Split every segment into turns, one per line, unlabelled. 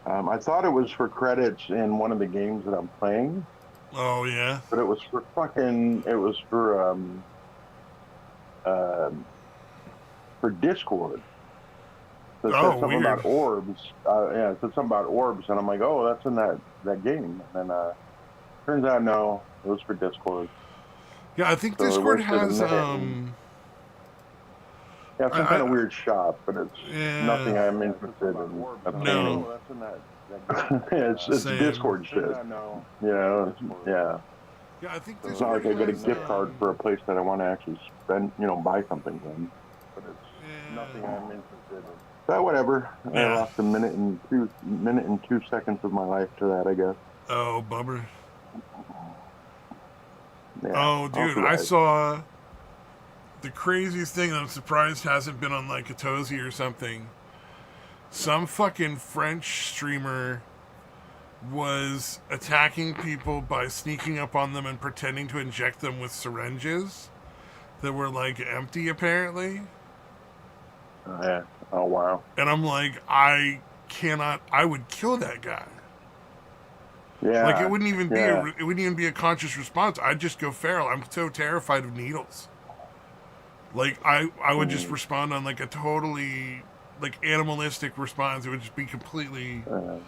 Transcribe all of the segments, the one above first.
I thought it was for credits in one of the games that I'm playing,
Oh yeah.
but it was um for Discord. So it said
Oh
something about
weird.
orbs. Yeah, it said something about orbs, and I'm like, oh, that's in that game. And then turns out no, it was for Discord.
Yeah, I think
So it
Discord
wasted a
has
minute, and yeah, some kind of
I
weird shop, but it's nothing
yeah.
I'm interested in
No.
obtaining. It's
Same.
Discord shit. You know, yeah.
Yeah, I think
It's not
Discord
like I get a
has
gift card for a place that I want to actually spend, buy something from. But it's
yeah.
nothing I'm interested in. But whatever. I
Yeah.
lost a minute and 2 seconds of my life to that, I guess.
Oh bummer.
Yeah,
Oh
I'll
dude, I
survive.
saw the craziest thing that I'm surprised hasn't been on like Katozi or something. Some fucking French streamer was attacking people by sneaking up on them and pretending to inject them with syringes that were like empty apparently.
Yeah. Oh wow.
And I'm like, I cannot, I would kill that guy. Like
Yeah. Yeah.
it wouldn't even be a conscious response. I'd just go feral. I'm so terrified of needles. Like I would just
Mm,
respond on like a totally like animalistic response. It would just be completely
uh,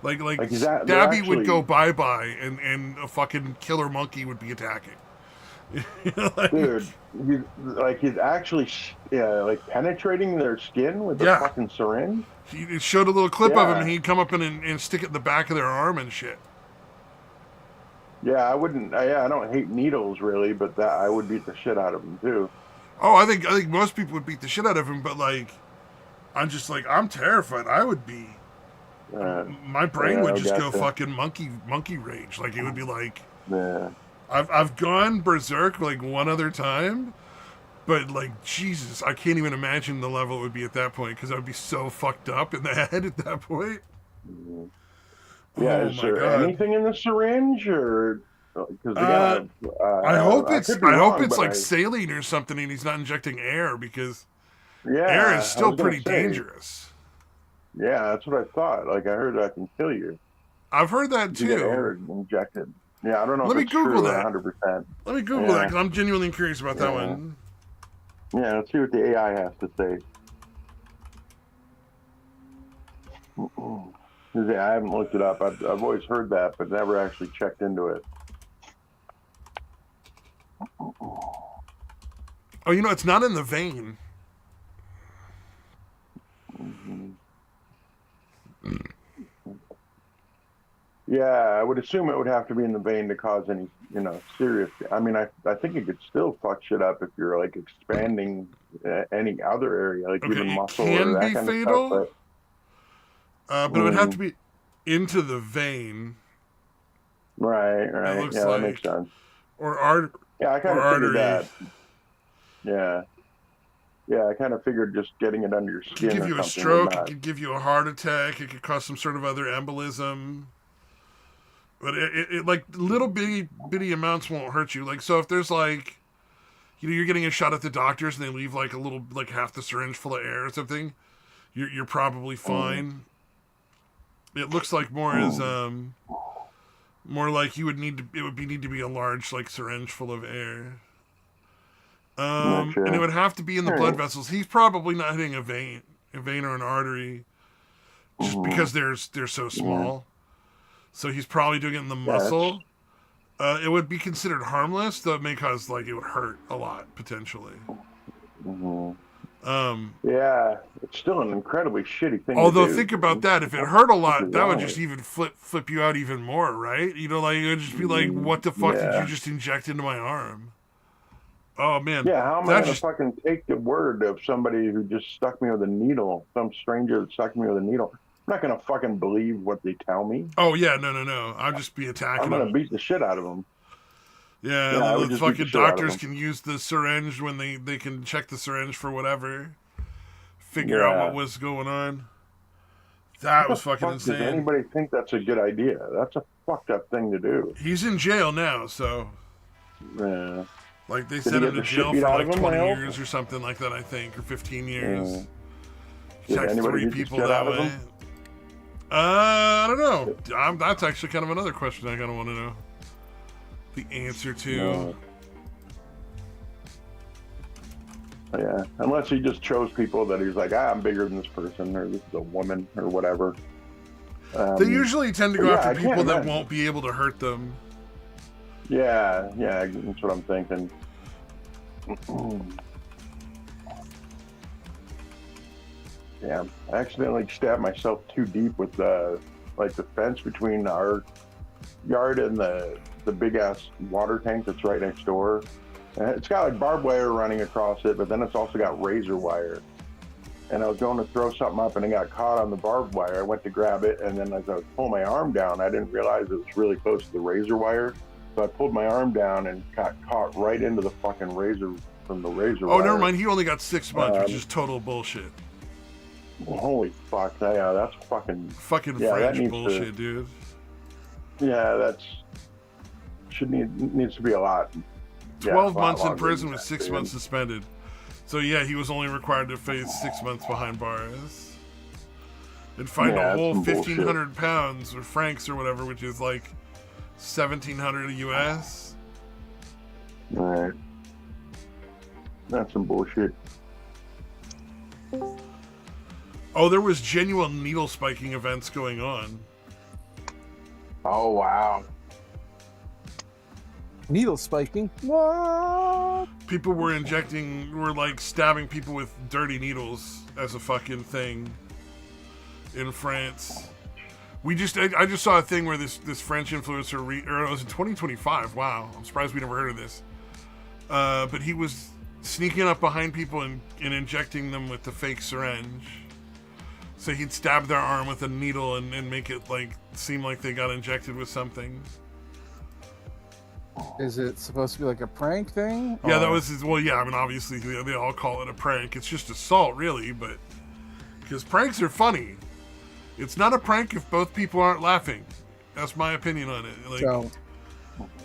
like
like is that they're
Stabby would go
actually,
bye bye and a fucking killer monkey would be attacking. like
dude, he's actually yeah, like penetrating their skin with a
yeah,
fucking syringe.
he showed a little clip of him and
Yeah.
he'd come up and stick it in the back of their arm and shit.
Yeah, I wouldn't. Yeah, I don't hate needles really, but that I would beat the shit out of them too.
Oh, I think most people would beat the shit out of him, but like I'm just like I'm terrified. I would be.
Uh,
My brain
yeah,
would
I
just go
gotcha.
fucking monkey rage. Like it would be like
Yeah.
I've gone berserk like one other time, but like Jesus, I can't even imagine the level it would be at that point because I would be so fucked up in the head at that point.
Mhm. Yeah,
Oh
is
my
there
god.
anything in the syringe, or because again,
Uh,
I could be
I hope
wrong,
it's
but
like saline or something, and he's not injecting air because air is
yeah, I
still
was gonna
pretty
say,
dangerous.
yeah, that's what I thought. Like I heard that can kill you
I've heard that
if you get
too.
air injected. Yeah, I don't know
Let
if
me
it's
Google
true
that.
100%.
Let me Google that
Yeah,
because I'm genuinely curious about that
yeah,
one.
yeah. Let's see what the AI has to say. Yeah, I haven't looked it up. I've always heard that, but never actually checked into it.
Oh, you know, it's not in the vein.
Mhm. Yeah, I would assume it would have to be in the vein to cause any, serious. I mean, I think it could still fuck shit up if you're like expanding any other area, like even
Okay, it
muscle or
can
that
be
kind of stuff.
fatal,
But
but it would have to
mm,
be into the vein.
right,
It
right,
looks
yeah, that makes
like,
sense.
or art,
Yeah, I kind
or
of figured
artery.
that. Yeah, yeah, I kind of figured just getting it under your
It could
skin
give
or
you a
something would
stroke. It
not.
could give you a heart attack. It could cause some sort of other embolism. But like little bitty amounts won't hurt you. Like so, if there's like you're getting a shot at the doctors and they leave like a little like half the syringe full of air or something, you're probably
Mm,
fine. It looks like more as
mm,
more like you would need to it would be need to be a large like syringe full of air.
not
And it
sure.
would have to be in the
All
blood
right.
vessels. He's probably not hitting a vein or an artery, just
Mm-hmm.
because they're so
Yeah,
small. So he's probably doing it in the
yeah, it's.
muscle. It would be considered harmless, though it may cause like it would hurt a lot potentially.
Mhm.
Um,
Yeah, it's still an incredibly shitty thing to
Although
do,
think about
dude.
that, if it
What
hurt a
the fuck is
lot, that would
wrong
just
with
even flip you out even more, right? You know, like it would just be like,
you?
what the fuck did you
Yeah.
just inject into my arm? Oh man,
Yeah, how am I
that
going to
just
fucking take the word of somebody who just stuck me with a needle, some stranger that stuck me with a needle? I'm not going to fucking believe what they tell me.
oh yeah, no, I'll just be
I'm
attacking
going
him.
to beat the shit out of them.
Yeah,
Yeah, I
the
would just beat the
fucking
shit out of
doctors
them.
can use the syringe when they can check the syringe for whatever, figure out what
Yeah.
was going on.
What
That was
the
fucking
fuck does
insane.
anybody think that's a good idea? That's a fucked up thing to do.
He's in jail now, so
Yeah.
like they
Did he
sent him
get
to
the shit
jail
beat
for
out of
like
him, I
20
hope?
years or something like that, I think, or 15
Uh,
years.
did
Checked
anybody
three
beat the
people
shit
that
out of
way.
him?
I don't know. That's actually kind of another question I kind of want to know the answer to.
Yeah, unless he just chose people that he's like, I'm bigger than this person, or this is a woman, or whatever.
They usually tend to go after
I
people that won't be able to hurt them.
Yeah, that's what I'm thinking. Yeah, I accidentally stabbed myself too deep with the fence between our yard and the big ass water tank that's right next door. And it's got like barbed wire running across it, but then it's also got razor wire. And I was going to throw something up, and it got caught on the barbed wire. I went to grab it, and then as I was pulling my arm down, I didn't realize it was really close to the razor wire. So I pulled my arm down and got caught right into the fucking razor from the razor wire.
Oh, never mind. He only got 6 months, which is total bullshit.
Holy fuck! Yeah, that's fucking
French bullshit, dude.
Yeah, needs to be a lot.
12 months in prison with 6 months suspended. So yeah, he was only required to face 6 months behind bars and find a whole 1,500 pounds or francs or whatever, which is like 1,700 US.
All right, that's some bullshit.
Oh, there was genuine needle spiking events going on.
Oh wow.
Needle spiking? What?
People were like stabbing people with dirty needles as a fucking thing in France. I just saw a thing where this French influencer, or it was in 2025. Wow, I'm surprised we never heard of this. But he was sneaking up behind people and injecting them with the fake syringe. So he'd stab their arm with a needle and make it like seem like they got injected with something.
Is it supposed to be like a prank thing?
Yeah, that was his. Well, yeah, I mean, obviously they all call it a prank. It's just assault, really, but because pranks are funny. It's not a prank if both people aren't laughing. That's my opinion on it. Like, so,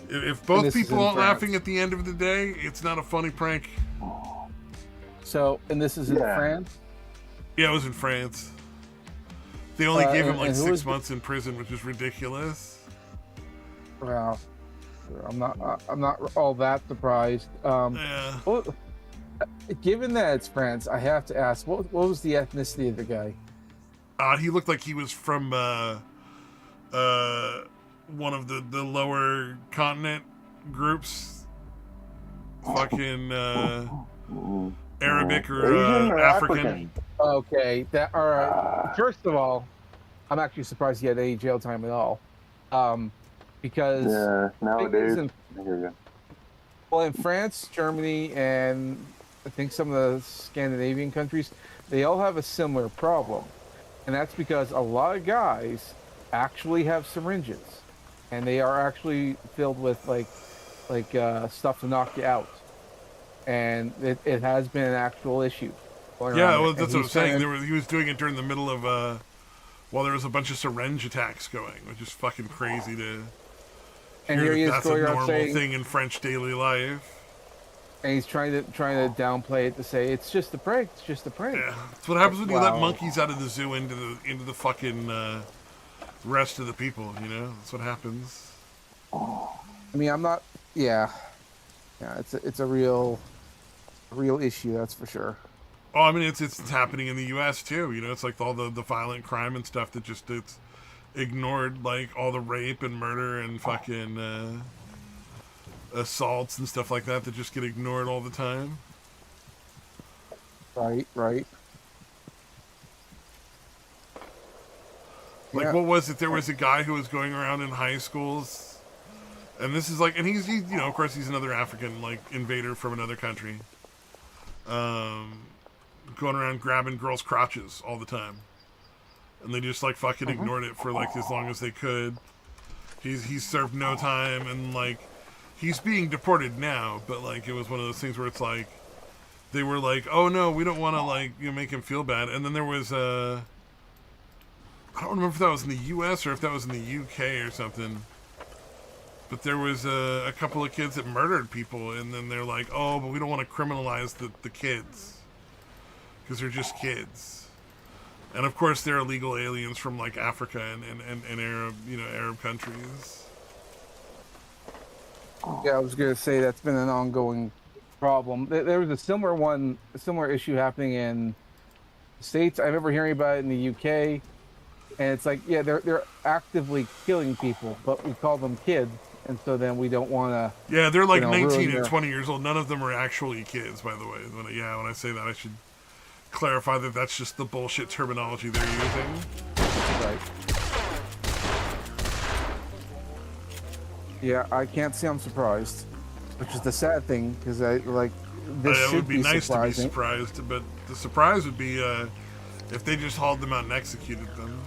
if both people aren't laughing at the end of the day, it's not a funny prank.
So, and this is in France?
Yeah, it was in France. They only gave him like 6 months in prison, which is ridiculous.
Wow. I'm not all that surprised.
Yeah.
Well, given that it's France, I have to ask, what was the ethnicity of the guy?
He looked like he was from one of the lower continent groups. Fucking Arabic or African.
Okay, all right. First of all, I'm actually surprised he had any jail time at all. Because
nowadays,
well, in France, Germany, and I think some of the Scandinavian countries, they all have a similar problem, and that's because a lot of guys actually have syringes, and they are actually filled with like stuff to knock you out, and it has been an actual issue.
Yeah, well, that's what I'm saying. He was doing it during the middle of while there was a bunch of syringe attacks going, which is fucking crazy to.
And here he is
that's
going
a
around
normal
saying,
thing in French daily life.
And he's trying to downplay it to say it's just a prank. It's just a prank.
Yeah, that's what happens when you let monkeys out of the zoo into the fucking rest of the people. You know, that's what happens.
I mean, I'm not. Yeah. It's a real issue. That's for sure.
Oh, I mean, it's happening in the U.S. too. You know, it's like all the violent crime and stuff that just it's ignored, like all the rape and murder and fucking assaults and stuff like that just get ignored all the time.
Right.
Like, what was it? There was a guy who was going around in high schools, and this is like, and he's you know, of course, he's another African, like, invader from another country, going around grabbing girls' crotches all the time. And they just like fucking ignored it for like as long as they could. He's served no time, and like he's being deported now, but like it was one of those things where it's like they were like, oh no, we don't want to like make him feel bad. And then there was I don't remember if that was in the U.S. or if that was in the U.K. or something. But there was a couple of kids that murdered people, and then they're like, oh, but we don't want to criminalize the kids because they're just kids. And of course, there are illegal aliens from like Africa and Arab, Arab countries.
Yeah, I was going to say that's been an ongoing problem. There was a similar issue happening in the States. I remember hearing about it in the UK, and it's like, yeah, they're actively killing people, but we call them kids, and so then we don't want to,
Yeah, they're like
ruin
19 and
their.
20 years old. None of them are actually kids, by the way. When I say that, I should clarify that that's just the bullshit terminology they're using.
Right. Yeah, I can't say I'm surprised, which is the sad thing because I like this
It
should
would be nice
surprising.
to be surprised, but the surprise would be if they just hauled them out and executed them.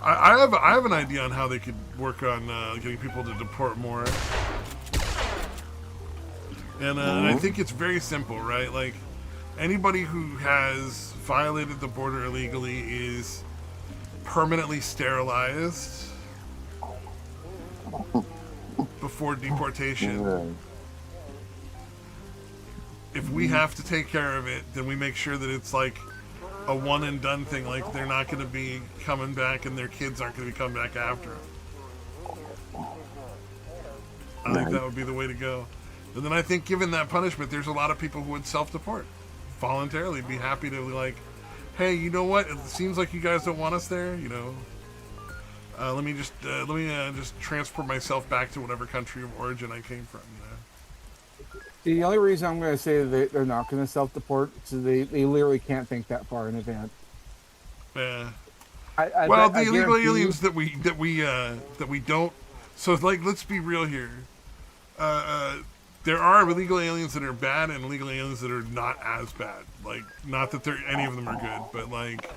I have an idea on how they could work on getting people to deport more, and I think it's very simple, right? Like anybody who has violated the border illegally is permanently sterilized before deportation. If we have to take care of it, then we make sure that it's like a one and done thing. Like they're not going to be coming back, and their kids aren't going to be coming back after them. I think that would be the way to go. And then I think, given that punishment, there's a lot of people who would self-deport voluntarily, be happy to like, hey, you know what? It seems like you guys don't want us there. Let me just transport myself back to whatever country of origin I came from.
The only reason I'm going to say that they're not going to self-deport is they literally can't think that far in advance.
Yeah.
I
The illegal aliens that we don't. So like, let's be real here. There are illegal aliens that are bad and illegal aliens that are not as bad. Like, not that any of them are good, but like,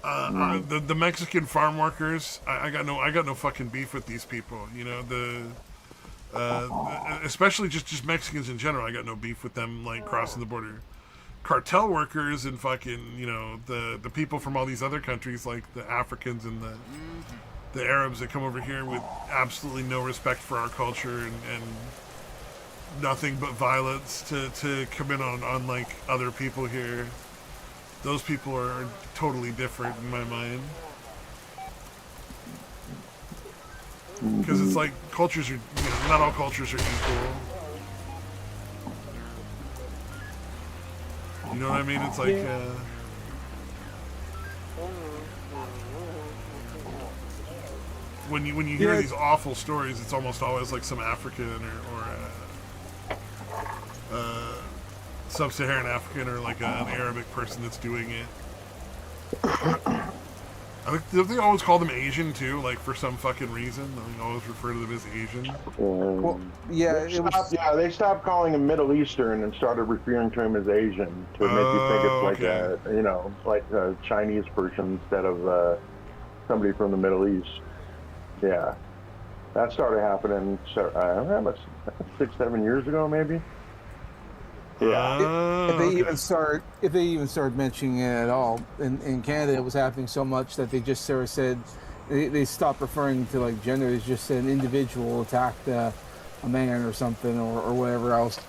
the Mexican farm workers. I got no fucking beef with these people. Especially just Mexicans in general. I got no beef with them like crossing the border. Cartel workers and fucking the people from all these other countries like the Africans and the Arabs that come over here with absolutely no respect for our culture and nothing but violence to commit on like other people here. Those people are totally different in my mind. Because it's like cultures are, not all cultures are equal. You know what I mean? It's like, when you hear these awful stories, it's almost always like some African or sub-Saharan African or like an Arabic person that's doing it. I think they always call them Asian too, like for some fucking reason. They always refer to them as Asian.
Well, yeah,
they stopped calling him Middle Eastern and started referring to him as Asian to make you think it's like a Chinese person instead of somebody from the Middle East. Yeah, that started happening 6-7 years ago, maybe.
Yeah. If they even started mentioning it at all in Canada, it was happening so much that they just sort of said they stopped referring to like gender. They just said an individual attacked a man or something or whatever else,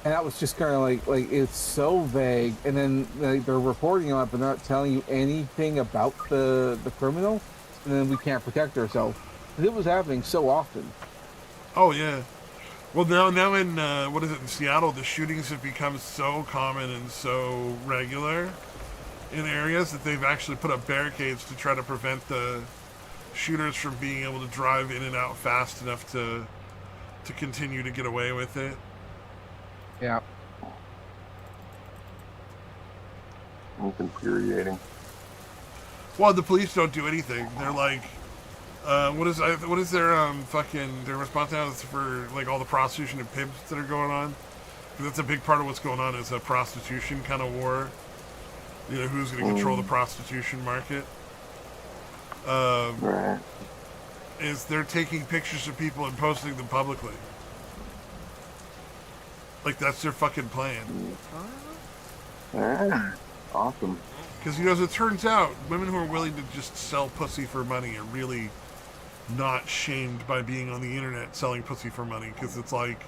and that was just kind of like it's so vague. And then they're reporting on it, but not telling you anything about the criminal, and then we can't protect ourselves. It was happening so often.
Oh yeah. Well, now in in Seattle, the shootings have become so common and so regular in areas that they've actually put up barricades to try to prevent the shooters from being able to drive in and out fast enough to continue to get away with it.
Yeah.
It's infuriating.
Well, the police don't do anything. They're like, what is their their response now is for like all the prostitution and pimps that are going on? Because that's a big part of what's going on is a prostitution kind of war. Who's going to control the prostitution market?
Right.
Is they're taking pictures of people and posting them publicly. Like that's their fucking plan.
Awesome.
Because as it turns out, women who are willing to just sell pussy for money are really not shamed by being on the internet selling pussy for money, because it's like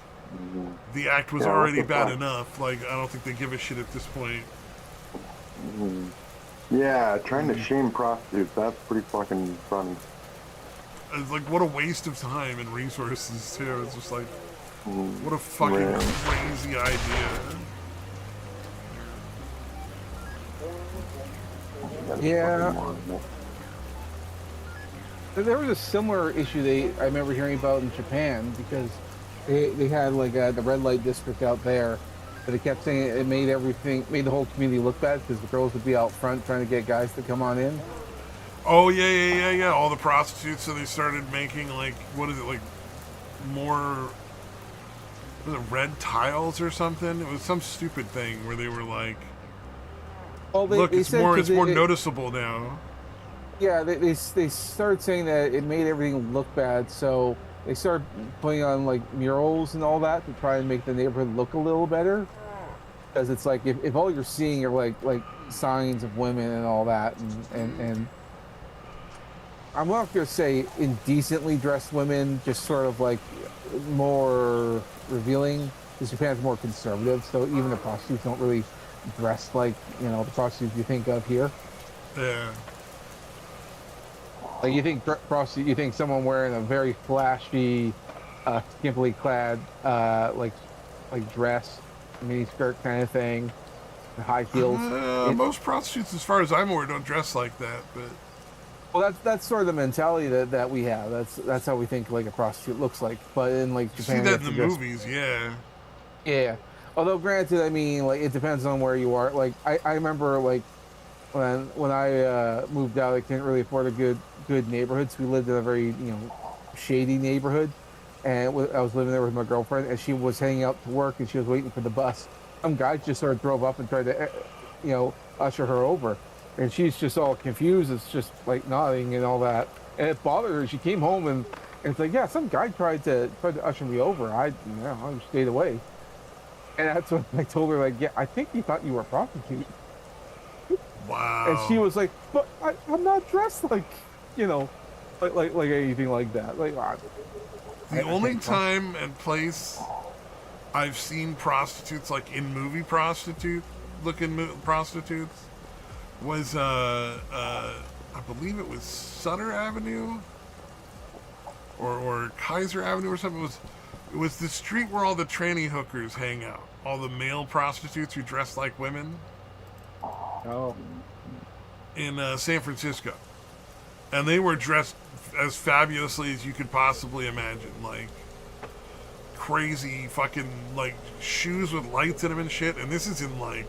the act was already bad enough. Like I don't think they give a shit at this point.
Mhm. Yeah, trying to shame prostitutes, that's pretty fucking funny.
It's like, what a waste of time and resources, too. It's just like, what a fucking
Right.
crazy idea.
Gotta fucking
Yeah,
more.
there was a similar issue I remember hearing about in Japan because they had like the red light district out there, but they kept saying it made the whole community look bad because the girls would be out front trying to get guys to come on in.
Oh, yeah. All the prostitutes, so they started making, like, what is it, like, more, was it red tiles or something? It was some stupid thing where they were like,
Well,
look,
they said
it's
because
more noticeable now.
yeah, they started saying that it made everything look bad, so they started putting on like murals and all that to try and make the neighborhood look a little better. Because it's like if all you're seeing are like signs of women and all that, and I'm not gonna say indecently dressed women, just sort of like more revealing. Because Japan's more conservative, so even the prostitutes don't really dress like the prostitutes you think of here.
Yeah.
Like you think prostitute, you think someone wearing a very flashy, skimpily clad, like dress, mini skirt kind of thing, high heels.
Most prostitutes, as far as I'm aware, don't dress like that, but
Well, that's sort of the mentality that we have. That's how we think like a prostitute looks like. But in like
you see
Japan, you
that
have
in
to
the
dress.
movies, yeah.
Yeah. Although granted, I mean, like it depends on where you are. Like I remember like when I moved out, I couldn't really afford a good neighborhood, so we lived in a very shady neighborhood, and I was living there with my girlfriend, and she was hanging out to work, and she was waiting for the bus. Some guy just sort of drove up and tried to usher her over, and she's just all confused. It's just like nodding and all that, and it bothered her. She came home and it's like, yeah, some guy tried to usher me over. I stayed away, and that's when I told her like, yeah, I think he thought you were a prostitute. And she
Wow.
was like, "But I'm not dressed like, you know, like anything like that. Like,
The
I
only
can't talk."
time and place I've seen prostitutes, like in movie prostitute looking prostitutes, was I believe it was Sutter Avenue or Kaiser Avenue or something. It was the street where all the tranny hookers hang out. All the male prostitutes who dress like women
Oh,
in San Francisco, and they were dressed as fabulously as you could possibly imagine, like crazy fucking like shoes with lights in them and shit. And this is in like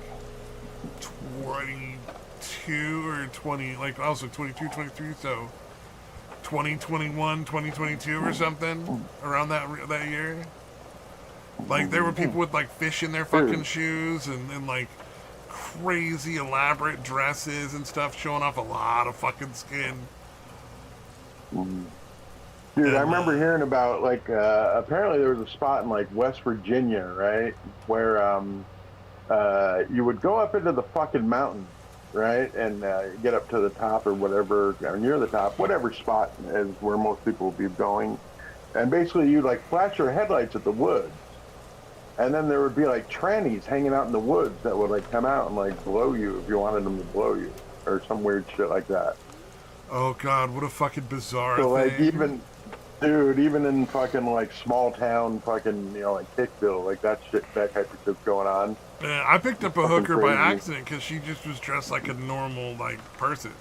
22 or 20, like also 22, 23, so 2021, 2022 or something around that year. Like there were people with like fish in their fucking
Dude,
shoes and like crazy elaborate dresses and stuff showing off a lot of fucking skin.
dude, I
And
remember hearing about like apparently there was a spot in like West Virginia, right, where you would go up into the fucking mountain, right, and get up to the top or whatever, or near the top, whatever spot is where most people will be going, and basically you'd like flash your headlights at the woods, and then there would be like trannies hanging out in the woods that would like come out and like blow you if you wanted them to blow you or some weird shit like that.
oh god, what a fucking bizarre
So like
thing.
even dude, even in fucking like small town fucking like Hickville, like that shit, that type of shit's going on.
Man, I picked up a
Fucking
hooker by
crazy.
accident because she just was dressed like a normal like person,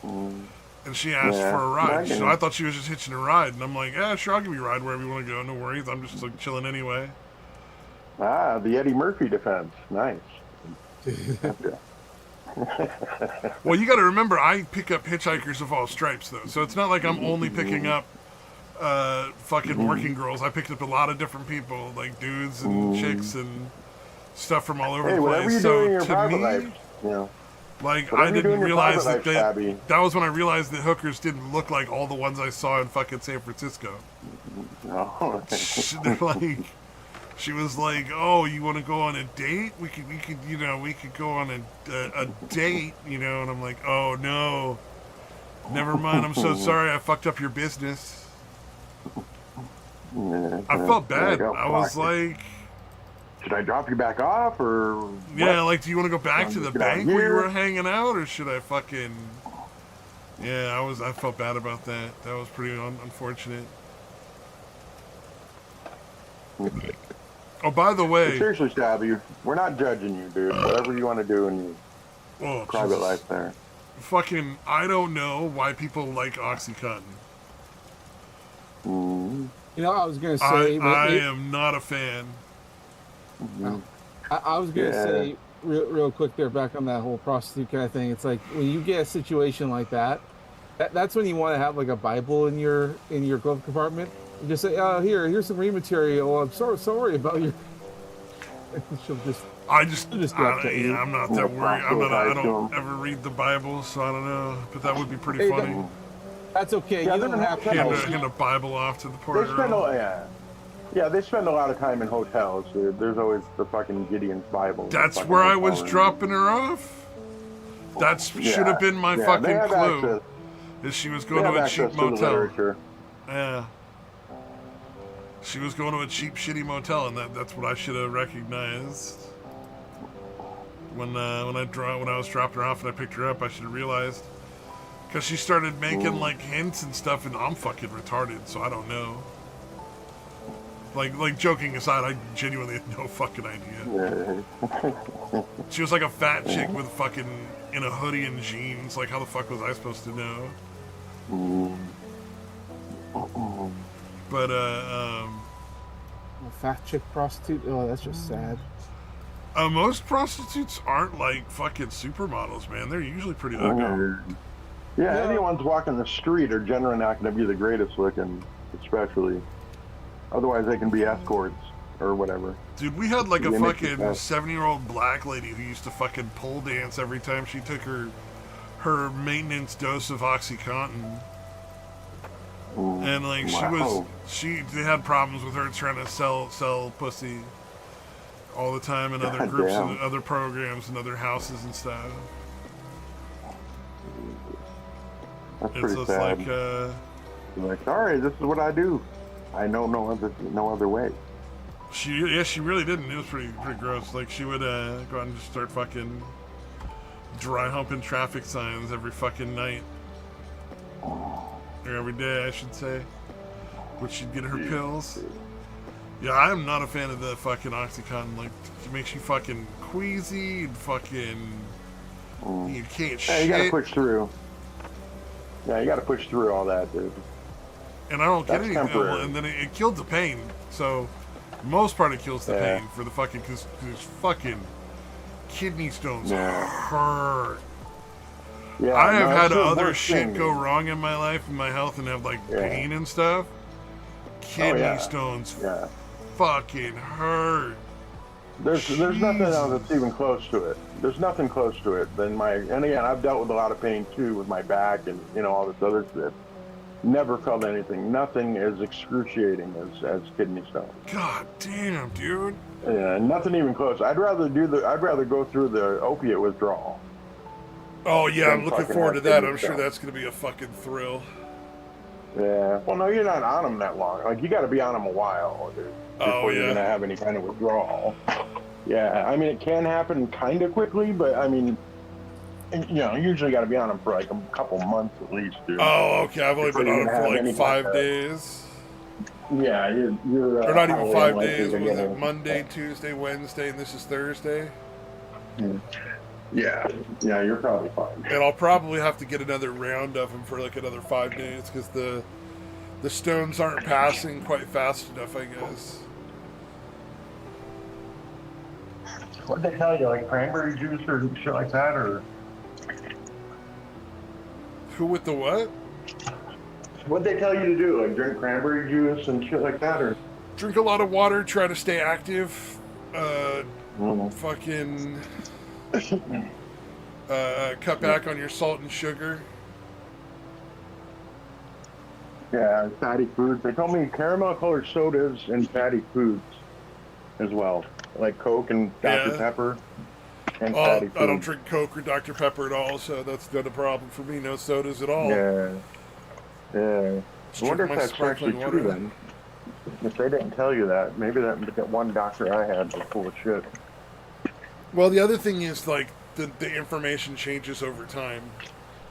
Mm,
and she asked for
yeah,
a
I
ride. So I
can.
thought she was just hitching a ride, and I'm like, yeah, sure, I'll give you a ride wherever you want to go. No worries. I'm just like chilling anyway.
Ah, the Eddie Murphy defense. Nice. Okay.
Well, you got to remember, I pick up hitchhikers of all stripes though, so it's not like I'm only picking up fucking working girls. I picked up a lot of different people, like dudes and chicks and stuff from all over
Hey,
the
whatever
place.
you do
So
in your
to
private life,
me,
you know,
like I
whatever you do
didn't
in your private
realize
life, Stabby.
that was when I realized that hookers didn't look like all the ones I saw in fucking San Francisco.
No.
They're like, she was like, "Oh, you want to go on a date? We could go on a date, And I'm like, "Oh no, never mind. I'm so sorry. I fucked up your business."
Yeah,
I felt
there you
bad.
go.
I was
Fuck.
like,
should I drop you back off or
Yeah,
what?
like, do you want to go back to the
Get out
bank where you
here?
were hanging out, or should I fucking? Yeah, I felt bad about that. That was pretty unfortunate. Oh, by the
But
way,
seriously, Stabby, we're not judging you, dude. Whatever you want to do in your
oh
private
Jesus.
life there.
Fucking, I don't know why people like OxyContin.
Mm-hmm.
You know, I was gonna say,
I am not a fan.
Mm-hmm.
I was gonna say real quick there, back on that whole prostitute kind of thing. It's like when you get a situation like that's when you want to have like a Bible in your glove compartment. You just say, here's some read material. I'm so sorry about your. She'll just.
I just,
drop that you.
I'm not that worried. I don't ever read the Bible, so I don't know. But that would be pretty funny.
That's okay.
Yeah,
You don't have to.
Hand a Bible off to the poor girl.
Yeah, they spend a lot of time in hotels, dude. There's always the fucking Gideon's Bible.
That's where I was dropping her off. That should have been my fucking clue. Is she was going to a cheap motel. Yeah. She was going to a cheap, shitty motel, and that's what I should have recognized. When I was dropping her off and I picked her up, I should have realized. Because she started making, like, hints and stuff, and I'm fucking retarded, so I don't know. Like joking aside, I genuinely had no fucking idea. She was like a fat chick with fucking, in a hoodie and jeans. Like, how the fuck was I supposed to know? But,
A fat chick prostitute? Oh, that's just sad.
Most prostitutes aren't like fucking supermodels, man. They're usually pretty ugly.
Yeah, anyone's walking the street are generally not going to be the greatest looking, especially. Otherwise, they can be escorts or whatever.
Dude, we had like a fucking 7-year-old black lady who used to fucking pole dance every time she took her maintenance dose of OxyContin. And like they had problems with her trying to sell pussy all the time in other groups and other programs and other houses and stuff.
That's pretty sad. Like, sorry, this is what I do. I know no other way.
She really didn't. It was pretty gross. Like, she would go out and just start fucking dry humping traffic signs every fucking night. Or every day, I should say. Which she'd get her pills. Yeah, I am not a fan of the fucking OxyContin. Like, it makes you fucking queasy and fucking... You can't shit.
You gotta push through. Yeah, you gotta push through all that, dude.
And I don't get anything. And then it killed the pain. So, most part it kills the pain for the fucking... Because fucking kidney stones hurt. Yeah, I have had other shit go wrong in my life, in my health, and have like pain and stuff. Kidney stones fucking hurt.
There's nothing else that's even close to it. There's nothing close to it than and again, I've dealt with a lot of pain too with my back and all this other shit. Never felt anything. Nothing as excruciating as kidney stones.
God damn, dude.
Yeah, nothing even close. I'd rather go through the opiate withdrawal.
Oh yeah, I'm looking forward to that. I'm sure that's gonna be a fucking thrill.
Yeah. Well, no, you're not on them that long. Like, you got to be on them a while, dude, before you're gonna have any kind of withdrawal. Yeah. I mean, it can happen kind of quickly, but I mean, you usually got to be on them for like a couple months at least, dude.
Oh, okay. I've only been on them for like 5 days.
Yeah, you're.
Or not even 5 days. Was it Monday, Tuesday, Wednesday, and this is Thursday?
Yeah, you're probably fine.
And I'll probably have to get another round of them for like another 5 days because the stones aren't passing quite fast enough, I guess.
What'd they tell you, like cranberry juice or shit like that, or?
Who with the what?
What'd they tell you to do, like drink cranberry juice and shit like that, or?
Drink a lot of water, try to stay active, fucking... cut back on your salt and sugar.
Yeah, fatty foods. They told me caramel colored sodas and fatty foods as well, like Coke and Dr. Pepper and fatty foods.
I don't drink Coke or Dr. Pepper at all, so that's not a problem for me. No sodas at all.
Yeah. I wonder if that's actually true then. If they didn't tell you that, maybe that one doctor I had was full of shit.
Well, the other thing is like the information changes over time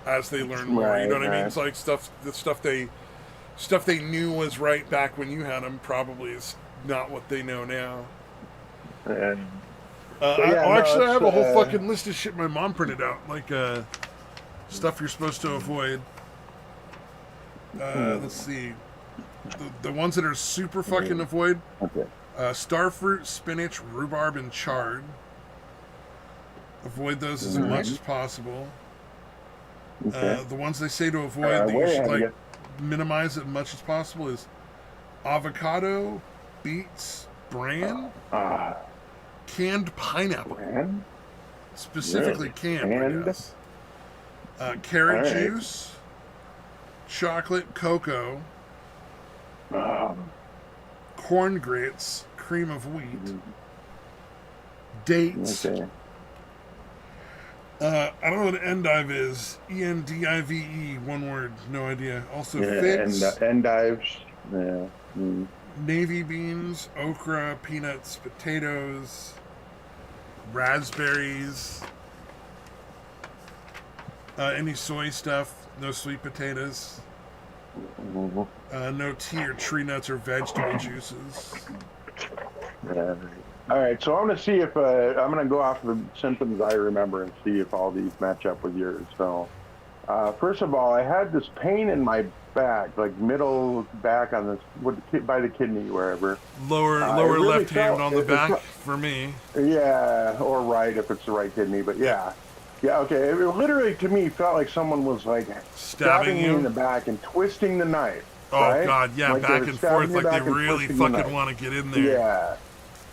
as they learn more. You
Right,
know what I mean?
right.
It's like the stuff they knew was right back when you had them probably is not what they know now.
And but yeah, no,
Actually, I
it's
have a whole fucking list of shit my mom printed out, like stuff you're supposed to avoid. Let's see, the ones that are super fucking avoid:
okay.
starfruit, spinach, rhubarb, and chard. Avoid those as much as possible.
Okay.
The ones they say to avoid that you
way
should
ahead of
like minimize as much as possible is avocado, beets, bran, canned pineapple,
Man.
specifically
Really?
canned, I
Canned?
guess. Carrot
All right.
juice, chocolate, cocoa, corn grits, cream of wheat, dates.
Okay.
I don't know what an endive is. ENDIVE, one word, no idea. Also
Yeah,
figs,
endives. Yeah. Mm.
navy beans, okra, peanuts, potatoes, raspberries, any soy stuff, no sweet potatoes, no tea or tree nuts or vegetable juices.
Yeah. All right, so I'm going to see if I'm going to go off the symptoms I remember and see if all these match up with yours. So, first of all, I had this pain in my back, like middle back on this, by the kidney, wherever.
Lower
really
left hand on the
it
back
felt-
for me.
Yeah, or right if it's the right kidney, but yeah. Yeah, okay. It literally, to me, felt like someone was like
Stabbing
me
you?
in the back and twisting the knife.
Oh
right?
God, yeah,
Like
back
they're
and
stabbing
forth,
your
like they
back and
really
twisting the
fucking
knife.
want to get in there.
Yeah.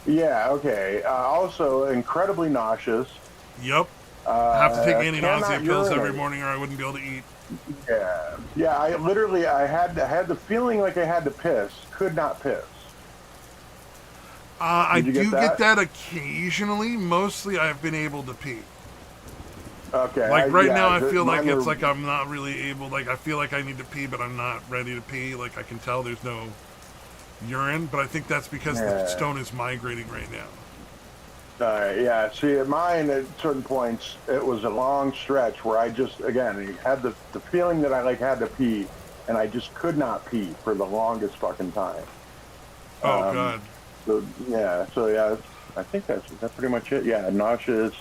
Yeah, okay. Also, incredibly nauseous.
Yep. I have to take
Cannot
anti-nausea pills every
urinate.
morning, or I wouldn't be able to eat.
Yeah. Yeah, I had the feeling like I had to piss. Could not piss.
I
Did you
do
get that?
occasionally. Mostly, I've been able to pee.
Okay.
Like right now, I
the-
feel like
mine
it's
were-
like I'm not really able. Like I feel like I need to pee, but I'm not ready to pee. Like I can tell there's no urine, but I think that's because the
Yeah.
stone is migrating right now.
Yeah. See, at mine, at certain points, it was a long stretch where I just, again, had the feeling that I like had to pee, and I just could not pee for the longest fucking time.
Oh God.
So yeah, I think that's pretty much it. Yeah, nauseous.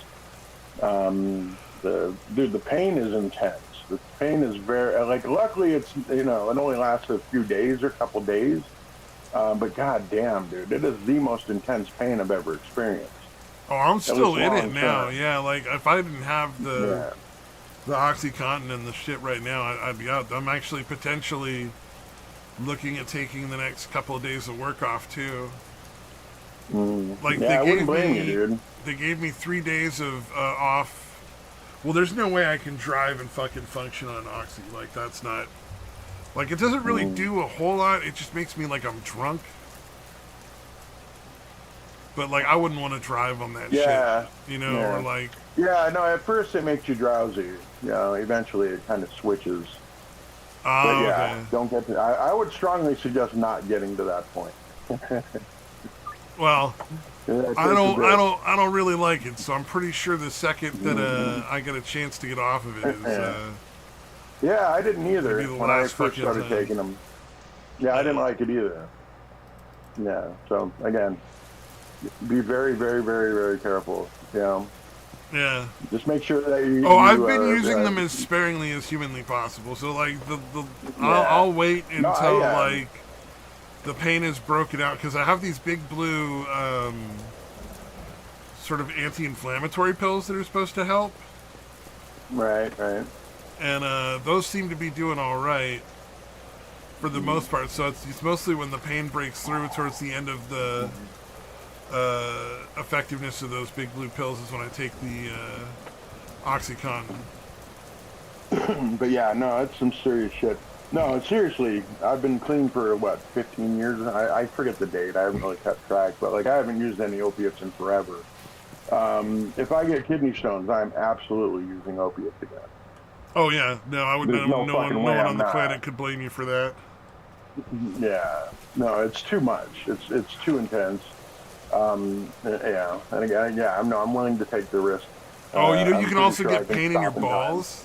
The pain is intense. The pain is very like. Luckily, it's it only lasts a few days or a couple days. But god damn, dude, it is the most intense pain I've ever experienced.
Oh, I'm still
least
in it
long
now.
term.
Yeah, like if I didn't have
Yeah.
the OxyContin and the shit right now, I'd be out. I'm actually potentially looking at taking the next couple of days of work off too. Like
Yeah, I
they
wouldn't
gave
blame
me,
you, dude.
they gave me 3 days of off. Well, there's no way I can drive and fucking function on Oxy. Like that's not. Like it doesn't really do a whole lot. It just makes me like I'm drunk. But like I wouldn't want to drive on that
Yeah.
shit.
Yeah.
Or like
Yeah, no. At first, it makes you drowsy. Eventually, it kind of switches. But yeah,
okay.
don't get to. I would strongly suggest not getting to that point.
Well,
Yeah,
I don't really like it, so I'm pretty sure the second that I get a chance to get off of it is
Yeah, I didn't either
Maybe the
when I
last
first
fucking
started
time.
taking them. Yeah, I didn't like it either. Yeah, so again, be very, very, very, very careful.
yeah.
Just make sure that you.
Oh, I've been using them as sparingly as humanly possible. So like I'll wait until like the pain is broken out because I have these big blue sort of anti-inflammatory pills that are supposed to help.
Right.
And those seem to be doing all right for the most part. So it's mostly when the pain breaks through towards the end of the effectiveness of those big blue pills is when I take the OxyContin.
But yeah, no, it's some serious shit. No, seriously, I've been clean for 15 years. I forget the date. I haven't really kept track, but like I haven't used any opiates in forever. If I get kidney stones, I'm absolutely using opiates again.
Oh yeah, no, I would.
There's
No
no fucking
one
way
on
I'm
the
not.
planet could blame you for that.
Yeah, no, it's too much. It's too intense. Yeah, and again, yeah, I'm willing to take the risk.
Oh, you
I'm
can
pretty
also
sure I
get
can
pain in your
stop in time.
balls.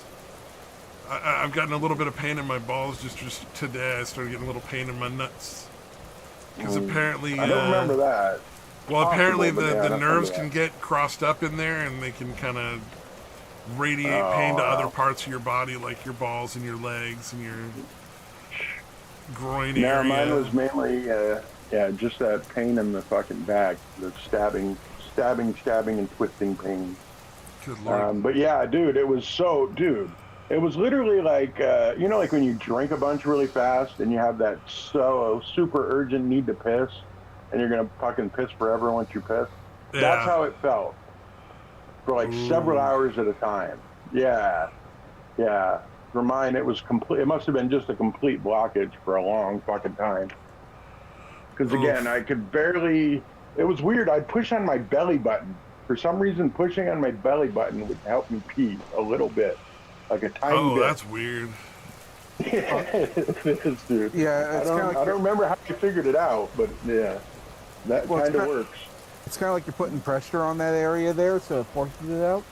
I've gotten a little bit of pain in my balls just today. I started getting a little pain in my nuts because apparently,
I don't remember that. It's
well, apparently
possible, but
the
yeah, I don't remember
nerves
that.
can get crossed up in there, and they can kind of radiate pain to other
Oh,
parts of your body, like your balls and your legs and your groin
no, mine
area.
was mainly, yeah, just that pain in the fucking back, the stabbing, and twisting pain.
Good lord.
But yeah, dude, dude, it was literally like, like when you drink a bunch really fast and you have that so super urgent need to piss and you're going to fucking piss forever once you piss. That's
Yeah.
how it felt for like several
Ooh.
hours at a time. Yeah. Yeah. For mine, it was complete. It must have been just a complete blockage for a long fucking time. Because again,
Oof.
I could barely, it was weird. I'd push on my belly button. For some reason, pushing on my belly button would help me pee a little bit, like a tiny
Oh,
bit.
that's weird.
Uh,
It is, dude.
yeah, it's kind of
I
like
don't remember how I figured it out, but yeah, that
well,
kind of works.
it's kind of like you're putting pressure on that area there, so it forces it out.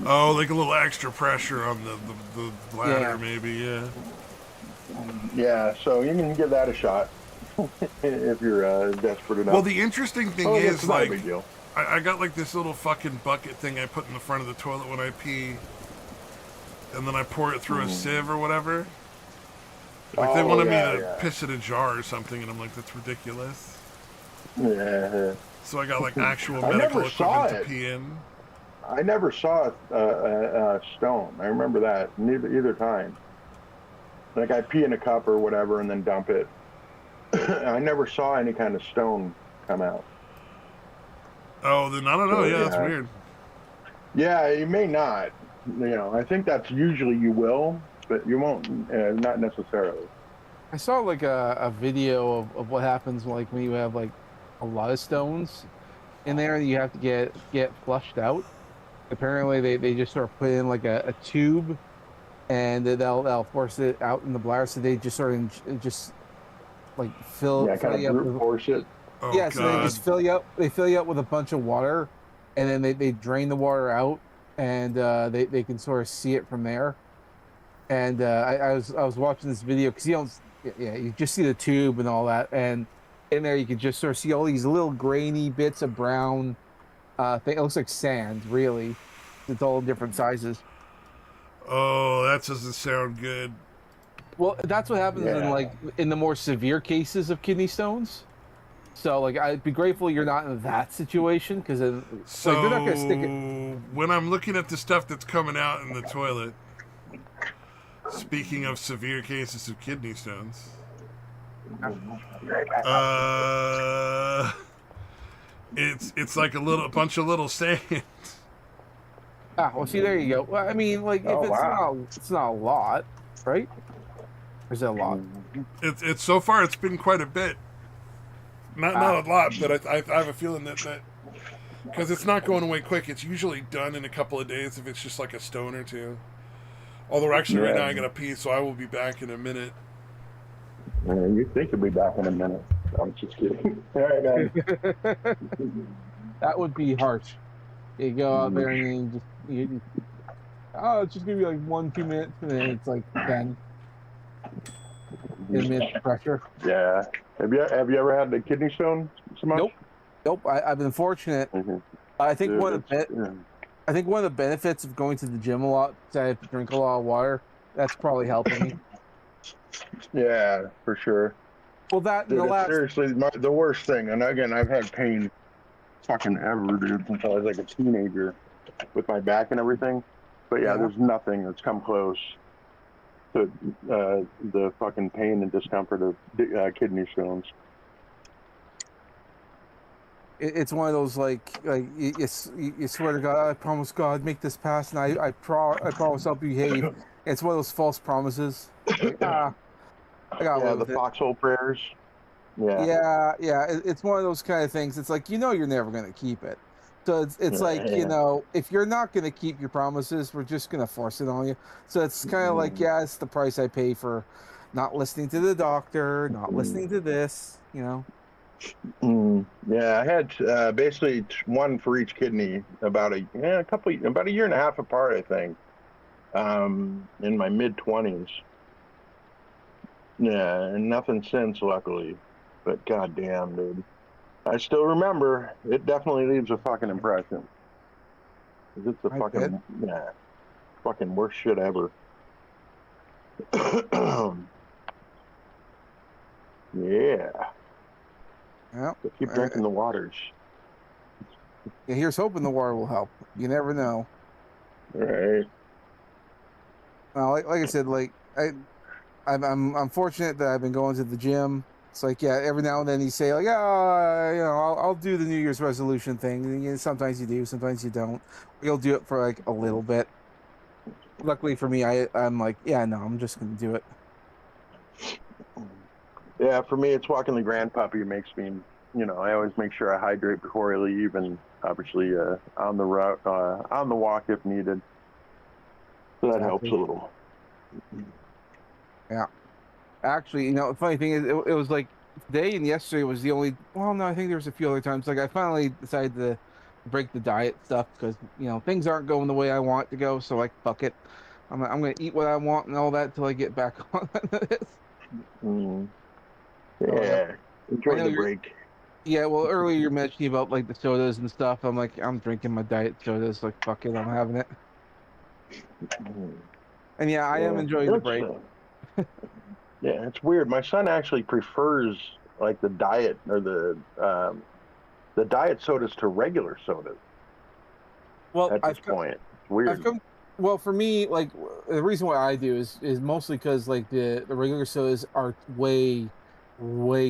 Oh, like a little extra pressure on the bladder,
Yeah.
maybe, yeah.
Yeah, so you can give that a shot if you're desperate
Well,
enough.
the interesting thing
Oh, I guess
is,
it's not a
like,
big deal.
I got like this little fucking bucket thing I put in the front of the toilet when I pee, and then I pour it through a sieve or whatever. Like, they
Oh
wanted me
yeah,
to
yeah,
piss in a jar or something, and I'm like, that's ridiculous.
yeah.
So I got like actual
I never
medical
saw
equipment to
it.
pee in.
I never saw a stone. I remember that neither either time. Like I pee in a cup or whatever and then dump it. I never saw any kind of stone come out.
Oh, then I don't know.
So
Yeah, that's
yeah,
weird.
yeah, you may not. I think that's usually you will, but you won't. Not necessarily.
I saw like a video of what happens like when you have like a lot of stones in there and you have to get flushed out. Apparently, they just sort of put in like a tube and they'll force it out in the bladder. So they just sort of just like
Yeah,
fill
kind of
you up
brute
with
force it.
Oh
yeah. So they
God.
just fill you up. They fill you up with a bunch of water, and then they drain the water out, and they can sort of see it from there. And I was watching this video because you don't yeah you just see the tube and all that, and in there you can just sort of see all these little grainy bits of brown thing. It looks like sand, really. It's all different sizes.
Oh, that doesn't sound good.
Well, that's what happens in
Yeah.
like in the more severe cases of kidney stones. So like I'd be grateful you're not in that situation because like they're not gonna stick it.
So when I'm looking at the stuff that's coming out in the toilet, speaking of severe cases of kidney stones, uh, it's like a bunch of little sand.
Ah, well, see, there you go. Well, I mean, like if
Oh wow.
it's not a lot, right? Or is it a lot?
It's so far it's been quite a bit.
Ah,
Not a lot, but I have a feeling that because it's not going away quick. It's usually done in a couple of days if it's just like a stone or two. Although actually right
Yeah.
now I gotta pee, so I will be back in a minute.
You think you'll be back in a minute? I'm just kidding. All right, man.
that would be harsh. You go out there and you just oh, it's just gonna be like 1 2 minutes, and then it's like 10 minutes of pressure.
Yeah. Have you ever had the kidney stone so much?
Nope, nope. I've been fortunate.
Mm-hmm.
I think
Dude,
one of the
yeah.
I think one of the benefits of going to the gym a lot is I have to drink a lot of water. That's probably helping me.
Yeah, for sure.
Well, that and the
Dude, it's
last
seriously the worst thing. And again, I've had pain fucking ever, dude, since I was like a teenager with my back and everything. But yeah,
yeah,
there's nothing that's come close to the fucking pain and discomfort of kidney stones.
it's one of those like you swear to God, I promise God, make this pass, and I promise I'll behave. It's one of those false promises. Like, I gotta
Yeah,
live
the
with it.
foxhole prayers. Yeah.
Yeah, yeah. It's one of those kind of things. It's like you're never gonna keep it. So it's like
Yeah.
if you're not gonna keep your promises, we're just gonna force it on you. So it's kind of like yeah, it's the price I pay for not listening to the doctor, not listening to this, you know.
Yeah, I had basically one for each kidney about about a year and a half apart, I think. In my mid 20s. Yeah, and nothing since, luckily. But goddamn, dude, I still remember. It definitely leaves a fucking impression. 'Cause it's the
I bet.
fucking worst shit ever. Yeah,
Yeah.
so keep drinking the waters.
Here's hoping the water will help. You never know.
All right.
Well, like I said, like I'm fortunate that I've been going to the gym. It's like, yeah, every now and then you say like, oh, you know, I'll do the New Year's resolution thing. And, you know, sometimes you do, sometimes you don't. You'll do it for like a little bit. Luckily for me, I'm like, yeah, no, I'm just gonna do it.
Yeah, for me, it's walking the grand puppy makes me, I always make sure I hydrate before I leave, and obviously on the route, on the walk if needed. So that helps
Exactly.
a little.
Yeah. Actually, you know, the funny thing is, it was like today and yesterday was the only. Well, no, I think there was a few other times. Like I finally decided to break the diet stuff because you know things aren't going the way I want to go. So like, fuck it. I'm gonna eat what I want and all that until I get back on this.
Mm,
So yeah,
yeah,
I
enjoy
know
the
you're.
break.
Yeah, well, earlier you're mentioning about like the sodas and stuff. I'm like, I'm drinking my diet sodas. Like, fuck it, I'm having it.
Mm,
And yeah, I am
yeah,
enjoying the break.
it's weird. My son actually prefers like the diet sodas to regular sodas
Well,
at this point. It's
I've
weird.
come. Well, for me, like the reason why I do is mostly because like the regular sodas are way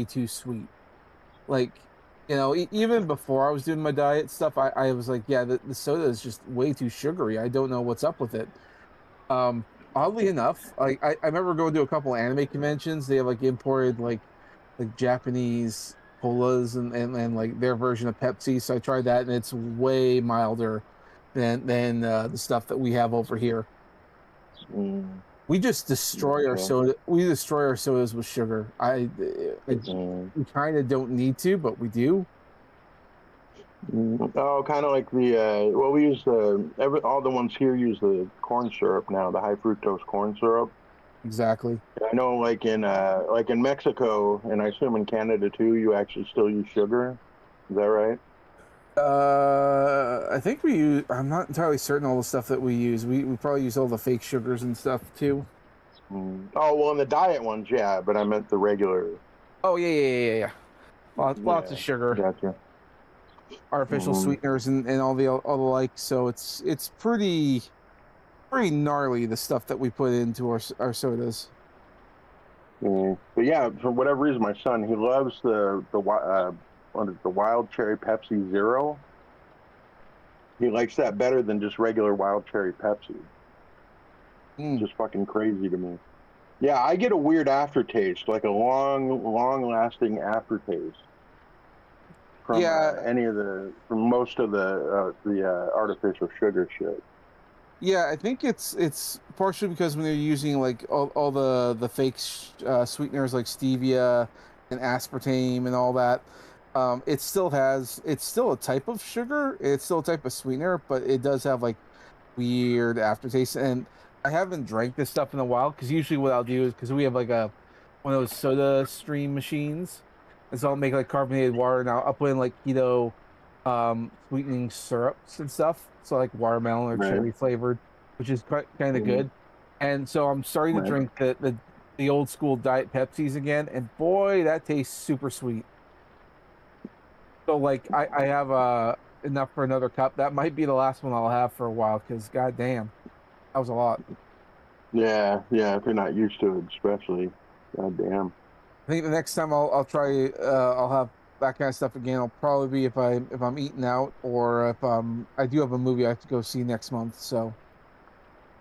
too sweet. Like you know, even before I was doing my diet stuff, I was like, yeah, the soda is just way too sugary. I don't know what's up with it. Um, Oddly enough, I remember going to a couple anime conventions. They have like imported like Japanese colas and like their version of Pepsi. So I tried that, and it's way milder than the stuff that we have over here.
Mm,
We just destroy our
okay.
soda. We destroy our sodas with sugar.
Mm,
We kind of don't need to, but we do.
oh, kind of like we use all the ones here use the corn syrup now, the high fructose corn syrup.
Exactly.
I know, like in Mexico, and I assume in Canada too, you actually still use sugar. Is that right?
I think we use. I'm not entirely certain all the stuff that we use. We probably use all the fake sugars and stuff too.
Oh, well, in the diet ones, yeah, but I meant the regular.
Oh yeah. Lots of
Yeah,
sugar,
gotcha.
artificial
Mm,
sweeteners, and all the like. So it's pretty gnarly the stuff that we put into our sodas.
But yeah, for whatever reason, my son he loves what is it, the wild cherry Pepsi Zero. He likes that better than just regular wild cherry Pepsi.
Mm.
Just fucking crazy to me. Yeah, I get a weird aftertaste, like a long lasting aftertaste from
Yeah,
from most of the artificial sugar shit.
yeah. I think it's partially because when they're using like all the fake sweeteners like stevia and aspartame and all that. It's still a type of sugar. It's still a type of sweetener, but it does have like weird aftertaste. And I haven't drank this stuff in a while because usually what I'll do is because we have like a one of those soda stream machines, and so I'll make like carbonated water and I'll put in like keto sweetening syrups and stuff. So like watermelon or
Right.
cherry flavored, which is quite kind of
Mm,
good. And so I'm starting to
right.
drink the old school diet Pepsis again, and boy, that tastes super sweet. So like I have enough for another cup. That might be the last one I'll have for a while because goddamn, that was a lot.
Yeah, yeah. If you're not used to it, especially, god damn.
I think the next time I'll try I'll have that kind of stuff again. I'll probably be if I'm eating out or if I do have a movie I have to go see next month. So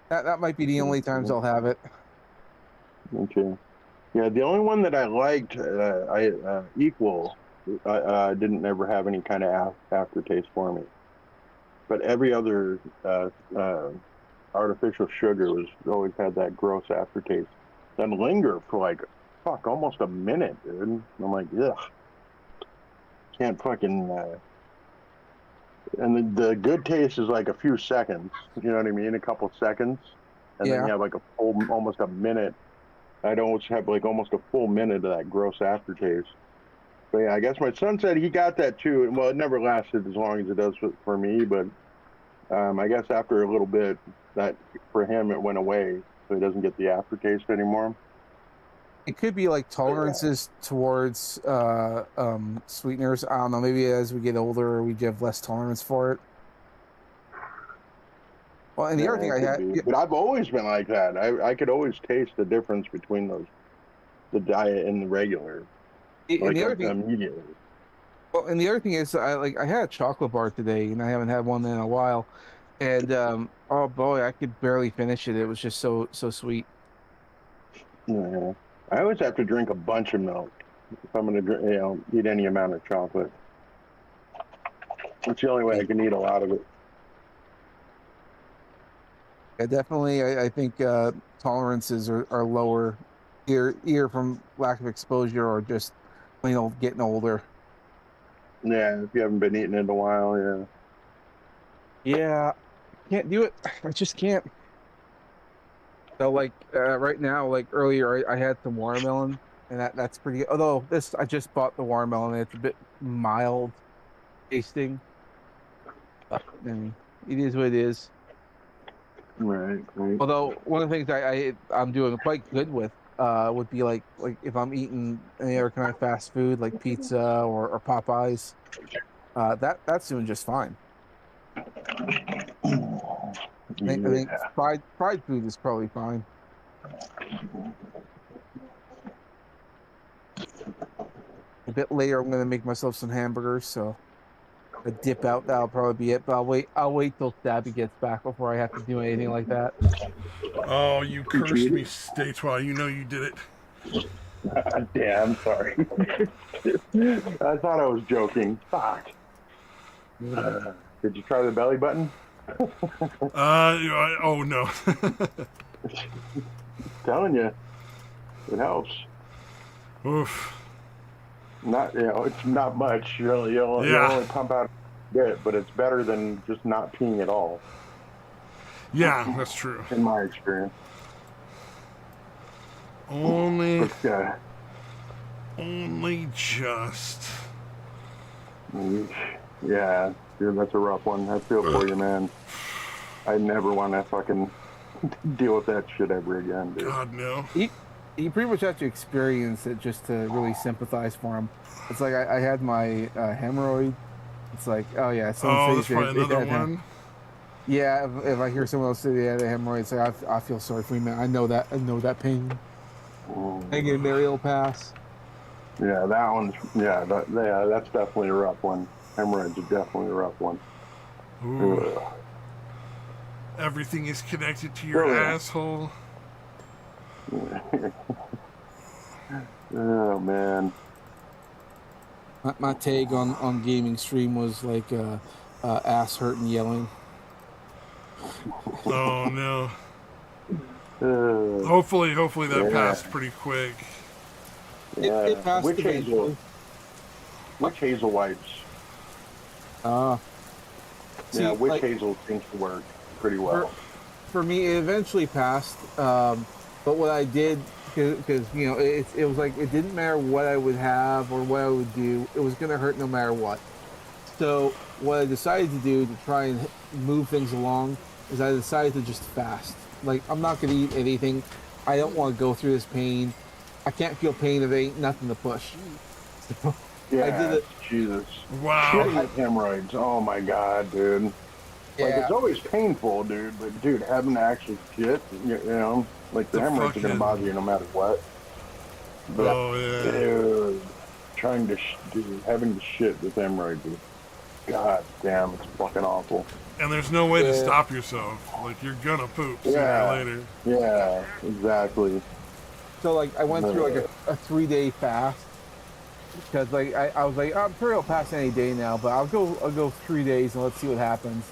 that might be the only times I'll have it.
Okay. Yeah, the only one that I liked, I Equal, didn't ever have any kind of aftertaste for me. But every other artificial sugar was always had that gross aftertaste. then linger for like fuck almost a minute, dude. And I'm like, ugh, can't fucking. And the good taste is like a few seconds. You know what I mean? A couple seconds, and then
Yeah.
you have like a full, almost a minute. I'd almost have like almost a full minute of that gross aftertaste. But yeah, I guess my son said he got that too. And well, it never lasted as long as it does for me, but I guess after a little bit, that for him it went away, so he doesn't get the aftertaste anymore.
It could be like tolerances towards sweeteners. I don't know. Maybe as we get older, we have less tolerance for it. Well, and the other
Yeah,
thing
it
I
could
had,
be. But I've always been like that. I could always taste the difference between the diet and the regular,
and
like
the other thing,
immediately.
well, and the other thing is, I had a chocolate bar today, and I haven't had one in a while, and oh boy, I could barely finish it. It was just so sweet.
Yeah. I always have to drink a bunch of milk if I'm gonna drink, eat any amount of chocolate. It's the only way I can eat a lot of it.
Yeah, definitely. I think tolerances are lower, either from lack of exposure or just getting older.
Yeah, if you haven't been eating in a while, yeah.
Yeah, can't do it. I just can't. So like right now, like earlier, I had some watermelon, and that's pretty. Although this, I just bought the watermelon, and it's a bit mild tasting. But I mean, it is what it is.
Right, right.
Although one of the things I'm doing quite good with would be like if I'm eating any other kind of fast food like pizza or Popeyes, that's doing just fine. I think
Yeah.
fried food is probably fine. A bit later, I'm gonna make myself some hamburgers, so a dip out. That'll probably be it. But I'll wait till Stabby gets back before I have to do anything like that.
Oh, you cursed me,
Treated?
Statewide. You know you did it.
Damn, sorry. I thought I was joking. Fuck. Did you try the belly button?
Oh no.
Telling you, it helps.
Oof.
Not, it's not much. You'll
Yeah.
only pump out a bit, but it's better than just not peeing at all,
Yeah, that's true.
in my experience.
Only,
But
only just.
yeah, dude, that's a rough one. I feel for you, man. I never want to fucking deal with that shit ever again, dude.
God no.
You pretty much have to experience it just to really sympathize for him. It's like I had my hemorrhoid. It's like, oh yeah, someone
Oh,
says
that's probably another one.
Yeah, if I hear someone else say they had a hemorrhoid, it's like I feel sorry for you, man. I know that pain. I get a burial pass.
Yeah, that one's yeah, that's definitely a rough one. Hemorrhoids are definitely a rough one.
Ooh.
Ugh.
Everything is connected to your
Oh, yeah.
asshole.
Oh man.
My take on gaming stream was like ass hurt and yelling.
Oh no.
Uh,
Hopefully that
Yeah.
passed pretty quick.
yeah.
It passed
Which
eventually.
hazel wipes?
See,
Yeah, which
like,
hazel seems to work pretty well.
for me, it eventually passed. But what I did, because it was like it didn't matter what I would have or what I would do, it was gonna hurt no matter what. So what I decided to do to try and move things along is I decided to just fast. Like I'm not gonna eat anything. I don't want to go through this pain. I can't feel pain if there ain't nothing to push. So
Yeah,
I did it.
Jesus.
Wow.
Shit with hemorrhoids. Oh my god, dude. Like
Yeah.
it's always painful, dude. But dude, having to actually shit, like the hemorrhoids are gonna
fucking-
bother you no matter what. But
Oh yeah.
dude, trying to having to shit with hemorrhoids is, god damn, it's fucking awful.
And there's no way to
Yeah.
stop yourself. Like you're gonna poop sooner
Yeah.
or later.
Yeah, exactly.
So like I went through like a 3-day fast because like I was like I'm sure it'll pass any day now, but I'll go 3 days and let's see what happens.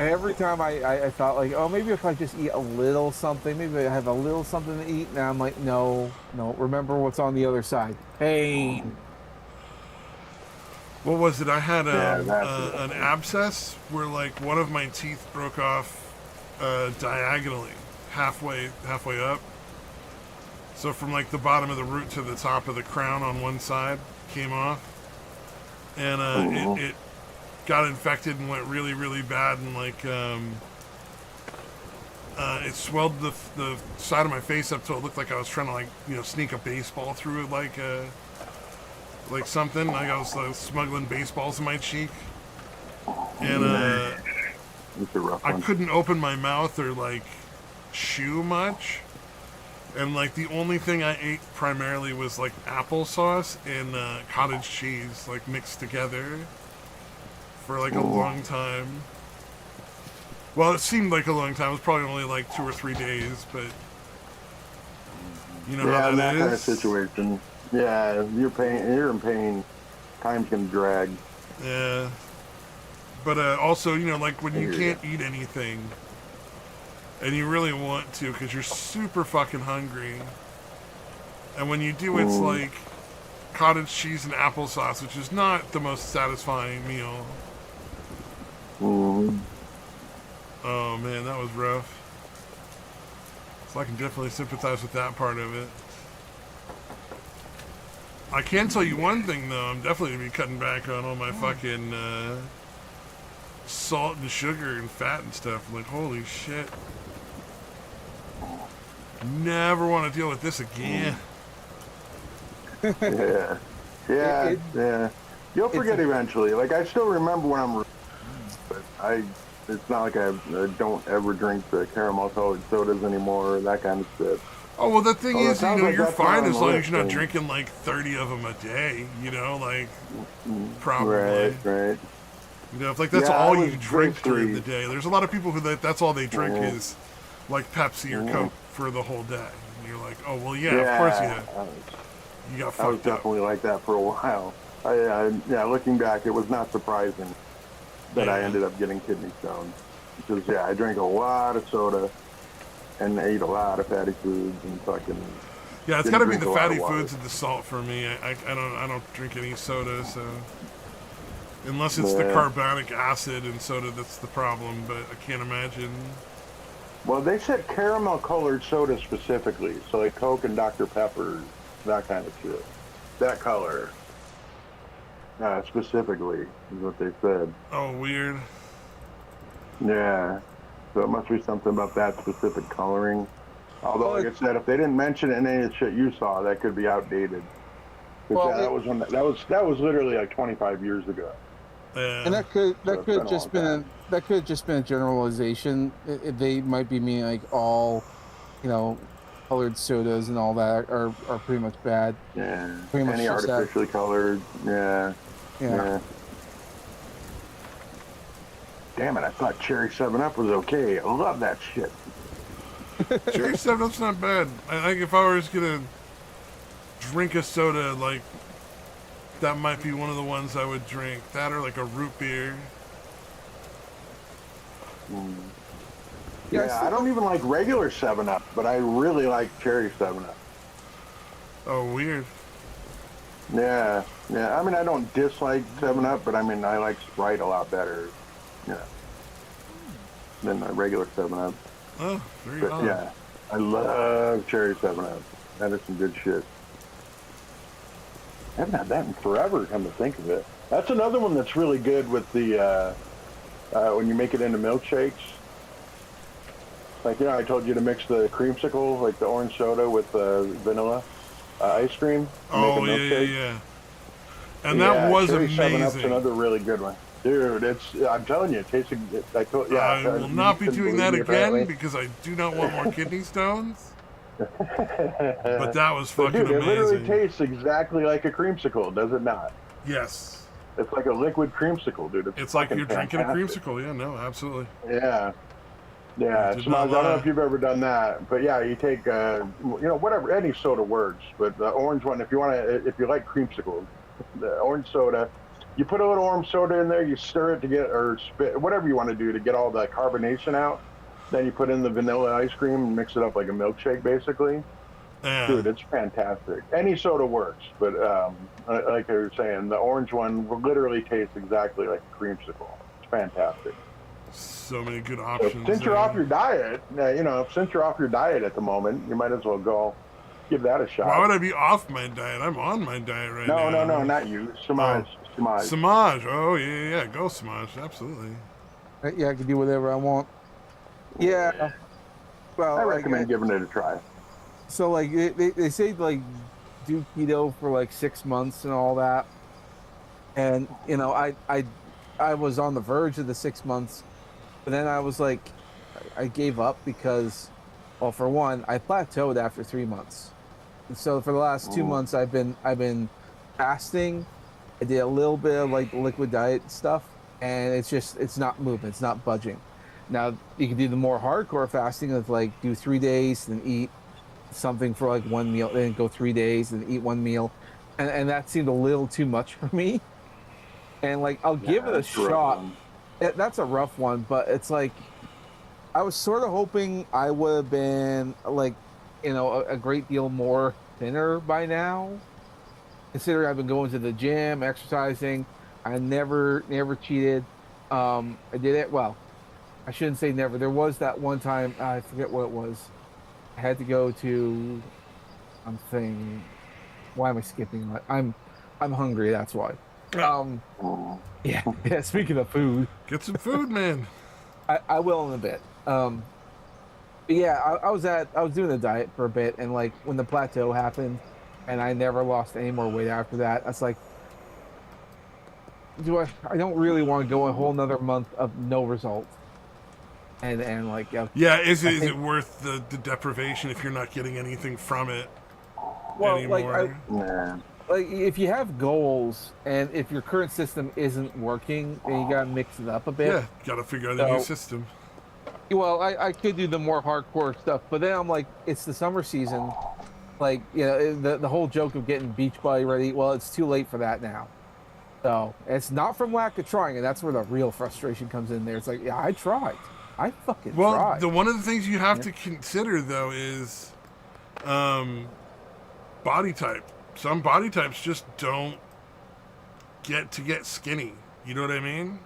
And every time I thought like, oh, maybe if I just eat a little something, maybe I have a little something to eat. And I'm like, no, no. Remember what's on the other side. Pain.
What was it? I had
Yeah, that's
an abscess where like one of my teeth broke off diagonally, halfway up. So from like the bottom of the root to the top of the crown on one side came off, and it got infected and went really really bad, and like it swelled the side of my face up so it looked like I was trying to like sneak a baseball through it like something. Like I was smuggling baseballs in my cheek, and
it's a rough
I
one.
couldn't open my mouth or like chew much. And like the only thing I ate primarily was like applesauce and cottage cheese, like mixed together for like a long time. Well, it seemed like a long time. It was probably only like 2 or 3 days, but you know how
in
that
that kind of
is.
situation. Yeah, you're in pain. Time's gonna drag.
Yeah. But also, like when you
Here
can't eat anything and you really want to because you're super fucking hungry. And when you do, it's like cottage cheese and applesauce, which is not the most satisfying meal. Oh man, that was rough. So I can definitely sympathize with that part of it. I can tell you one thing though, I'm definitely gonna be cutting back on all my fucking salt and sugar and fat and stuff. I'm like, holy shit. Never want to deal with this again.
Yeah. You'll forget eventually. Like I still remember when but it's not like I don't ever drink the caramel colored sodas anymore or that kind of shit.
Oh, well, the thing is,
like
you're
that's
fine
not
as
on the
long as you're not
list,
drinking like 30 of them a day, like, probably.
Right.
If like that's
Yeah,
all
I
you
was
drink during
basically-
the day. There's a lot of people who that's all they drink is like Pepsi or Coke for the whole day. And you're like, oh, well, yeah, of course you got fucked
I was
up.
definitely like that for a while. Looking back, it was not surprising that I ended up getting kidney stones. Because, I drank a lot of soda and ate a lot of fatty foods and fucking...
Yeah, it's
didn't
got to be
drink
the
a lot
fatty
of water.
foods and the salt for me. I don't drink any soda, so unless it's the carbonic acid in soda that's the problem. But I can't imagine.
Well, they said caramel colored soda specifically, so like Coke and Dr. Pepper, that kind of shit. That color, specifically, is what they said.
Oh, weird.
Yeah, so it must be something about that specific coloring. Although, like I said, if they didn't mention it in any of the shit you saw, that could be outdated. That was literally like 25 years ago.
Yeah.
And that could
been a
just
long
been a generalization. They might be meaning like all, colored sodas and all that are pretty much bad.
Yeah,
Pretty much
any
just that.
artificially colored. Yeah. Damn it! I thought Cherry 7-Up was okay. I love that shit.
Cherry 7-Up's not bad. I think if I was gonna drink a soda, like that might be one of the ones I would drink. That or like a root beer.
Yeah, I don't even like regular 7-Up, but I really like Cherry 7-Up.
Oh, weird.
Yeah. I mean, I don't dislike 7-Up, but I mean, I like Sprite a lot better, than a regular 7-Up.
Oh, very
But
odd.
yeah, I love Cherry 7-Up. That is some good shit. I haven't had that in forever, come to think of it. That's another one that's really good with the, when you make it into milkshakes. Like, I told you to mix the creamsicle, like the orange soda with vanilla ice cream.
Oh,
make a milkshake.
yeah. And that was
Cherry 7-Up's
amazing.
another really good one. Dude, I'm telling you, it tasted,
I will not be doing that again
apparently.
because I do not want more kidney stones. But that was fucking
Dude, it literally
amazing.
tastes exactly like a creamsicle, does it not?
Yes.
It's like a liquid creamsicle, dude.
It's like you're
fucking
drinking a
fantastic.
creamsicle. Yeah, no, absolutely.
Yeah.
I did
Smiles,
not
I don't know
lie.
if you've ever done that, but yeah, you take, whatever, any soda works, but the orange one, if you like creamsicles, the orange soda, You put a little orange soda in there, you stir it to get, or spit, whatever you want to do to get all the carbonation out. Then you put in the vanilla ice cream and mix it up like a milkshake, basically.
Yeah.
Dude, it's fantastic. Any soda works, but like I was saying, the orange one literally tastes exactly like a creamsicle. It's fantastic.
So many good
So
options
since you're
there.
off your diet, since you're off your diet at the moment, you might as well go give that a
Why
shot.
would I be off my diet? I'm on my diet right
No, no, no,
now.
not you.
Oh,
Samaj, Samaj.
Samaj. Oh, yeah. Go, Samaj. Absolutely.
Yeah, I can do whatever I want. Yeah.
I
Well,
recommend giving it a try.
so like they say like do keto for like 6 months and all that, and I was on the verge of the 6 months, but then I was like, I gave up because, well, for one, I plateaued after 3 months, and so for the last two
Mm.
months I've been fasting. I did a little bit of like liquid diet stuff, and it's not moving, it's not budging. Now you can do the more hardcore fasting of like do 3 days and eat something for like one meal, then go 3 days and eat one meal, and that seemed a little too much for me. And like I'll
Yeah,
give it a
that's a rough
shot.
one.
That's a rough one, but it's like I was sort of hoping I would have been like, a great deal more thinner by now. Considering I've been going to the gym, exercising, I never cheated. I did it well. I shouldn't say never. There was that one time I forget what it was. I had to go to. I'm thinking. Why am I skipping? I'm hungry. That's why. Um.
Mm.
Yeah. Yeah. Speaking of food,
Get some food, man.
I will in a bit. But yeah, I was doing the diet for a bit, and like when the plateau happened, and I never lost any more weight after that. That's like, I don't really want to go a whole another month of no results, and like
Yeah, is
I
it, is
think
it worth the deprivation if you're not getting anything from it
well
anymore?
Yeah.
like if you have goals and if your current system isn't working, then you gotta mix it up a bit.
Yeah, gotta figure out a new
So
system.
well, I could do the more hardcore stuff, but then I'm like, it's the summer season. Like, the whole joke of getting beach body ready, well, it's too late for that now. So it's not from lack of trying, and that's where the real frustration comes in there. It's like, yeah, I tried. I fucking
Well,
tried.
the one of the things you have
Yeah.
to consider though is um, body type. Some body types just don't get skinny. You know what I mean?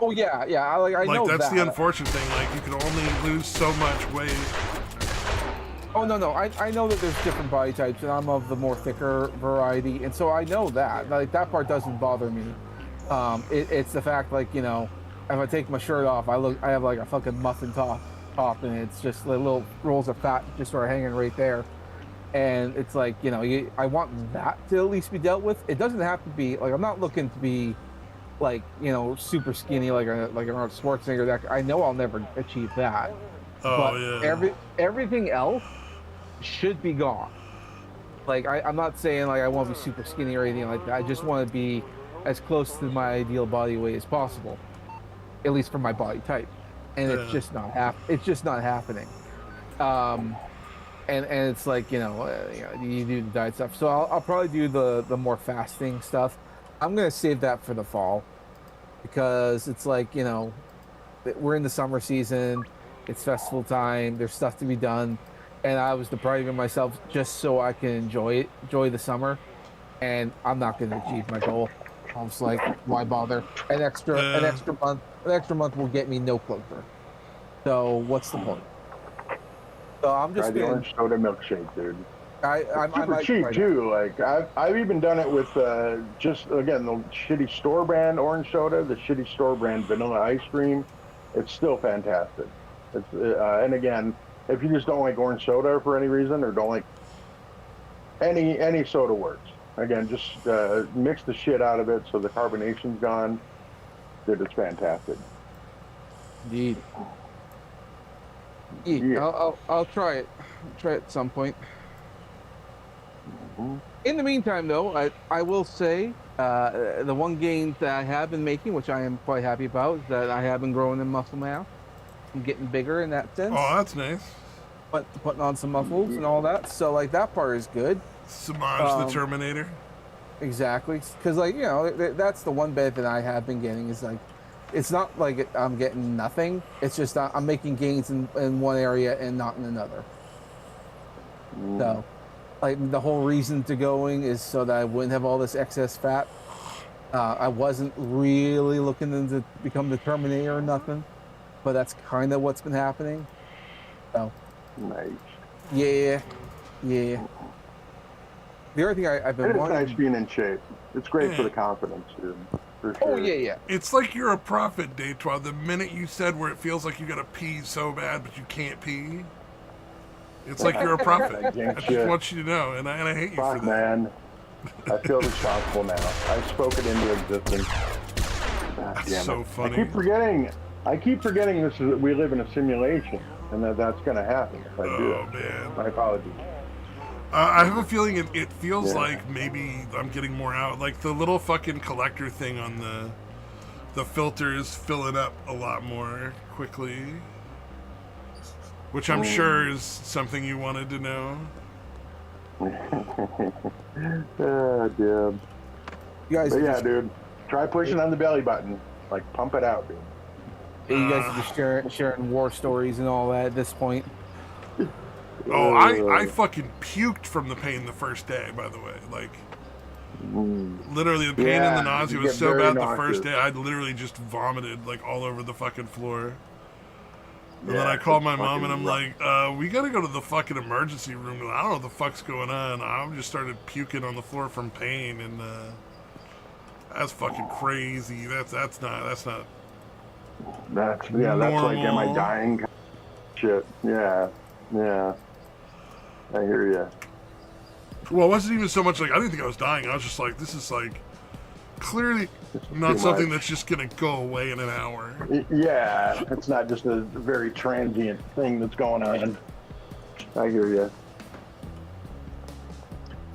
Oh yeah, yeah. I
Like
know
that's
that.
the unfortunate thing. Like you can only lose so much weight.
Oh no, no. I know that there's different body types, and I'm of the more thicker variety, and so I know that. Like that part doesn't bother me. It's the fact, like if I take my shirt off, I have like a fucking muffin top, and it's just the little rolls of fat just sort of hanging right there. And it's like I want that to at least be dealt with. It doesn't have to be like I'm not looking to be like super skinny like like Arnold Schwarzenegger. That I know I'll never achieve that,
Oh
but
yeah.
everything else should be gone. Like I'm not saying like I want to be super skinny or anything like that. I just want to be as close to my ideal body weight as possible, at least for my body type. And it's
Yeah.
just not it's just not happening. Um, and it's like you do the diet stuff. So I'll probably do the more fasting stuff. I'm gonna save that for the fall because it's like we're in the summer season, it's festival time, there's stuff to be done, and I was depriving myself just so I can enjoy the summer, and I'm not going to achieve my goal. I was like, why bother?
Uh,
An extra month will get me no closer. So what's the point? So I'm
Try
just
the
gonna.
orange soda milkshake, dude. It's
I
super
might
cheap
try that.
too. Like I've even done it with just again the shitty store brand orange soda, the shitty store brand vanilla ice cream. It's still fantastic. It's and again, if you just don't like orange soda for any reason or don't like any soda works. Again, just mix the shit out of it so the carbonation's gone. Dude, it's fantastic.
Indeed. Yeah,
Yeah.
I'll try it. Try it at some point.
Mhm.
In the meantime, though, I will say the one gain that I have been making, which I am quite happy about, is that I have been growing in muscle mass. I'm getting bigger in that
oh,
sense,
that's nice.
but putting on some muscles and all that. So like that part is good.
Samaj the
Um,
Terminator.
exactly. Because like that's the one benefit I have been getting is like, it's not like I'm getting nothing. It's just I'm making gains in one area and not in another.
Mm.
So like the whole reason to going is so that I wouldn't have all this excess fat. I wasn't really looking to become the Terminator or nothing, but that's kind of what's been happening. So
Nice.
yeah, yeah. The other thing I've been
It is
wanting
nice
to.
being in shape. It's great for
Yeah.
the confidence, dude. For
Oh
sure.
yeah, yeah.
It's like you're a prophet, Daytwa. The minute you said where it feels like you gotta pee so bad, but you can't pee, it's like you're a prophet.
I jinx
I just
you.
want you to know, and I hate you for
Fuck,
that.
man. I feel responsible now. I've spoken into existence. God
That's
damn
so
it.
funny.
I keep forgetting this is we live in a simulation and that's gonna happen if I do
Oh
it.
man.
My apologies.
I have a feeling it feels
Yeah.
like maybe I'm getting more out. Like the little fucking collector thing on the filter is filling up a lot more quickly, which I'm sure is something you wanted to know.
Ah, dude.
You guys,
But
are
yeah,
just,
dude. Try pushing on the belly button. Like pump it out, dude.
you guys are just sharing war stories and all that at this point.
Oh, I fucking puked from the pain the first day. By the way, like literally the pain and the nausea
you
was
get
so
very
bad the first
nauseous.
day. I literally just vomited like all over the fucking floor. And then
Yeah,
I called
it's
my mom and
fucking
I'm
rough.
like, we gotta go to the fucking emergency room. I don't know what the fuck's going on. I just started puking on the floor from pain, and that's fucking crazy. That's not
That's that's like, am I
normal.
dying? Kind of shit. Yeah, yeah. I hear you.
Well, it wasn't even so much like I didn't think I was dying. I was just like, this is like clearly not
Too
something
much.
that's just gonna go away in an hour.
Yeah, it's not just a very transient thing that's going on. I hear you.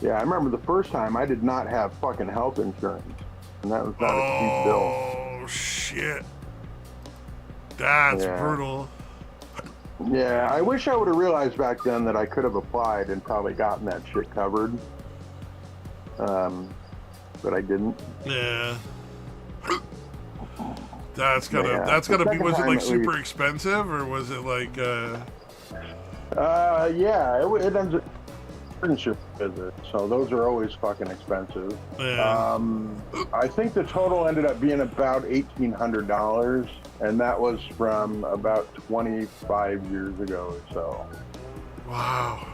Yeah, I remember the first time I did not have fucking health insurance, and that was not a cheap bill.
Oh shit, that's
Yeah.
brutal.
Yeah, I wish I would have realized back then that I could have applied and probably gotten that shit covered. But I didn't.
Yeah. That's gotta
Yeah,
that's
the
gotta be.
second
Was it
time
like
at
super
least.
expensive or was it like?
Yeah, it ends up insurance visits, so those are always fucking expensive.
Yeah.
I think the total ended up being about $1,800, and that was from about 25 years ago or so.
Wow.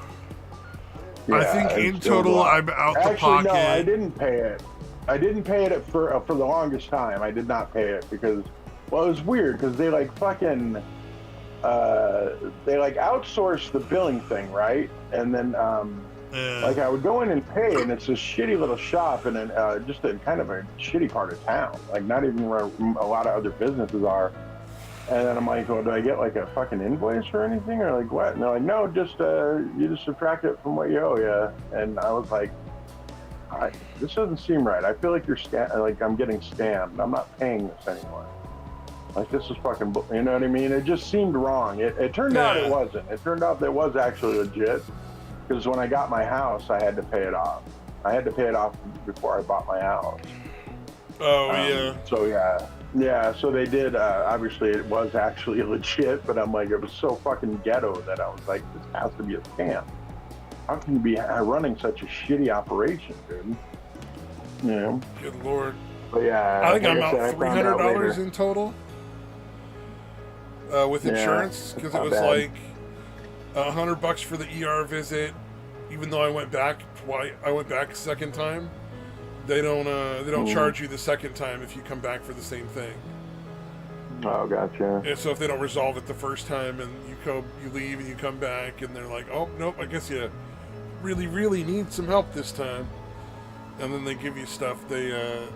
Yeah,
I think
it
in
was a
total
lot.
I'm out the
Actually,
pocket.
no, I didn't pay it. I didn't pay it for the longest time. I did not pay it because, well, it was weird because they like fucking, they like outsourced the billing thing, right? And then,
Yeah.
like I would go in and pay, and it's a shitty little shop in just a kind of a shitty part of town. Like not even where a lot of other businesses are. And then I'm like, well, do I get like a fucking invoice or anything, or like what? And they're like, no, just you just subtract it from what you owe, yeah. And I was like, this doesn't seem right. I feel like like I'm getting scammed. I'm not paying this anymore. Like this is fucking, you know what I mean? It just seemed wrong. It turned out it wasn't. It turned out that it was actually legit. Because when I got my house, I had to pay it off. I had to pay it off before I bought my house.
Oh yeah.
So yeah. So they did. Obviously, it was actually legit, but I'm like, it was so fucking ghetto that I was like, this has to be a scam. How can you be running such a shitty operation, dude? You know.
Good lord.
But yeah,
I think
like
I'm
I said, I
out
found out
$300
later.
in total with insurance because it
not
was
bad.
like $100 for the ER visit. Even though I went back twice, I went back a second time. They don't charge you the second time if you come back for the same thing.
Oh, gotcha.
And so if they don't resolve it the first time and you leave and you come back and they're like, oh nope, I guess you really really need some help this time, and then they give you stuff. Because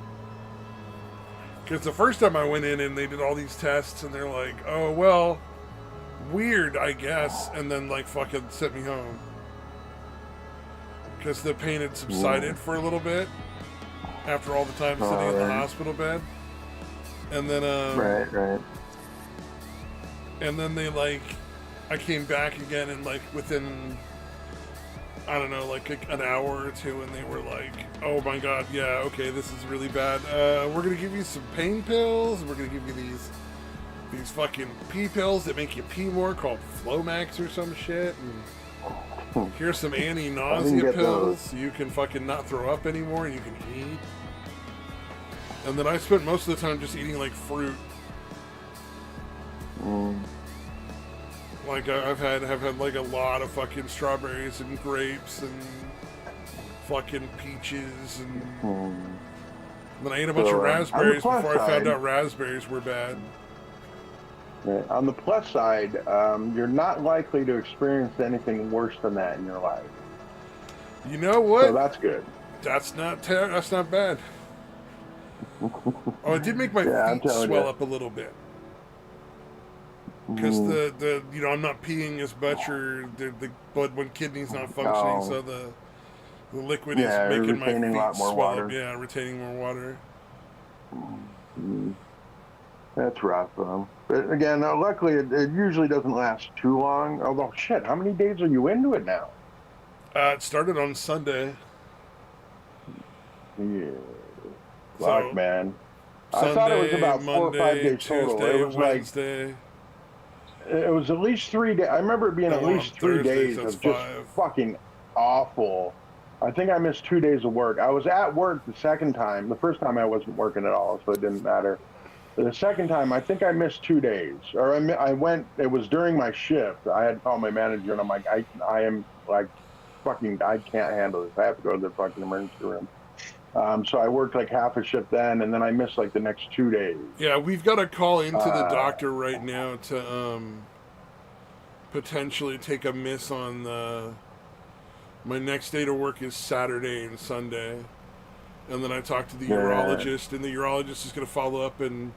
the first time I went in and they did all these tests and they're like, oh well, weird I guess, and then like fucking sent me home because the pain had subsided for a little bit after all the time sitting in the hospital bed. And then
right.
and then they like I came back again and like within I don't know, like an hour or two, and they were like, "Oh my god, yeah, okay, this is really bad. We're gonna give you some pain pills. We're gonna give you these fucking pee pills that make you pee more, called Flomax or some shit. And here's some anti-nausea pills so you can fucking not throw up anymore and you can eat." And then I spent most of the time just eating like fruit. Like I've had like a lot of fucking strawberries and grapes and fucking peaches and then I ate a bunch of raspberries before I found out raspberries were bad.
On the plus side, you're not likely to experience anything worse than that in your life.
You know what?
So that's good.
That's not bad. Oh, it did make my feet swell up a little bit. Because the you know, I'm not peeing as much, or the blood one kidney's not functioning, so the liquid is making my feet swell up. Yeah, retaining more water.
That's rough. But again, luckily it usually doesn't last too long. Although, shit, how many days are you into it now?
It started on Sunday.
Yeah. Fuck, man.
Sunday,
I thought it was about
Monday,
4 or 5 days total.
Tuesday,
It was
Wednesday.
It was at least 3 days. I remember it being at least 3 days of just fucking awful. I think I missed 2 days of work. I was at work the second time. The first time I wasn't working at all, so it didn't matter. The second time, I think I missed 2 days. Or I went, it was during my shift. I had to call my manager, and I'm like, I am like fucking, I can't handle this. I have to go to the fucking emergency room. So I worked like half a shift then, and then I missed like the next 2 days.
Yeah, we've got to call into the doctor right now to potentially take a miss on the... My next day to work is Saturday and Sunday. And then I talked to the urologist, and the urologist is going to follow up and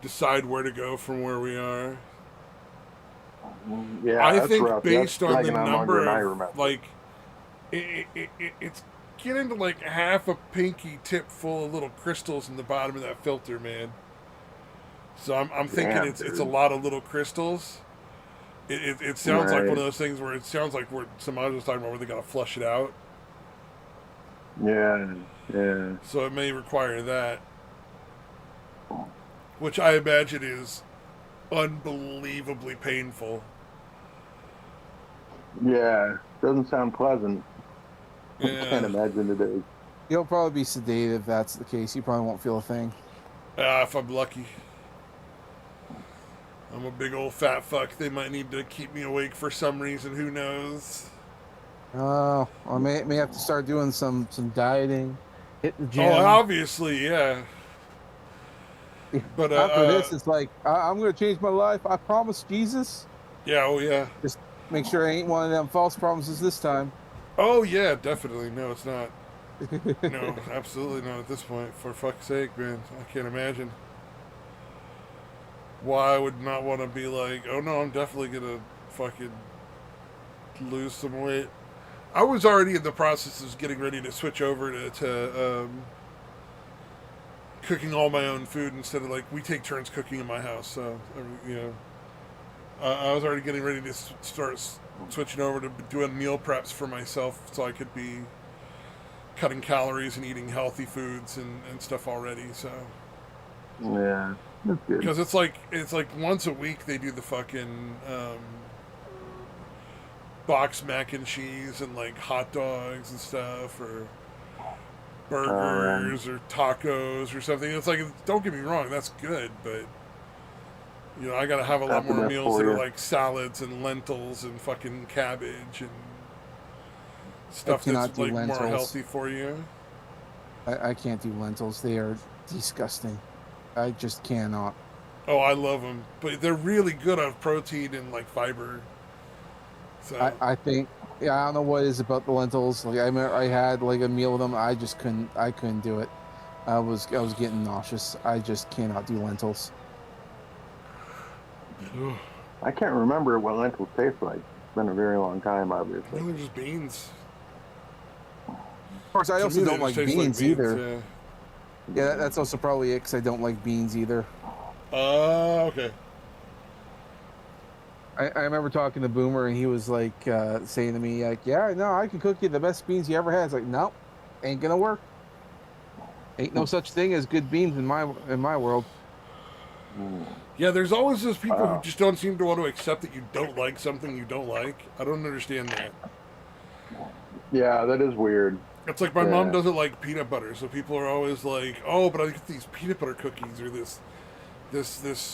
decide where to go from where we are.
Yeah,
I
that's
think
rough.
based
That's
on the number
of,
like, it's getting to like half a pinky tip full of little crystals in the bottom of that filter, man. So I'm thinking it's a lot of little crystals. It sounds like one of those things where it sounds like what somebody was talking about, where they got to flush it out.
Yeah.
So it may require that, which I imagine is unbelievably painful.
Yeah, doesn't sound pleasant.
Yeah.
I can't imagine it is.
You'll probably be sedated if that's the case. You probably won't feel a thing.
If I'm lucky. I'm a big old fat fuck. They might need to keep me awake for some reason. Who knows?
Oh, I may have to start doing some dieting, hit the gym.
Oh, obviously, yeah. But
after this, it's like I'm going to change my life. I promise, Jesus.
Yeah. Oh, yeah.
Just make sure I ain't one of them false promises this time.
Oh, yeah, definitely. No, it's not. No, absolutely not at this point. For fuck's sake, man. I can't imagine why I would not want to be like, oh no, I'm definitely gonna fucking lose some weight. I was already in the process of getting ready to switch over to cooking all my own food instead of, like, we take turns cooking in my house, so, you know, I was already getting ready to start switching over to doing meal preps for myself so I could be cutting calories and eating healthy foods and stuff already, so.
Yeah.
Because it's like once a week they do the fucking box mac and cheese and like hot dogs and stuff, or burgers or tacos or something. It's like, don't get me wrong, that's good, but you know, I gotta have a lot more meals that are like salads and lentils and fucking cabbage and stuff that's like more healthy for you.
I can't do lentils. They are disgusting. I just cannot.
Oh, I love them, but they're really good on protein and like fiber. So
I think, yeah, I don't know what it is about the lentils. Like I had like a meal with them. I just couldn't. I couldn't do it. I was getting nauseous. I just cannot do lentils.
I can't remember what lentils taste like. It's been a very long time, obviously.
They're just beans.
Of course, I also don't like beans either. Yeah, that's also probably it, because I don't like beans either.
Okay.
I remember talking to Boomer, and he was like saying to me, like, "Yeah, no, I can cook you the best beans you ever had." It's like, no, ain't gonna work. Ain't no such thing as good beans in my world.
Yeah, there's always those people who
Wow.
just don't seem to want to accept that you don't like something you don't like. I don't understand that.
Yeah, that is weird.
It's like my mom
Yeah.
doesn't like peanut butter, so people are always like, "Oh, but I get these peanut butter cookies or this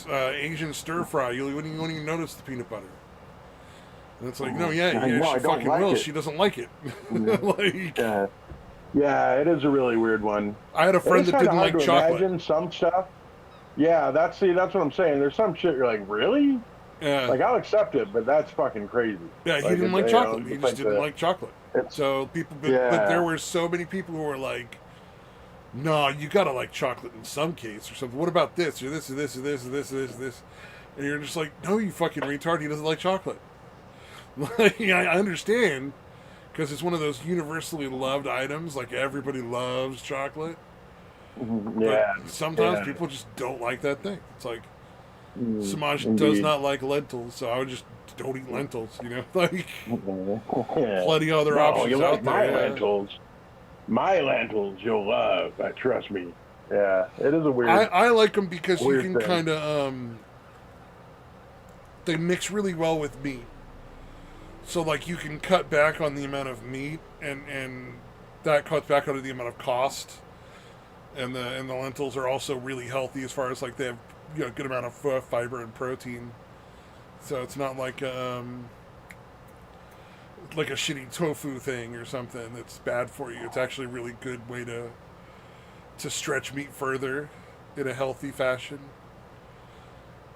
Asian stir fry. You wouldn't even notice the peanut butter." And it's like, no, yeah,
I
yeah,
know,
she
I don't
fucking
like
will.
it.
She doesn't like it. Like,
Yeah. Yeah, it is a really weird one.
I had a
It
friend
is
that
kind of
didn't
hard
like
to
chocolate.
imagine some stuff. Yeah, that's what I'm saying. There's some shit you're like, really?
Yeah,
Like I'll accept it, but that's fucking crazy.
yeah, he
Like
didn't like chocolate. He
to
just
think
didn't
that
like chocolate.
it's
So people, but there
yeah.
were so many people who were like, "No, you gotta like chocolate in some case or something. What about this or this or this or this or this or this or this?" And you're just like, "No, you fucking retard. He doesn't like chocolate." Like, I understand because it's one of those universally loved items. Like everybody loves chocolate, but
Yeah,
sometimes
yeah,
people just don't like that thing. It's like Samaj does
indeed.
not like lentils, so I would just don't eat lentils. You know, like
Yeah.
plenty of other
No, you
options
like
out
my
there.
lentils. My lentils you'll love. Trust me. Yeah, it is a
Yeah,
weird,
I like them because you
weird
can
thing.
kind of they mix really well with meat. So like you can cut back on the amount of meat, and that cuts back on the amount of cost. And the lentils are also really healthy as far as like they have good amount of fiber and protein. So it's not like a shitty tofu thing or something that's bad for you. It's actually a really good way to stretch meat further in a healthy fashion,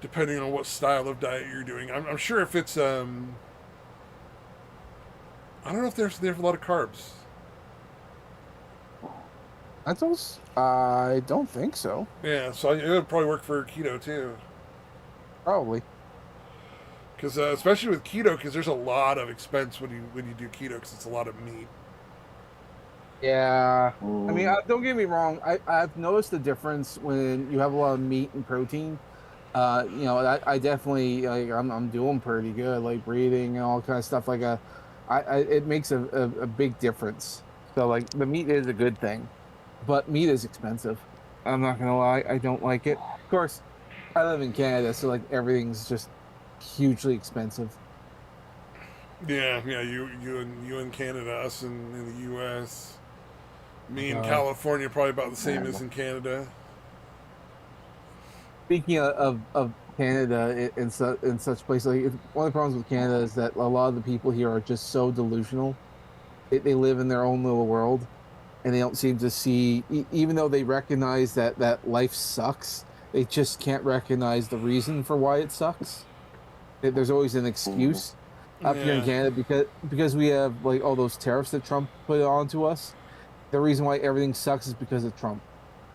depending on what style of diet you're doing. I'm sure if it's I don't know if they have a lot of carbs.
Lentils? I don't think so.
Yeah, so it would probably work for keto too.
Probably.
Because especially with keto, because there's a lot of expense when you do keto, because it's a lot of meat.
Yeah. I mean,
Mm,
don't get me wrong. I've noticed the difference when you have a lot of meat and protein. I definitely like I'm doing pretty good, like breathing and all kind of stuff. Like it makes a big difference. So like the meat is a good thing, but meat is expensive. I'm not gonna lie, I don't like it. Of course, I live in Canada, so like everything's just hugely expensive.
Yeah, yeah. You in Canada, us in the U.S. Me in
God.
California, probably about the same
yeah.
as in Canada.
Speaking of Canada in such places, like one of the problems with Canada is that a lot of the people here are just so delusional. They live in their own little world, and they don't seem to see, even though they recognize that life sucks, they just can't recognize the reason for why it sucks. There's always an
Mhm.
excuse up here in
Yeah,
Canada because we have like all those tariffs that Trump put onto us. The reason why everything sucks is because of Trump.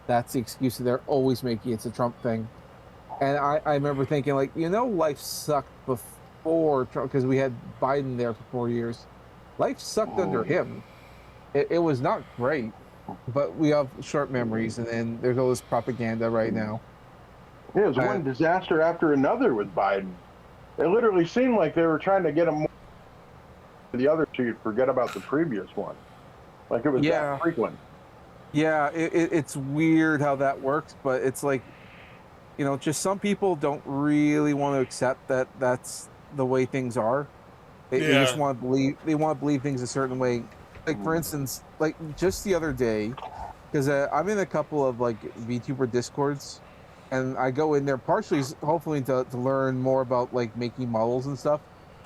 That's the excuse that they're always making. It's a Trump thing. And I remember thinking, like, life sucked before Trump because we had Biden there for 4 years. Life sucked under
Mm.
him. It was not great, but we have short memories, and then there's all this propaganda right now.
It was
And
one disaster after another with Biden. It literally seemed like they were trying to get him more than the other two. Forget about the previous one. Like it was that
yeah,
frequent.
yeah, it's weird how that works, but it's like, just some people don't really want to accept that that's the way things are. They just
yeah,
want to believe things a certain way. Like for
Mm.
instance, like just the other day, because I'm in a couple of like VTuber discords, and I go in there partially, hopefully to learn more about like making models and stuff.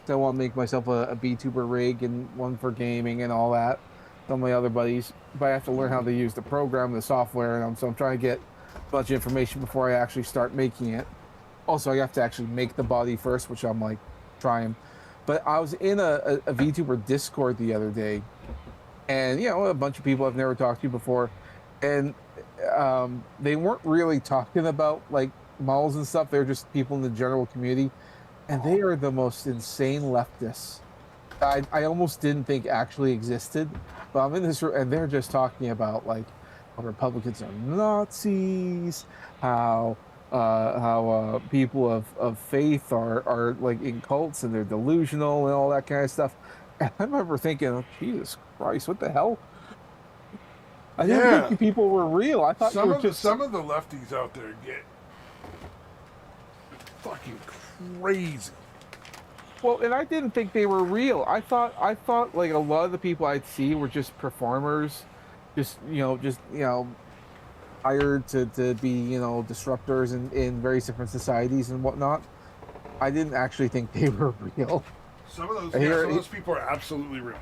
So I want to make myself a VTuber rig and one for gaming and all that. Some of my other buddies, but I have to learn how to use the program, the software, and so I'm trying to get a bunch of information before I actually start making it. Also, I have to actually make the body first, which I'm like trying. But I was in a VTuber Discord the other day, and a bunch of people I've never talked to before, and they weren't really talking about like malls and stuff. They're just people in the general community, and they are the most insane leftists. I almost didn't think actually existed, but I'm in this room, and they're just talking about like how Republicans are Nazis, how how people of faith are like in cults and they're delusional and all that kind of stuff. And I remember thinking, oh, Jesus Christ, what the hell? I didn't think
Yeah.
you people were real. I thought you were just
Some of the lefties out there get fucking crazy.
well, and I didn't think they were real. I thought like a lot of the people I'd see were just performers, just hired to be disruptors in various different societies and whatnot. I didn't actually think they were real.
Some of those,
And
yeah,
Here,
some of those people are absolutely real.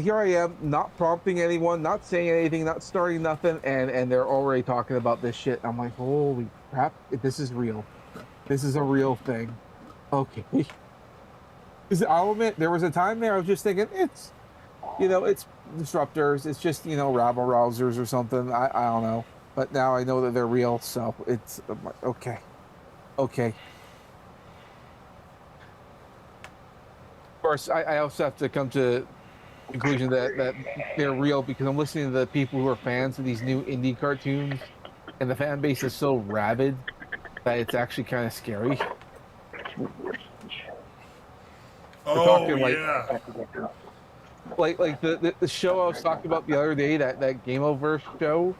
here I am, not prompting anyone, not saying anything, not starting nothing, and they're already talking about this shit. I'm like, holy crap, this is real. This is a real thing. Okay. Because I'll admit, there was a time there I was just thinking, it's disruptors, it's just, rabble rousers or something. I don't know. But now I know that they're real, so I'm like, okay. Okay. Of course, I also have to come to conclusion that they're real because I'm listening to the people who are fans of these new indie cartoons, and the fan base is so rabid that it's actually kind of scary. We're
Oh
talking
yeah.
like the show I was talking about the other day, that Game Over show.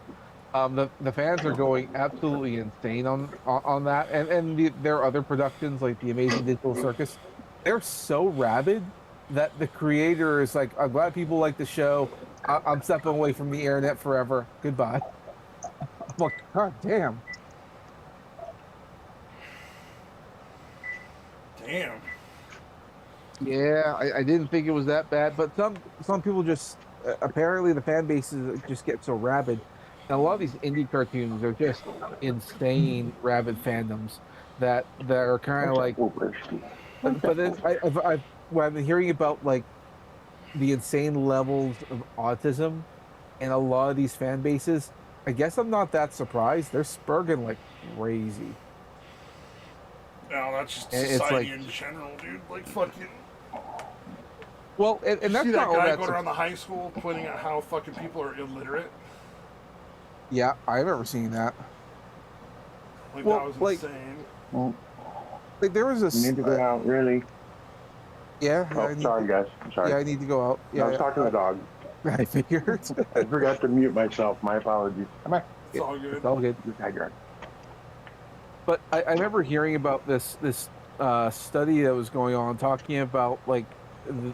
The fans are going absolutely insane on that, and there are other productions like the Amazing Digital Circus. They're so rabid that the creator is like, I'm glad people like the show. I'm stepping away from the internet forever. Goodbye. I'm like, God damn.
Damn.
Yeah, I didn't think it was that bad, but some people just apparently the fan bases just get so rabid. And a lot of these indie cartoons are just insane rabid fandoms that are kind of like. But then what I've been hearing about like the insane levels of autism in a lot of these fan bases. I guess I'm not that surprised. They're spurging like crazy.
No, that's just
And it's like,
society in general, dude. Like fucking.
well, and that's
See
not
that
all
guy
that.
going around the high school pointing out how fucking people are illiterate?
Yeah, I've never seen that.
Like
Well,
that was
like,
insane.
like there was
You
this.
need to go out, really.
Yeah,
Oh,
I need.
sorry, guys. Sorry.
Yeah, I need to go out.
I was
Yeah,
talking to the dog.
I figured.
I forgot to mute myself. My apologies. Come on.
It's all good.
It's all good.
Just had your.
But I remember hearing about this study that was going on talking about like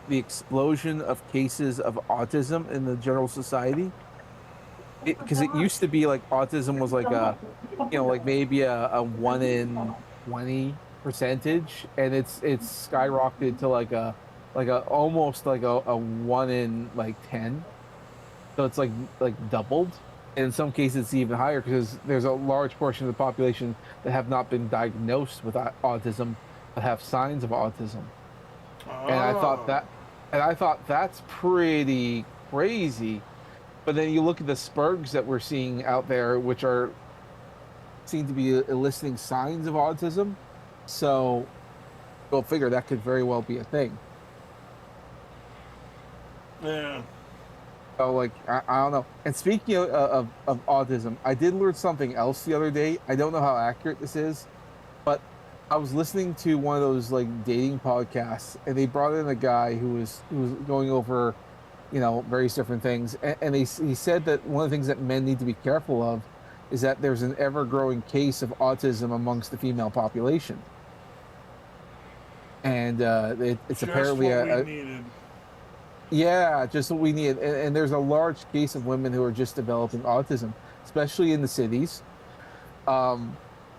the explosion of cases of autism in the general society. Because it used to be like autism was like like maybe a 1 in 20 percentage, and it's skyrocketed to like a almost like a 1 in like 10. So it's like doubled. And in some cases, it's even higher because there's a large portion of the population that have not been diagnosed with autism, but have signs of autism. And I thought
Oh.
that's pretty crazy. But then you look at the spurgs that we're seeing out there, which are seem to be eliciting signs of autism. So go figure that could very well be a thing.
Yeah.
So like I don't know. And speaking of autism, I did learn something else the other day. I don't know how accurate this is, but I was listening to one of those like dating podcasts, and they brought in a guy who was going over, various different things, and he said that one of the things that men need to be careful of is that there's an ever growing case of autism amongst the female population, and it's
Just
apparently
what we
a
needed.
yeah, just what we need. And there's a large case of women who are just developing autism, especially in the cities.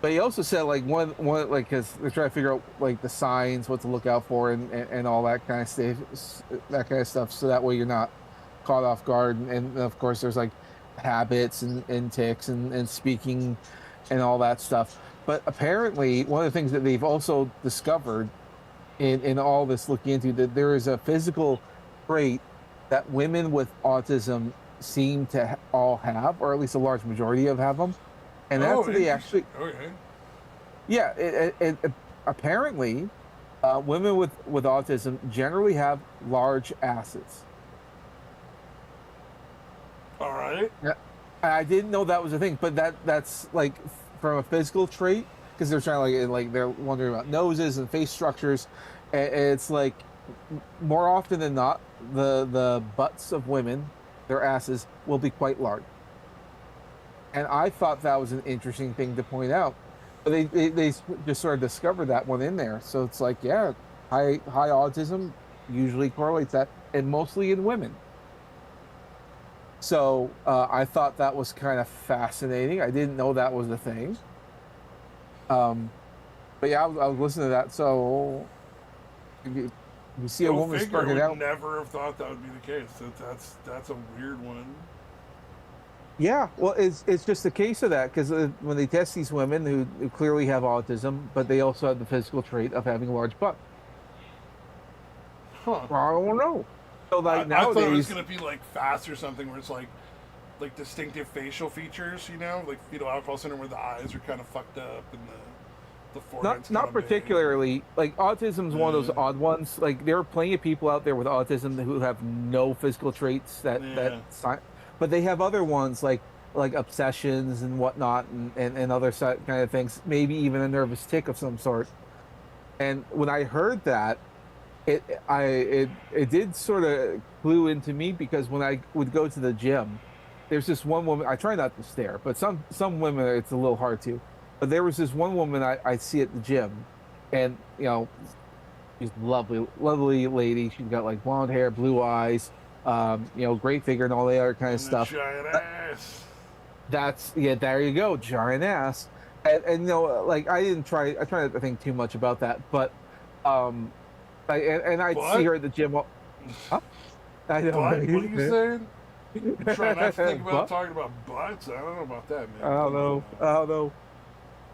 But he also said like one like because they're trying to figure out like the signs, what to look out for, and all that kind of stuff, so that way you're not caught off guard. And of course, there's like habits and tics and speaking and all that stuff. But apparently, one of the things that they've also discovered in all this looking into that there is a physical trait that women with autism seem to all have, or at least a large majority of have them, and that's they actually,
Okay.
yeah, apparently, women with autism generally have large asses.
All right.
Yeah. I didn't know that was a thing, but that's like from a physical trait because they're trying to like they're wondering about noses and face structures, and it's like more often than not the butts of women, their asses will be quite large, and I thought that was an interesting thing to point out. But they just sort of discovered that one in there, so it's like yeah, high autism usually correlates that, and mostly in women. So I thought that was kind of fascinating. I didn't know that was a thing. Um, but yeah, I was listening to that. So if you see a
Go
woman
figure. I
starting
would
out,
never have thought that would be the case. That's a weird one.
yeah, well, it's just a case of that because when they test these women who clearly have autism, but they also have the physical trait of having a large butt.
Huh.
Well, I don't know. So like
I thought it was
nowadays,
gonna be like fast or something where it's like distinctive facial features, you know, like fetal alcohol syndrome where the eyes are kind of fucked up and the forehead's kind
not
of big.
particularly like autism is one of those odd ones. Like there are plenty of people out there with autism who have no physical traits
Yeah.
but they have other ones like obsessions and whatnot and other kind of things. Maybe even a nervous tick of some sort. And when I heard that, it did sort of clue into me because when I would go to the gym, there's this one woman. I try not to stare, but some women it's a little hard to. But there was this one woman I see at the gym, and she's lovely lady. She's got like blonde hair, blue eyes, great figure and all the other kind of
And the
stuff.
giant
Uh,
ass.
That's yeah, there you go, giant ass. And like I try not to think too much about that, but um, and I'd see
But
her at the gym. Huh? I know,
but what are you
right?
saying? You try not to think about
But
talking about butts. I don't know about that,
I
man.
don't
Come on
know. I don't know.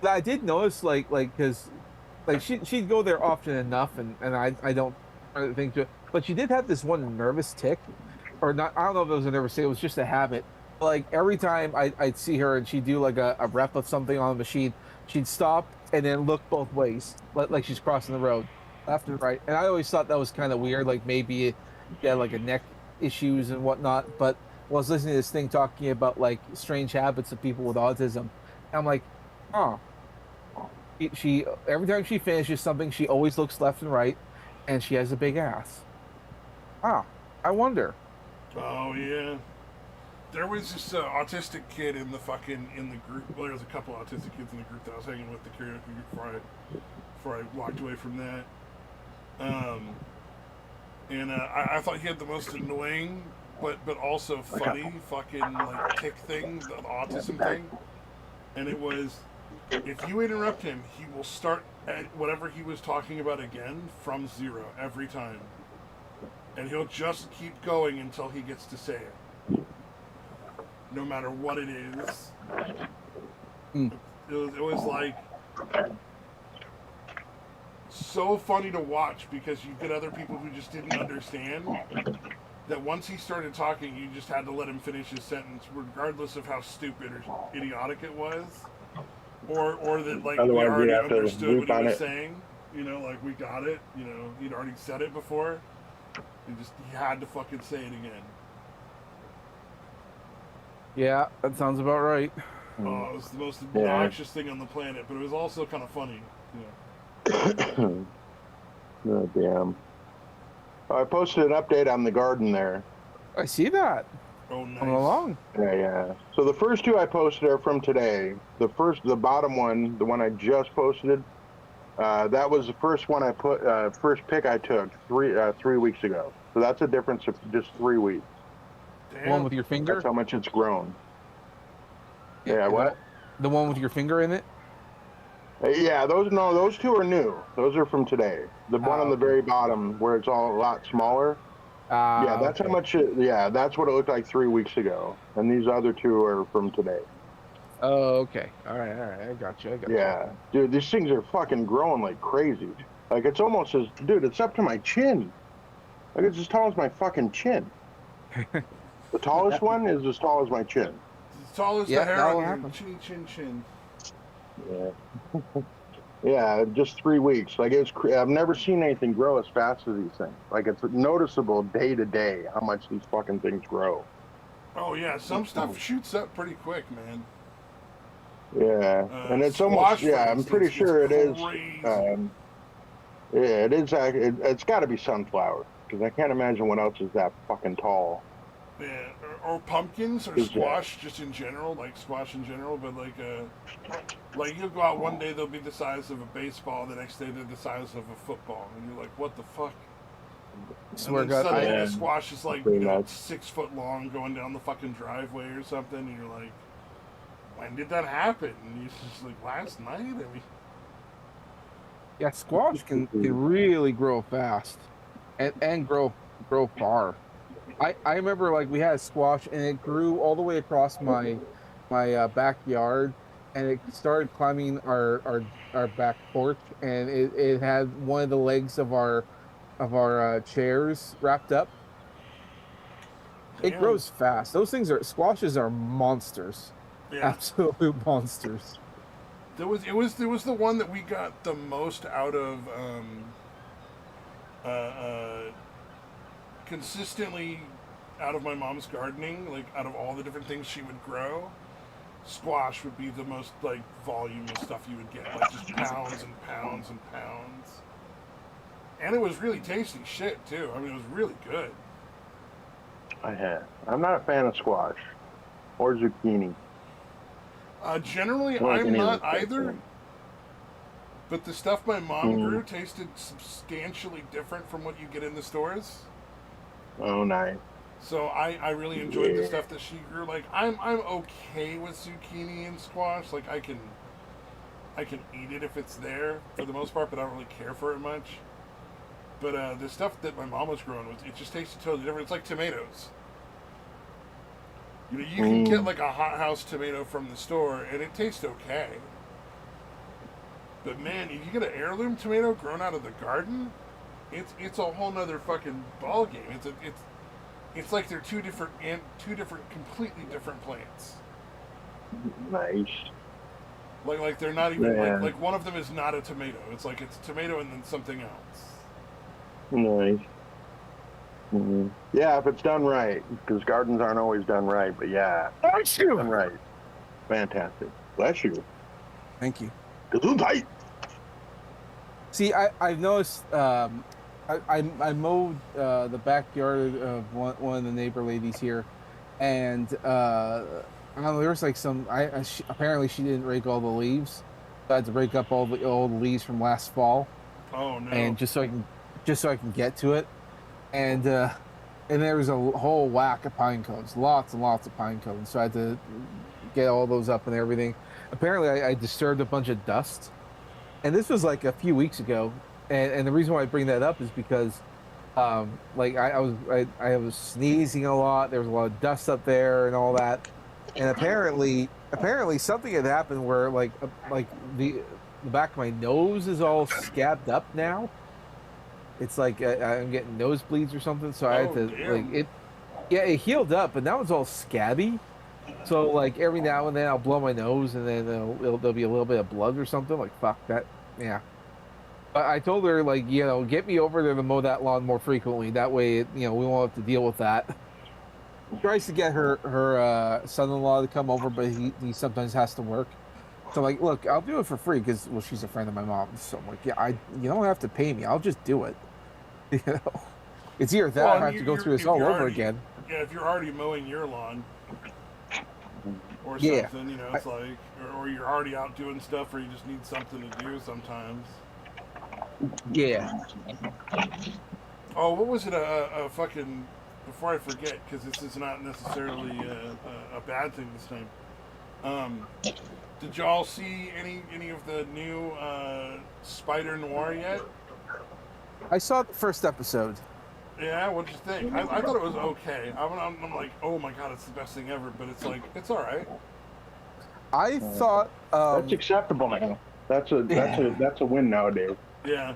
But I did notice, because like she'd go there often enough, and I don't think to it. But she did have this one nervous tick, or not. I don't know if it was a nervous tick. It was just a habit. Like every time I'd see her and she'd do like a rep of something on the machine, she'd stop and then look both ways, like she's crossing the road, left and right. And I always thought that was kind of weird. Like maybe yeah, like a neck issues and whatnot. But I was listening to this thing talking about like strange habits of people with autism. And I'm like, huh. She every time she finishes something, she always looks left and right, and she has a big ass. Ah, I wonder.
on. Oh yeah. There was this autistic kid in the group. Well, there was a couple autistic kids in the group that I was hanging with the karaoke group before I walked away from that. Um, and I thought he had the most annoying but also funny fucking like tick thing, the autism thing. And it was if you interrupt him, he will start at whatever he was talking about again from zero every time, and he'll just keep going until he gets to say it, no matter what it is.
Mm.
It was like so funny to watch because you get other people who just didn't understand that once he started talking, you just had to let him finish his sentence, regardless of how stupid or idiotic it was, or that like we
Otherwise, we
already
have to
understood what
loop
he
on
was
it.
saying. You know, like we got it. You know, he'd already said it before. He had to fucking say it again.
Yeah, that sounds about right.
Oh, it was the most
Yeah.
obnoxious thing on the planet, but it was also kind of funny.
Oh, damn. I posted an update on the garden there.
I see that
Oh,
coming
nice.
along.
Yeah. So the first two I posted are from today. The bottom one, the one I just posted, that was the first one I put, first pick I took 3 weeks ago. So that's a difference of just 3 weeks.
The one
Damn.
with your
That's
finger.
how much it's grown. Yeah, what?
The one with your finger in it.
Yeah, those two are new. Those are from today. The one on the
Okay.
very bottom where it's all a lot smaller. Yeah, that's
Okay.
how much. Yeah, that's what it looked like 3 weeks ago. And these other two are from today.
Oh, okay. All right. All right. I got you. I got you.
Yeah, dude, these things are fucking growing like crazy. Like it's almost as, dude, it's up to my chin. Like it's as tall as my fucking chin. The tallest one is as tall as my chin.
As tall as
Yeah,
the hair
that'll
on your
happen.
chin.
Yeah. Yeah, just 3 weeks. Like I've never seen anything grow as fast as these things. Like it's noticeable day to day how much these fucking things grow.
Oh yeah, some stuff shoots up pretty quick, man.
Yeah, and it's almost,
Squash, for
yeah, I'm pretty
instance, is
sure it is.
crazy.
Yeah, it is. It's got to be sunflower because I can't imagine what else is that fucking tall.
Yeah, or pumpkins or
Is that?
squash, just in general, like squash in general. But like you'll go out one day, they'll be the size of a baseball. The next day, they're the size of a football, and you're like, what the fuck? And
Swear to
then
God,
suddenly
I
the
Yeah,
squash is like,
pretty much.
6 foot long going down the fucking driveway or something, and you're like, when did that happen? And you're just like, last night? I mean,
yeah, squash can really grow fast, and grow far. I remember like we had a squash and it grew all the way across my backyard, and it started climbing our back porch, and it had one of the legs of our chairs wrapped up. It
damn.
grows fast. Those things are squashes are monsters,
Yeah.
absolute monsters.
There was the one that we got the most out of uh, uh, consistently out of my mom's gardening, like out of all the different things she would grow, squash would be the most like volume of stuff you would get, like just pounds and pounds and pounds. And it was really tasty shit too. I mean, it was really good.
I'm not a fan of squash or zucchini.
Generally,
I don't like
I'm
any of
not
those types of
either.
things.
But the stuff my mom
Mm.
grew tasted substantially different from what you get in the stores.
Oh, nice.
So I really enjoyed the
Yeah.
stuff that she grew. Like I'm okay with zucchini and squash. Like I can eat it if it's there for the most part, but I don't really care for it much. But the stuff that my mom was growing with, it just tasted totally different. It's like tomatoes. You can get
Mm.
like a hothouse tomato from the store, and it tastes okay. But man, if you get an heirloom tomato grown out of the garden, it's a whole nother fucking ball game. It's like they're two different completely different plants.
Nice.
Like they're not even
Yeah.
like one of them is not a tomato. It's like it's a tomato and then something else.
Nice. Yeah, if it's done right, because gardens aren't always done right, but yeah,
Bless
done
you.
right. Fantastic. Bless you.
Thank you.
Gesundheit.
See, I've noticed. I mowed the backyard of one of the neighbor ladies here, and I don't know, there was like some. Apparently she didn't rake all the leaves. So I had to rake up all the old leaves from last fall,
Oh no.
and just so I can get to it, and there was a whole whack of pine cones, lots and lots of pine cones. So I had to get all those up and everything. Apparently, I disturbed a bunch of dust, and this was like a few weeks ago. And the reason why I bring that up is because like I was sneezing a lot, there was a lot of dust up there and all that, and apparently something had happened where like the back of my nose is all scabbed up now. It's like I'm getting nosebleeds or something, so I had
Oh
to like
damn.
it. Yeah, it healed up, but now it's all scabby. So like every now and then I'll blow my nose, and then there'll be a little bit of blood or something. Like fuck that. Yeah. But I told her, like, get me over there to mow that lawn more frequently. That way, we won't have to deal with that. Tries to get her son-in-law to come over, but he sometimes has to work. So I'm like, look, I'll do it for free because, well, she's a friend of my mom's. So I'm like, yeah, you don't have to pay me. I'll just do it. You know, it's either that or
Well,
I
and
have to go through this
if
all
you're
over
already
again.
yeah, if you're already mowing your lawn or
Yeah,
something,
I,
it's like or you're already out doing stuff, or you just need something to do sometimes.
yeah.
Oh, what was it? A fucking before I forget, because this is not necessarily a bad thing this time. Um, did y'all see any of the new Spider Noir yet?
I saw the first episode.
Yeah, what'd you think? I thought it was okay. I'm like, oh my god, it's the best thing ever. But it's like, it's all right.
I thought,
That's acceptable now.
yeah.
That's a win nowadays.
Yeah.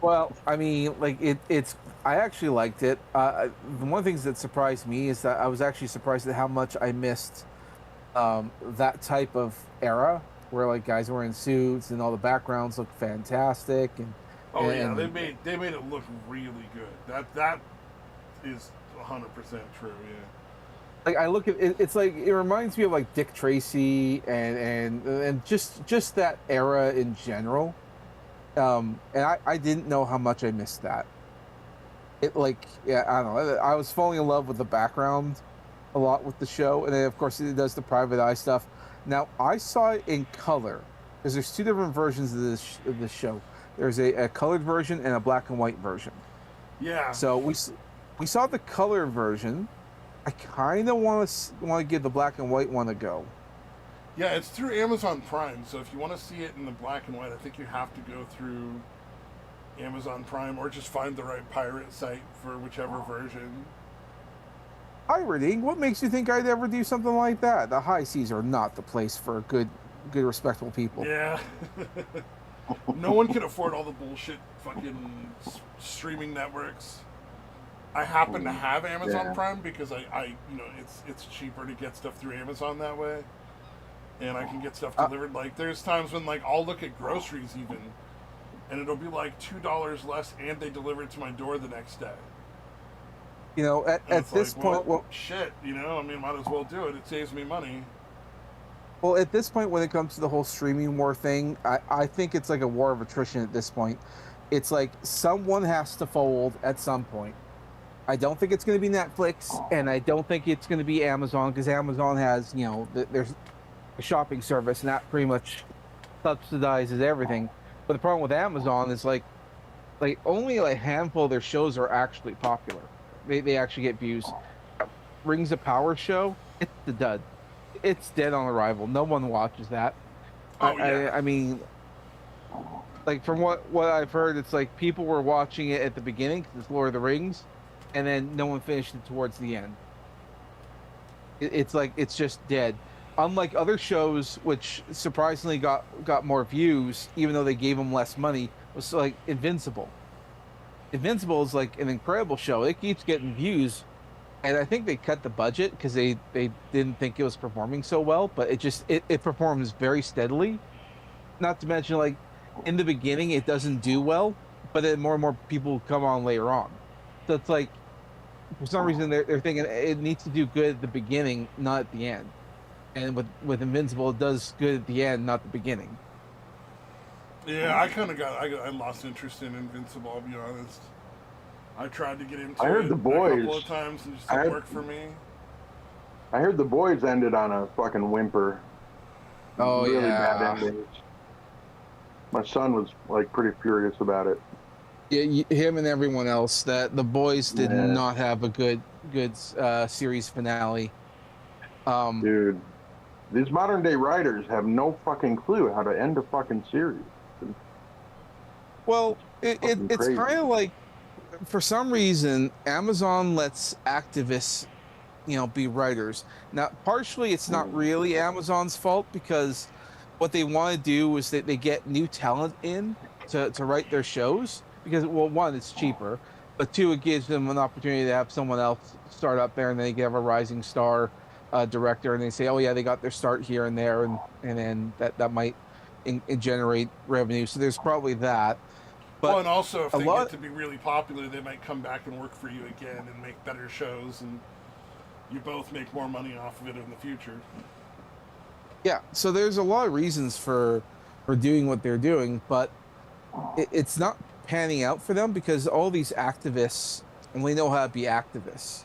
Well, I mean, like it's. I actually liked it. One of the things that surprised me is that I was actually surprised at how much I missed that type of era where like guys were in suits and all the backgrounds look fantastic
Oh yeah,
and
they made it look really good. That is 100% true. Yeah.
like I look at it, it's like it reminds me of like Dick Tracy and just that era in general. And I didn't know how much I missed that. It like yeah, I don't know. I was falling in love with the background a lot with the show, and then of course it does the private eye stuff. Now I saw it in color because there's two different versions of this show. There's a colored version and a black and white version.
Yeah.
So we saw the color version. I kind of want to give the black and white one a go.
Yeah, it's through Amazon Prime, so if you want to see it in the black and white, I think you have to go through Amazon Prime or just find the right pirate site for whichever version.
Pirating? What makes you think I'd ever do something like that? The high seas are not the place for good, respectable people.
Yeah. No one can afford all the bullshit fucking streaming networks. I happen to have Amazon Prime because I it's cheaper to get stuff through Amazon that way. And I can get stuff delivered. Like there's times when like I'll look at groceries even and it'll be like $2 less and they deliver it to my door the next day.
You know, at this
like,
point,
well, shit, you know, I mean, might as well do it. It saves me money.
well, at this point, when it comes to the whole streaming war thing, I think it's like a war of attrition at this point. It's like someone has to fold at some point. I don't think it's going to be Netflix, and I don't think it's going to be Amazon because Amazon has, you know, there's a shopping service, and that pretty much subsidizes everything. But the problem with Amazon is like only like a handful of their shows are actually popular. They actually get views. Rings of Power show, it's the dud. It's dead on arrival. No one watches that. I mean, like from what I've heard, it's like people were watching it at the beginning because it's Lord of the Rings, and then no one finished it towards the end. It's like it's just dead. Unlike other shows, which surprisingly got more views, even though they gave them less money, was like Invincible. Invincible is like an incredible show. It keeps getting views, and I think they cut the budget because they didn't think it was performing so well. But it performs very steadily. Not to mention, like in the beginning, it doesn't do well, but then more and more people come on later on. So it's like for some reason they're thinking it needs to do good at the beginning, not at the end. And with Invincible, it does good at the end, not the beginning.
Yeah, I lost interest in Invincible. I'll be honest. I tried to get into
I heard
it
The
a
Boys.
couple of times and it just didn't work for me.
I heard The Boys ended on a fucking whimper.
Oh
Really
yeah,
bad ending. My son was like pretty furious about it.
yeah. Him and everyone else. That the boys did
Yeah.
not have a good series finale.
Dude, these modern day writers have no fucking clue how to end a fucking series.
Well,
Fucking
it's
crazy.
kind of like for some reason Amazon lets activists, you know, be writers. Now, partially it's not really Amazon's fault because what they want to do is that they get new talent in to write their shows because well, one, it's cheaper, but two, it gives them an opportunity to have someone else start up there and then they can have a rising star director and they say, oh yeah, they got their start here and there and then that might generate revenue. So there's probably that. But
Well, and also if
a
they
lot,
get to be really popular, they might come back and work for you again and make better shows, and you both make more money off of it in the future.
yeah. So there's a lot of reasons for doing what they're doing, but it's not panning out for them because all these activists only know how to be activists,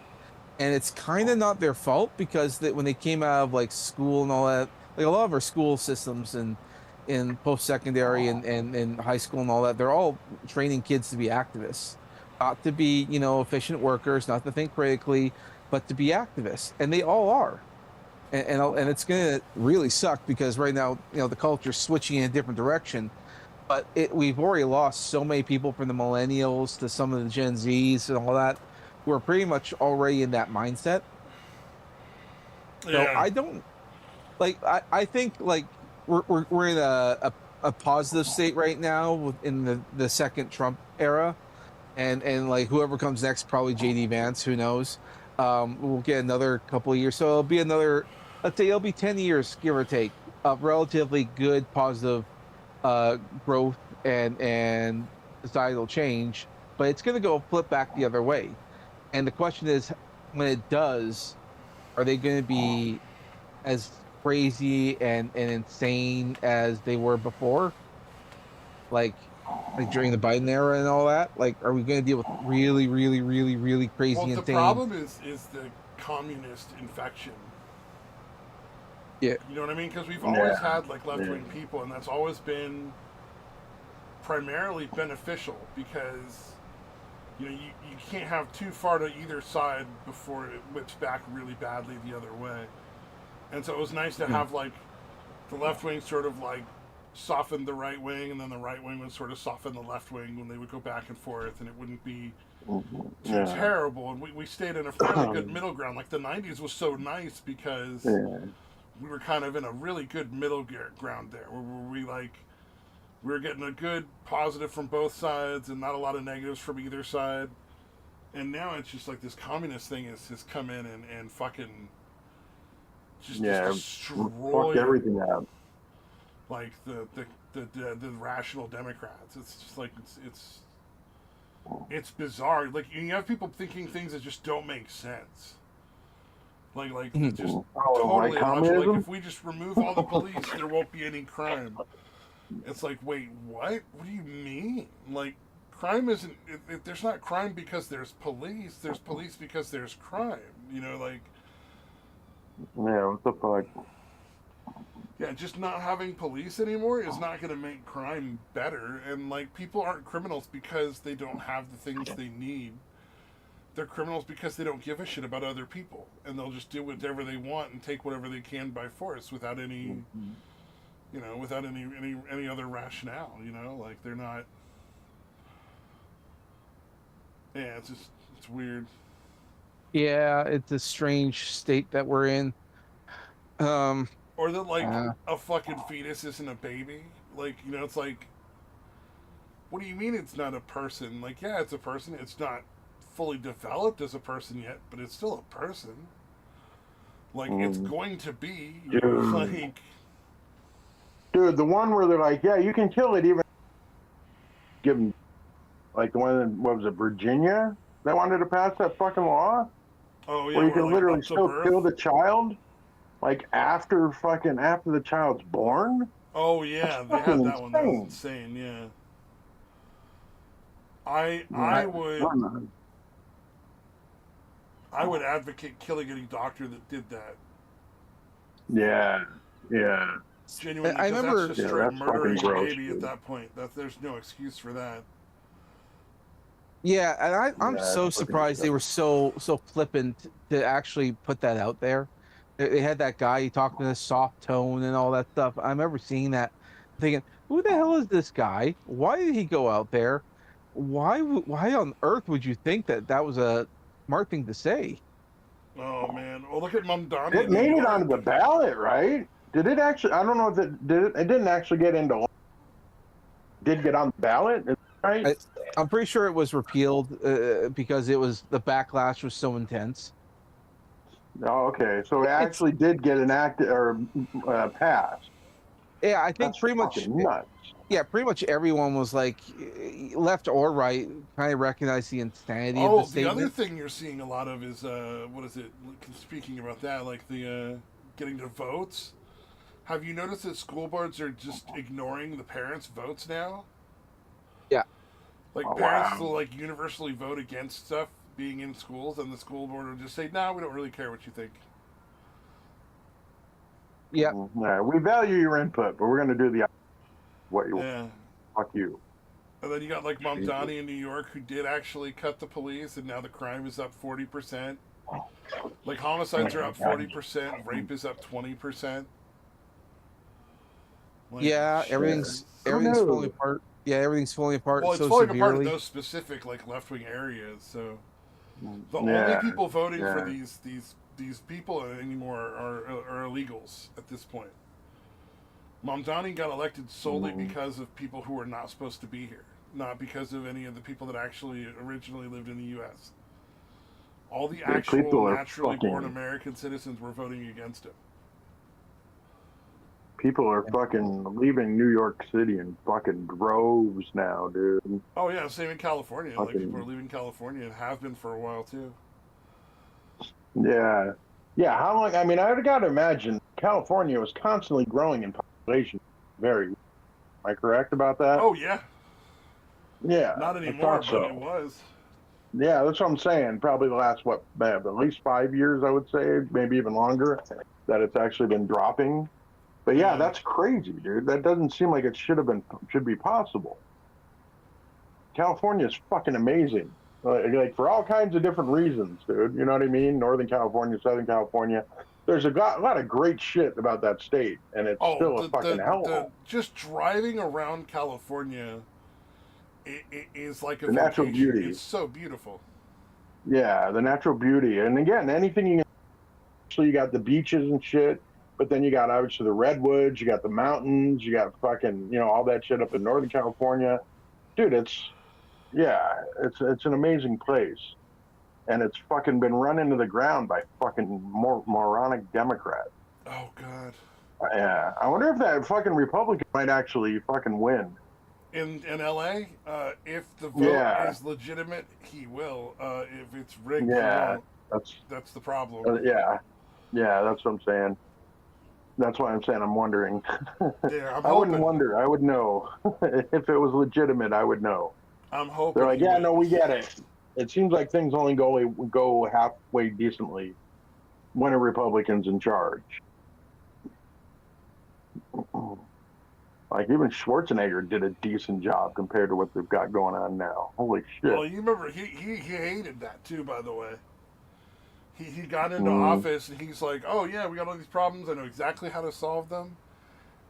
and it's kind of not their fault because when they came out of like school and all that, like a lot of our school systems and in post-secondary and high school and all that, they're all training kids to be activists, not to be, you know, efficient workers, not to think critically, but to be activists, and they all are. And it's gonna really suck because right now, you know, the culture's switching in a different direction. But we've already lost so many people from the millennials to some of the Gen Zs and all that, who are pretty much already in that mindset. So
Yeah.
I don't like. I think like we're in a positive state right now in the second Trump era, and like whoever comes next, probably JD Vance. Who knows? We'll get another couple of years, so it'll be another. Let's say it'll be 10 years, give or take, of relatively good, positive growth and societal change. But it's going to go flip back the other way. And the question is, when it does, are they going to be as crazy and insane as they were before? Like during the Biden era and all that? Like, are we going to deal with really, really, really, really
Well,
crazy,
the
insane?
problem is the communist infection.
Yeah.
You know what I mean? Because we've always
Yeah,
had like left
yeah.
wing people, and that's always been primarily beneficial because you can't have too far to either side before it whips back really badly the other way. And so it was nice to
Hmm.
have like the left wing sort of like soften the right wing, and then the right wing would sort of soften the left wing when they would go back and forth, and it wouldn't be
Mhm.
too
Yeah.
terrible. And we stayed in a fairly good middle ground. Like the '90s was so nice because
Yeah.
we were kind of in a really good middle ground there, where we were getting a good positive from both sides and not a lot of negatives from either side. And now it's just like this communist thing has come in and fucking just
Yeah. Fucked
destroying
everything up.
like the rational Democrats. It's just like it's bizarre. Like you have people thinking things that just don't make sense. Like
Mhm.
just
Oh, like
totally illogical. Like
communism?
if we just remove all the police, there won't be any crime. It's like, wait, what? What do you mean? Like, crime isn't. There's not crime because there's police. There's police because there's crime. Like,
Yeah, what the fuck?
yeah, just not having police anymore is not going to make crime better. And, like, people aren't criminals because they don't have the things they need. They're criminals because they don't give a shit about other people. And they'll just do whatever they want and take whatever they can by force without any. Without any other rationale. Like they're not. Yeah, it's weird.
Yeah, it's a strange state that we're in. Um,
Or that like
uh,
a fucking fetus isn't a baby. Like it's like, what do you mean it's not a person? Like, yeah, it's a person. It's not fully developed as a person yet, but it's still a person. Like it's
Mm.
going to be.
Dude.
Like,
Dude, the one where they're like, yeah, you can kill it even give them, like the one in, what was it, Virginia that wanted to pass that fucking law
oh yeah,
where you
we're
can
like
literally
up to
still kill
birth.
the child like after the child's born.
Oh
That's
yeah, they had
fucking
that one. That was
insane.
insane. Yeah, I
Yeah,
I
I,
would
we're not-
I would advocate killing any doctor that did that.
yeah, yeah,
Genuinely,
I
because that's
remember.
just
yeah.
straight
That's fucking
murdering a
gross,
baby at
dude.
that point. There's no excuse for that.
Yeah, and I'm
Yeah, it's
so
fucking
surprised they were
disgusting.
so flippant to actually put that out there. They had that guy he talked in a soft tone and all that stuff. I remember seeing that, thinking, "Who the hell is this guy? Why did he go out there? Why on earth would you think that that was a smart thing to say?"
Oh man. Well, look at Mum Donnie
It
in New
made it onto
York.
the ballot, right? Did it actually? I don't know if it did. It didn't actually get into. Did get on the ballot, right?
I, I'm pretty sure it was repealed because it was the backlash was so intense.
Oh, okay. So it
It's
actually did get an act or passed.
Yeah, I think
That's
pretty much.
fucking nuts.
Yeah, pretty much everyone was like, left or right, kind of recognized the insanity of the
Oh, the other
statement.
thing you're seeing a lot of is what is it? Speaking about that, like the getting to votes. Have you noticed that school boards are just ignoring the parents' votes now?
Yeah,
Like
Oh,
parents
wow.
will like universally vote against stuff being in schools, and the school board will just say, "No, we don't really care what you think."
yeah,
Yeah, we value your input, but we're going to do the what you
Yeah.
fuck you.
And then you got like Mom
Jesus.
Donnie in New York who did actually cut the police, and now the crime is up 40%. Like homicides are up 40%, rape is up 20%. Like
yeah.
shit.
Who
Everything's falling
knew?
apart. Yeah, everything's falling apart
Well, it's
so
falling apart in
severely.
those specific like left wing areas. So the only
Yeah,
people voting for
yeah.
these people anymore are illegals at this point. Mamdani got elected solely
Mm.
because of people who were not supposed to be here, not because of any of the people that actually originally lived in the U.S. All the
Dude,
actual
people are
naturally born
fucking.
American citizens were voting against him.
People are fucking leaving New York City in fucking droves now, dude.
Oh yeah, same in California. Like people are
Fucking
leaving California and have been for a while too.
yeah. Yeah, how long? I mean, I got to imagine California was constantly growing in population. Very, am I correct about that?
Oh yeah,
Yeah,
not
I
anymore,
thought
but it
so.
was.
Yeah, that's what I'm saying. Probably the last what, at least 5 years, I would say, maybe even longer, that it's actually been dropping. But yeah,
Yeah.
that's crazy, dude. That doesn't seem like it should be possible. California is fucking amazing. Like for all kinds of different reasons, dude. You know what I mean? Northern California, Southern California. There's a lot of great shit about that state, and it's
Oh,
still a fucking
the
hellhole.
just driving around California it is like a
The natural
vacation. It's
beauty,
so beautiful.
yeah, the natural beauty, and again, anything you so you got the beaches and shit, but then you got obviously the redwoods, you got the mountains, you got fucking all that shit up in Northern California, dude. Yeah, it's an amazing place, and it's fucking been run into the ground by fucking moronic Democrats.
Oh God.
Yeah, I wonder if that fucking Republican might actually fucking win.
In L.A., if the vote
Yeah,
is legitimate, he will. If it's rigged, he
yeah,
won't.
that's
That's the problem.
yeah, yeah, that's what I'm saying. That's why I'm saying I'm wondering.
Yeah, I'm
I wouldn't
hoping.
wonder. I would know if it was legitimate. I would know.
I'm
They're
hoping
like,
he
yeah, no, we
wins.
get it. It seems like things only go halfway decently when a Republican's in charge. Like even Schwarzenegger did a decent job compared to what they've got going on now. Holy shit.
Well, you remember he hated that too. By the way, he got into
Mm,
office and he's like, "Oh yeah, we got all these problems. I know exactly how to solve them."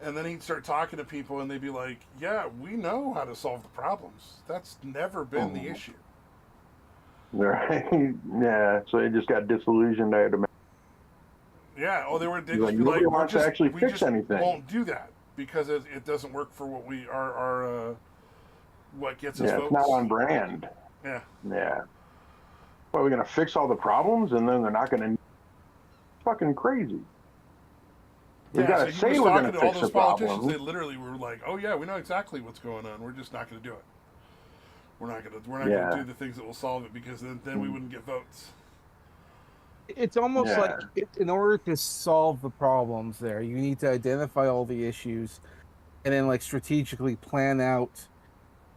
And then he'd start talking to people and they'd be like, "Yeah, we know how to solve the problems. That's never been the
mm.
issue."
Right. Yeah. So they just got disillusioned. I had to imagine.
Yeah. Oh, they
He's like,
just be
nobody
like,
wants to actually
we
fix
just
anything.
won't do that because it doesn't work for what we our what gets us
Yeah, it's not
votes.
on brand.
Yeah.
Yeah. Well, we're gonna fix all the problems and then they're not gonna fucking crazy. We've
Yeah,
got
so
to
he
say
was
we're
talking
gonna
to all
fix
those
the
politicians.
problem.
They literally were like, "Oh yeah, we know exactly what's going on. We're just not going to do it. We're not going to
Yeah.
do the things that will solve it because then we wouldn't get votes."
It's almost like
Yeah.
in order to solve the problems there, you need to identify all the issues and then like strategically plan out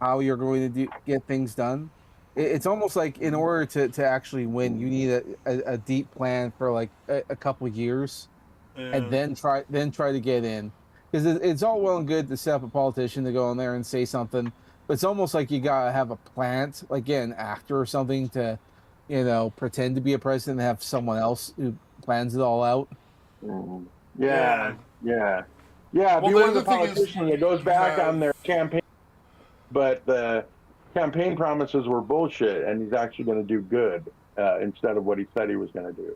how you're going to get things done. It's almost like in order to actually win, you need a deep plan for like a couple years, and
Yeah,
then try to get in. Because it's all well and good to set up a politician to go in there and say something, but it's almost like you gotta have a plant, like get an actor or something to, pretend to be a president and have someone else who plans it all out.
Mhm.
yeah.
Yeah. Yeah. Yeah.
Well,
Be
the
one of
other
the
thing is
politicians that goes
you
back
have
on their campaign, but the campaign promises were bullshit, and he's actually going to do good instead of what he said he was going to do.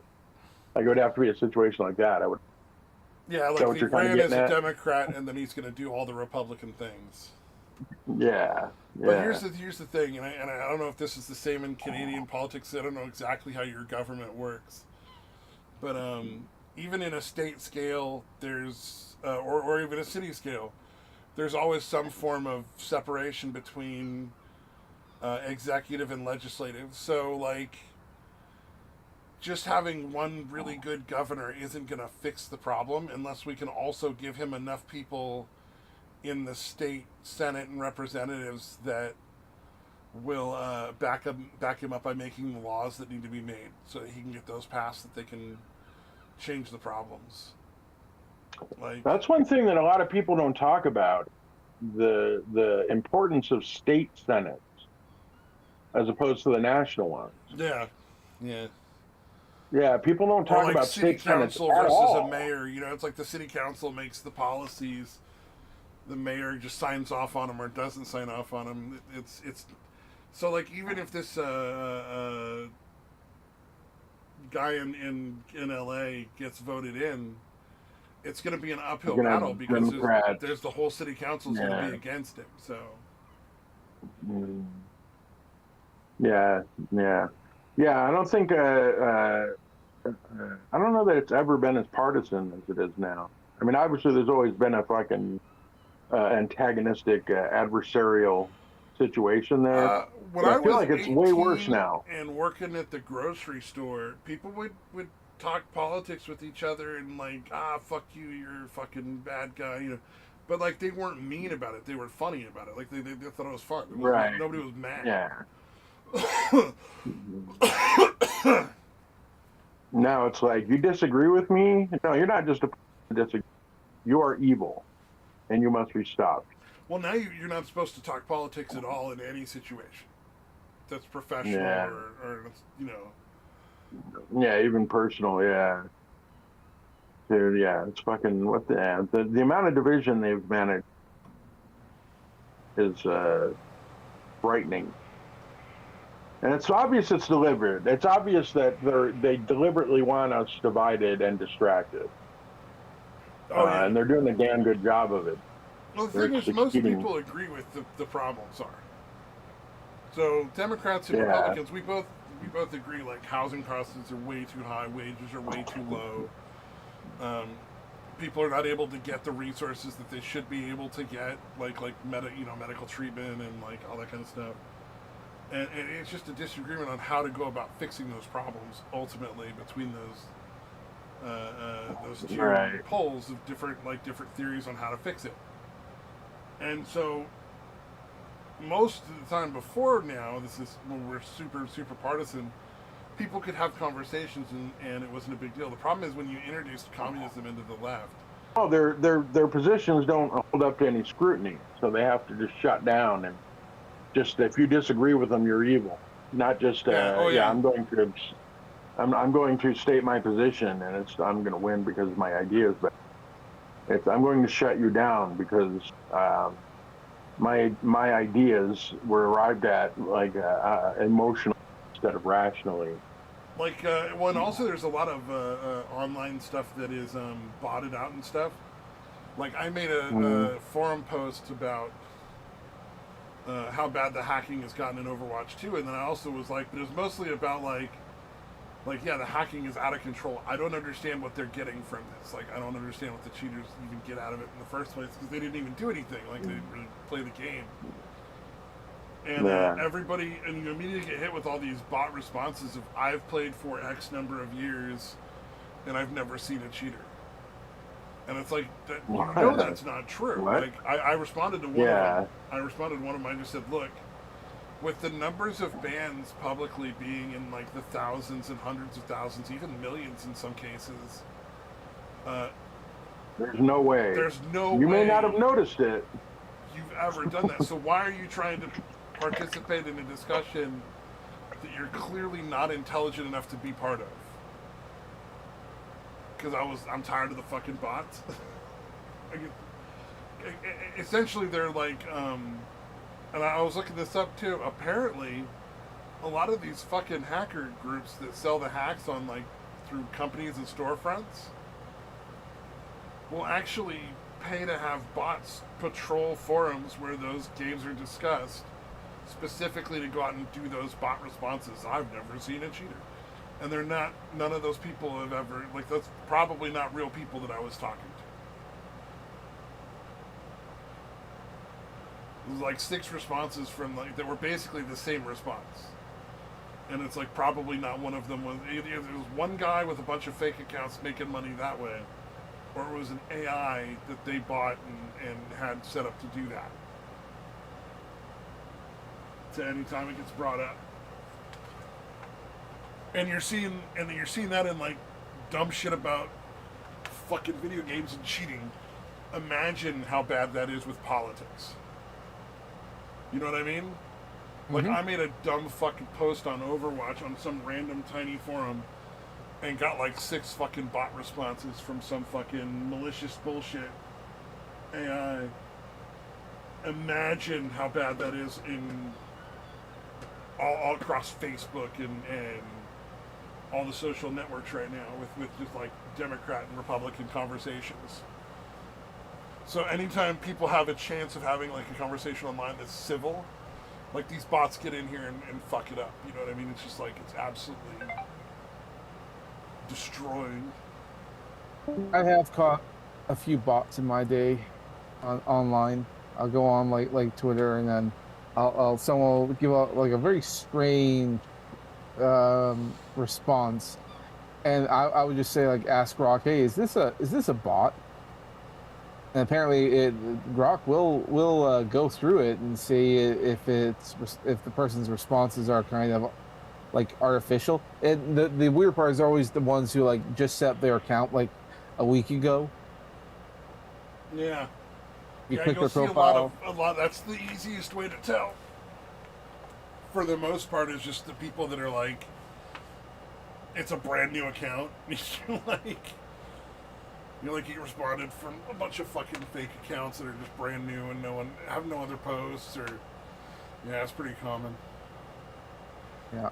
Like it would have to be a situation like that. Is
yeah,
that
like
what
he
you're kind of
ran
getting
as a
at?
Democrat and then he's going to do all the Republican things.
Yeah.
But
Yeah.
here's the thing, and I don't know if this is the same in Canadian politics. I don't know exactly how your government works, but even in a state scale, there's or even a city scale, there's always some form of separation between executive and legislative. So, like, just having one really good governor isn't going to fix the problem unless we can also give him enough people in the state senate and representatives that will back him up by making the laws that need to be made so that he can get those passed that they can change the problems. Like,
That's one thing that a lot of people don't talk about, the importance of state senates as opposed to the national ones.
yeah, yeah.
Yeah, people don't
Or
talk
like
about
city
state senates
council
at
versus a
all.
mayor. You know, it's like the city council makes the policies, the mayor just signs off on them or doesn't sign off on them. It's so like even if this guy in L.A. gets voted in, it's going to be an
You're
uphill
gonna
battle
have
because
Democrats.
there's the whole city council is going to be
Yeah.
against him. So
Mm. Yeah, yeah, yeah. I don't think. I don't know that it's ever been as partisan as it is now. I mean, obviously, there's always been a fucking antagonistic, adversarial situation there,
when
but I
I
feel
was
like it's way worse
18
now.
and working at the grocery store, people would talk politics with each other and like, fuck you, you're a fucking bad guy, you know. But like they weren't mean about it; they were funny about it. Like they thought it was fun. It was
Right.
nobody was mad.
Yeah. Now it's like, you disagree with me? No, you're not just a disagree. You are evil, and you must be stopped.
Well, now you're not supposed to talk politics at all in any situation that's professional
Yeah.
or you know.
Yeah, even personal. Yeah. Dude, yeah, it's fucking what the amount of division they've managed is frightening. And it's obvious it's deliberate. It's obvious that they deliberately want us divided and distracted.
Oh yeah.
And they're doing a damn good job of it.
Well, the
They're
thing is, most
succeeding.
people agree with the problems are. So Democrats and
Yeah.
Republicans, we both agree like housing costs are way too high, wages are way too low. People are not able to get the resources that they should be able to get, like medical treatment and like all that kind of stuff. And it's just a disagreement on how to go about fixing those problems ultimately between those two
Right.
poles of different theories on how to fix it. And so most of the time before now, this is when we're super partisan, people could have conversations and it wasn't a big deal. The problem is when you introduced communism into the left.
Oh, their positions don't hold up to any scrutiny, so they have to just shut down and just, if you disagree with them, you're evil. Not just I'm going to state my position and I'm going to win because of my ideas, but I'm going to shut you down because my ideas were arrived at like emotionally instead of rationally.
Like, well, and also there's a lot of online stuff that is botted out and stuff. Like, I made a forum post about how bad the hacking has gotten in Overwatch 2, and then I also was like, but it was mostly about like, yeah, the hacking is out of control. I don't understand what they're getting from this. Like, I don't understand what the cheaters even get out of it in the first place because they didn't even do anything. Like, they didn't really play the game. And everybody, and you immediately get hit with all these bot responses of, I've played for X number of years, and I've never seen a cheater. And it's like, that, you know that's not true.
What?
Like, I responded to one of them. I responded to one of them. I just said, look, with the numbers of bans publicly being in like the thousands and hundreds of thousands, even millions in some cases,
there's no way.
There's no way.
You may not have noticed it.
You've ever done that. So why are you trying to participate in a discussion that you're clearly not intelligent enough to be part of? Because I'm tired of the fucking bots. Essentially, they're like, and I was looking this up too. Apparently, a lot of these fucking hacker groups that sell the hacks on like through companies and storefronts will actually pay to have bots patrol forums where those games are discussed, specifically to go out and do those bot responses. I've never seen a cheater. And they're not, none of those people have ever, like, that's probably not real people that I was talking to. It was like 6 responses from, like, that were basically the same response. And it's like probably not one of them was, either there was one guy with a bunch of fake accounts making money that way, or it was an AI that they bought and had set up to do that. To any time it gets brought up. And you're seeing that in like dumb shit about fucking video games and cheating. Imagine how bad that is with politics. You know what I mean? Like, I made a dumb fucking post on Overwatch on some random tiny forum and got like 6 fucking bot responses from some fucking malicious bullshit AI. Imagine how bad that is in all across Facebook and all the social networks right now with just like Democrat and Republican conversations. So anytime people have a chance of having like a conversation online that's civil, like these bots get in here and fuck it up. You know what I mean? It's just like, it's absolutely destroying.
I have caught a few bots in my day online. I'll go on like Twitter, and then someone will give out like a very strange response, And I would just say like, ask Grok, hey, is this a bot? And apparently, Grok will go through it and see if the person's responses are kind of like artificial. And the weird part is always the ones who like just set up their account like a week ago.
Yeah.
You
Yeah,
click
you'll
their
see
profile.
a lot. That's the easiest way to tell. For the most part, is just the people that are like, it's a brand new account. You're like you responded from a bunch of fucking fake accounts that are just brand new and have no other posts or yeah, it's pretty common.
Yeah.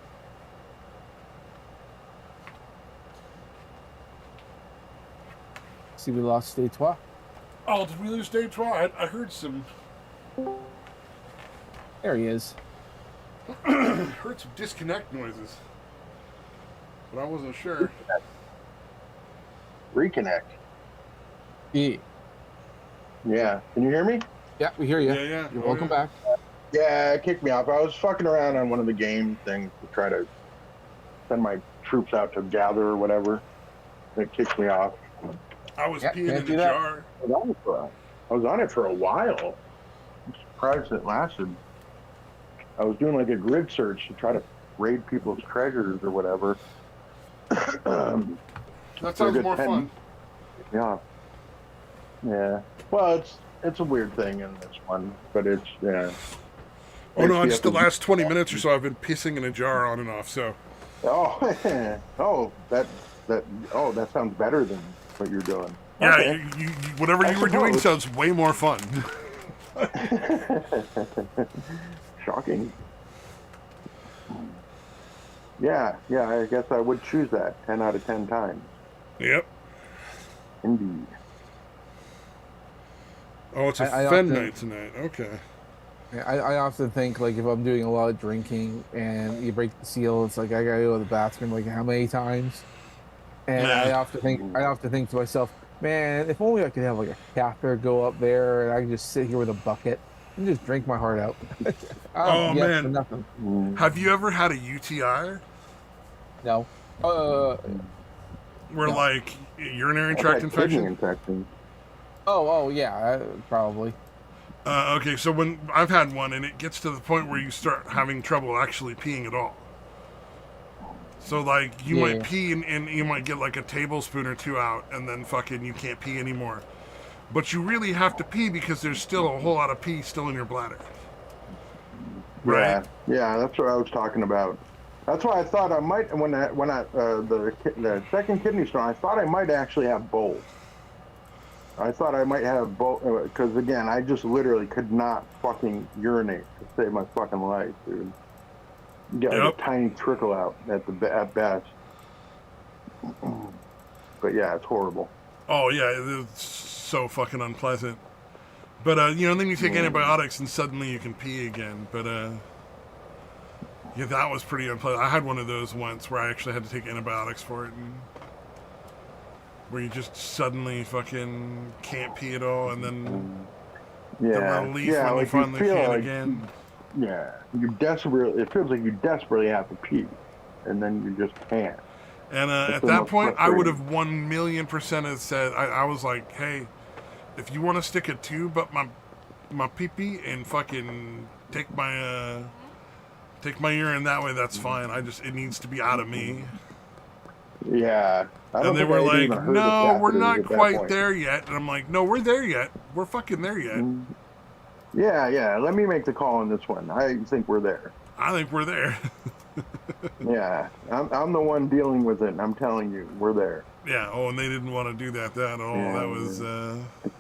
See, we lost Stay Trois.
Oh, did we lose Dave Try? I heard some
There he is.
heard some disconnect noises, but I wasn't sure.
Reconnect.
Yeah,
Yeah. Can you hear me?
yeah, we hear you.
Yeah.
You're
Oh,
welcome
yeah.
back.
Yeah, it kicked me off. I was fucking around on one of the game things to try to send my troops out to gather or whatever. It kicked me off.
I was
Yeah,
peeing
can't
in
do
a
that.
jar.
I was on it for a while. I'm surprised it lasted. I was doing like a grid search to try to raid people's treasures or whatever.
That
For a
sounds
good
more
10
fun.
Yeah. Yeah. Well, it's a weird thing in this one, but it's yeah.
Oh no,
You
just
have
the
to-
last 20 minutes or so I've been pissing in a jar on and off, so
Oh, that sounds better than what you're doing.
yeah,
Okay.
you whatever
I
you were doing
suppose.
sounds way more fun.
Shocking. Yeah, I guess I would choose that 10 out of 10 times.
Yep.
Indeed.
Oh, it's a
I
Fen
often-
night tonight. Okay.
I often think like if I'm doing a lot of drinking and you break the seal, it's like I gotta go to the bathroom like how many times? And
Yeah.
I often think to myself, man, if only I could have like a capper go up there and I could just sit here with a bucket and just drink my heart out.
Oh,
yes,
man.
for nothing.
Have you ever had a UTI
No.
where
No.
like urinary
I've
tract
had kidney
infection?
infection.
Oh yeah, probably.
Okay, so when I've had one and it gets to the point where you start having trouble actually peeing at all. So like you
Yeah.
might pee and you might get like a tablespoon or two out and then fucking you can't pee anymore. But you really have to pee because there's still a whole lot of pee still in your bladder. Right?
Yeah, that's what I was talking about. That's why I thought I might the second kidney stone. I thought I might actually have both. I thought I might have both because again, I just literally could not fucking urinate to save my fucking life, dude. You get like
Yep.
a tiny trickle out at best. But yeah, it's horrible.
Oh yeah, it's so fucking unpleasant. But then you take antibiotics and suddenly you can pee again. But yeah, that was pretty unpleasant. I had one of those once where I actually had to take antibiotics for it, and where you just suddenly fucking can't pee at all, and then
Yeah,
the relief
yeah,
when you
like
finally
feel
can
like,
again.
Yeah, you desperately. It feels like you desperately have to pee, and then you just can't.
And
That's
at
the
that
most
point, I would
frustrating.
have 1,000,000% have said, I was like, hey, if you want to stick a tube up my pee-pee and fucking take my urine that way, that's fine. It needs to be out of me.
Yeah, I don't
And they
think
were
I'd even
like,
heard of
no, we're
catheters
not
at that
quite
point.
there yet. And I'm like, no, we're there yet. We're fucking there yet.
Yeah. Let me make the call on this one. I think we're there.
I think we're there.
Yeah, I'm the one dealing with it, and I'm telling you, we're there.
Yeah. Oh, and they didn't want to do that.
Yeah,
That was.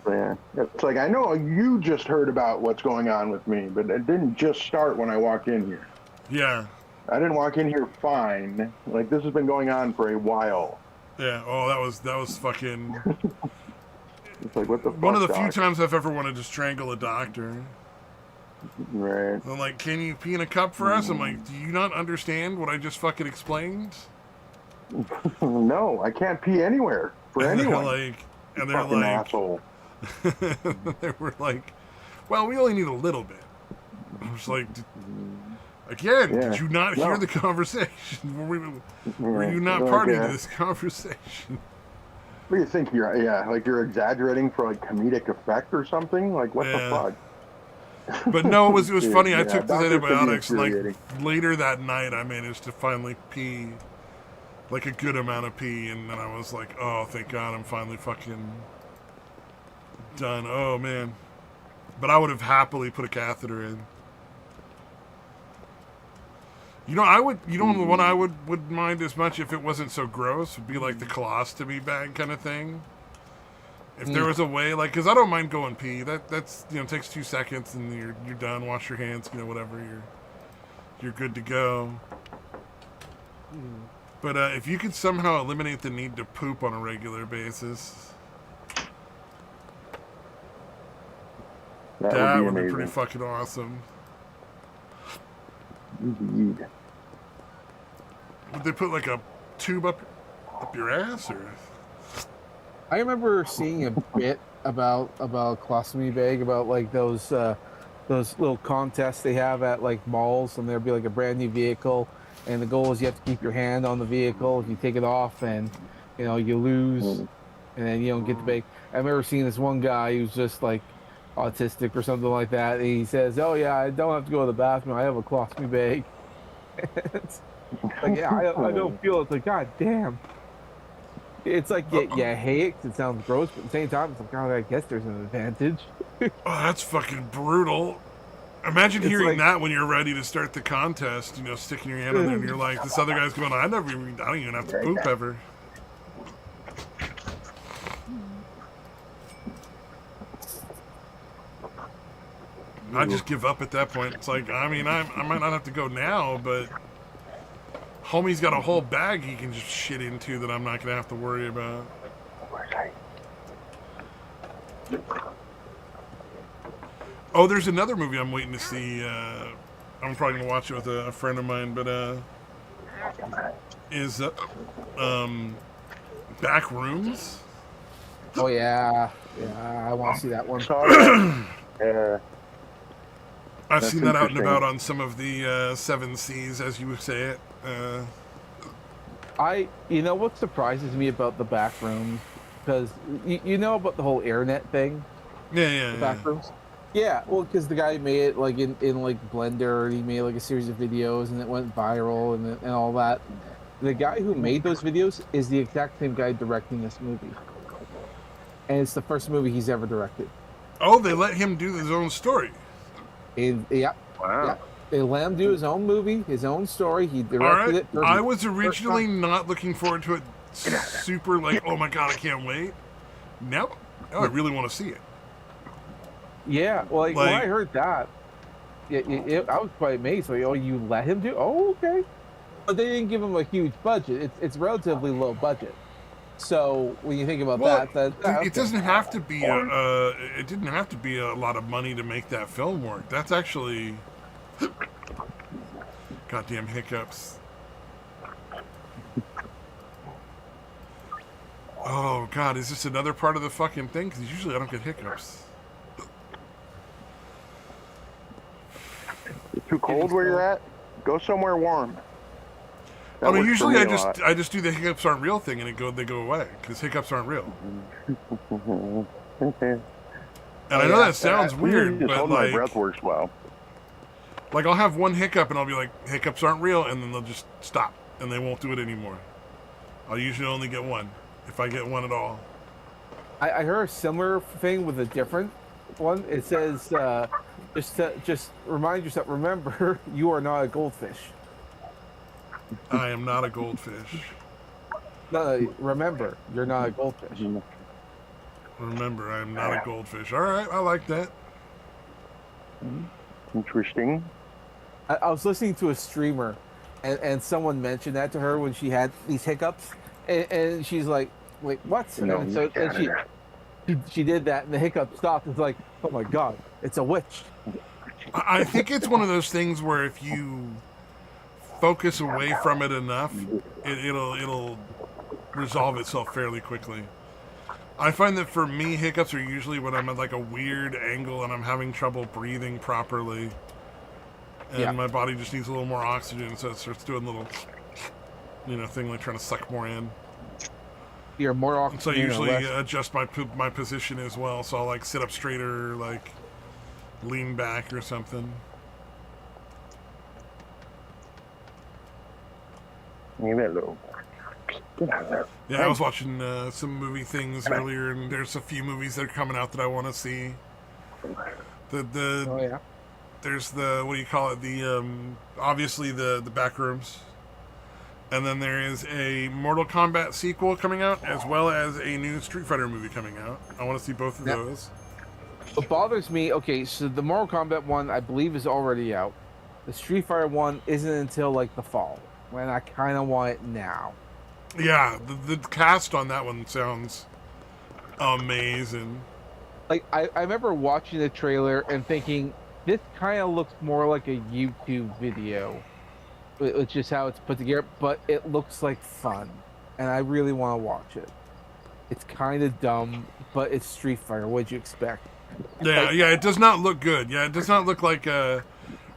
Yeah, it's like I know you just heard about what's going on with me, but it didn't just start when I walked in here.
Yeah.
I didn't walk in here fine. Like this has been going on for a while.
Yeah. Oh, that was fucking.
It's like what the fuck,
One of the few
doc?
times I've ever wanted to strangle a doctor.
Right.
I'm like, can you pee in a cup for us? I'm like, do you not understand what I just fucking explained?
No, I can't pee anywhere for
And
anyone.
they're
Fucking
like,
asshole.
they were like, well, we only need a little bit. I was like, Again,
Yeah.
did you not
No.
hear the conversation? Were you not
Like,
party to this conversation?
What do you think? Like you're exaggerating for like comedic effect or something? Like what the
Yeah.
fuck?
But no, it was funny. I took the
doctors can be
antibiotics, and like
infuriating.
later that night, I managed to finally pee, like a good amount of pee, and then I was like, oh, thank God, I'm finally fucking done. Oh man, but I would have happily put a catheter in. You know, I would. You know, the one I would mind as much if it wasn't so gross would be like the colostomy bag kind of thing. If there was a way, like, because I don't mind going pee. That's takes 2 seconds and you're done. Wash your hands, whatever. You're good to go. But if you could somehow eliminate the need to poop on a regular basis, that would be pretty fucking awesome.
Indeed.
Would they put like a tube up your ass, or?
I remember seeing a bit about colostomy bag, about like those little contests they have at like malls, and there'll be like a brand new vehicle, and the goal is you have to keep your hand on the vehicle. If you take it off, then you lose, and then you don't get the bag. I remember seeing this one guy who's just like autistic or something like that. And he says, "Oh yeah, I don't have to go to the bathroom. I have a colostomy bag." It's like, yeah, I don't feel it. It's like, God damn. It's like, yeah, hate it. It sounds gross, but at the same time, it's like, God, I guess there's an advantage.
Oh, that's fucking brutal. Imagine hearing that when you're ready to start the contest, sticking your hand on there, and you're like, this other guy's going, I don't even have to poop ever. I just give up at that point. It's like, I mean, I might not have to go now, but homie's got a whole bag he can just shit into that I'm not going to have to worry about. Oh, there's another movie I'm waiting to see. I'm probably going to watch it with a friend of mine, but is Back Rooms.
Oh, yeah. Yeah, I want to see that one.
Yeah.
I've seen that out and about on some of the 7 Seas, as you would say it.
What surprises me about the back rooms, because you know about the whole internet thing.
Yeah.
Back rooms. Yeah, well, because the guy made it like in like Blender, and he made like a series of videos, and it went viral and all that. The guy who made those videos is the exact same guy directing this movie, and it's the first movie he's ever directed.
Oh, they let him do his own story.
Yeah.
Wow.
Yeah. They let him do his own movie, his own story. He directed it.
I was originally not looking forward to it super, like, oh my God, I can't wait. Now I really want to see it.
Yeah, well, when I heard that, I was quite amazed. Like, oh, you let him do? Oh, okay. But they didn't give him a huge budget. It's relatively low budget. So when you think about that,
it doesn't have to be it didn't have to be a lot of money to make that film work. That's actually goddamn hiccups. Oh God, is this another part of the fucking thing? Because usually I don't get hiccups.
It's too cold where you're at? Go somewhere warm.
I mean, usually I just do the hiccups aren't real thing, and they go away because hiccups aren't real. And I know that sounds weird, but like,
my breath works well.
Like, I'll have one hiccup, and I'll be like, hiccups aren't real, and then they'll just stop, and they won't do it anymore. I'll usually only get one, if I get one at all.
I heard a similar thing with a different one. It says, just remind yourself, remember, you are not a goldfish.
I am not a goldfish.
No, remember, you're not a goldfish.
Remember, I am not a goldfish. All right, I like that.
Interesting.
I was listening to a streamer, and someone mentioned that to her when she had these hiccups, and she's like, "Wait, what?" And she did that, and the hiccup stopped. It's like, oh my God, it's a witch.
I think it's one of those things where if you focus away from it enough, it'll resolve itself fairly quickly. I find that for me, hiccups are usually when I'm at like a weird angle and I'm having trouble breathing properly. and my body just needs a little more oxygen, so it starts doing a little, thing like trying to suck more in.
You're more oxygen.
So I usually adjust my position as well. So I'll like sit up straighter, like lean back or something.
Need that little. Get out of there.
Yeah, I was watching some movie things earlier, and there's a few movies that are coming out that I want to see.
Oh yeah.
There's the, what do you call it? The obviously the Backrooms, and then there is a Mortal Kombat sequel coming out, as well as a new Street Fighter movie coming out. I want to see both of those.
What bothers me, okay, so the Mortal Kombat one I believe is already out. The Street Fighter one isn't until like the fall, when I kind of want it now.
Yeah, the cast on that one sounds amazing.
Like I remember watching the trailer and thinking, this kind of looks more like a YouTube video, which is how it's put together, but it looks like fun, and I really want to watch it. It's kind of dumb, but it's Street Fighter. What'd you expect?
Yeah, it does not look good. Yeah, it does not look like it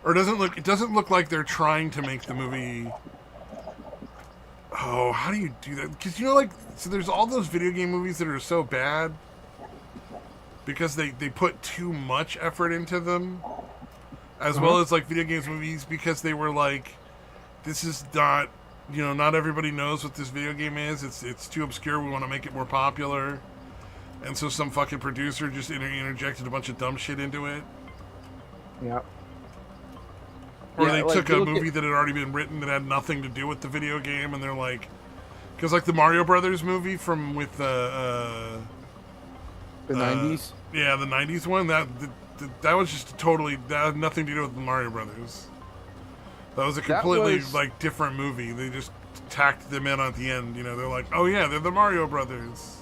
doesn't look like they're trying to make the movie. Oh, how do you do that? Because so there's all those video game movies that are so bad because they put too much effort into them, as well as like video games movies because they were like, this is not, not everybody knows what this video game is. It's too obscure. We want to make it more popular, and so some fucking producer just interjected a bunch of dumb shit into it.
Yeah.
Or they took a movie that had already been written that had nothing to do with the video game, and they're like, because like the Mario Brothers movie with
the 90s.
Yeah, the 90s one. That was just totally, that had nothing to do with the Mario Brothers. That was a completely like different movie. They just tacked them in at the end. They're like, oh yeah, they're the Mario Brothers.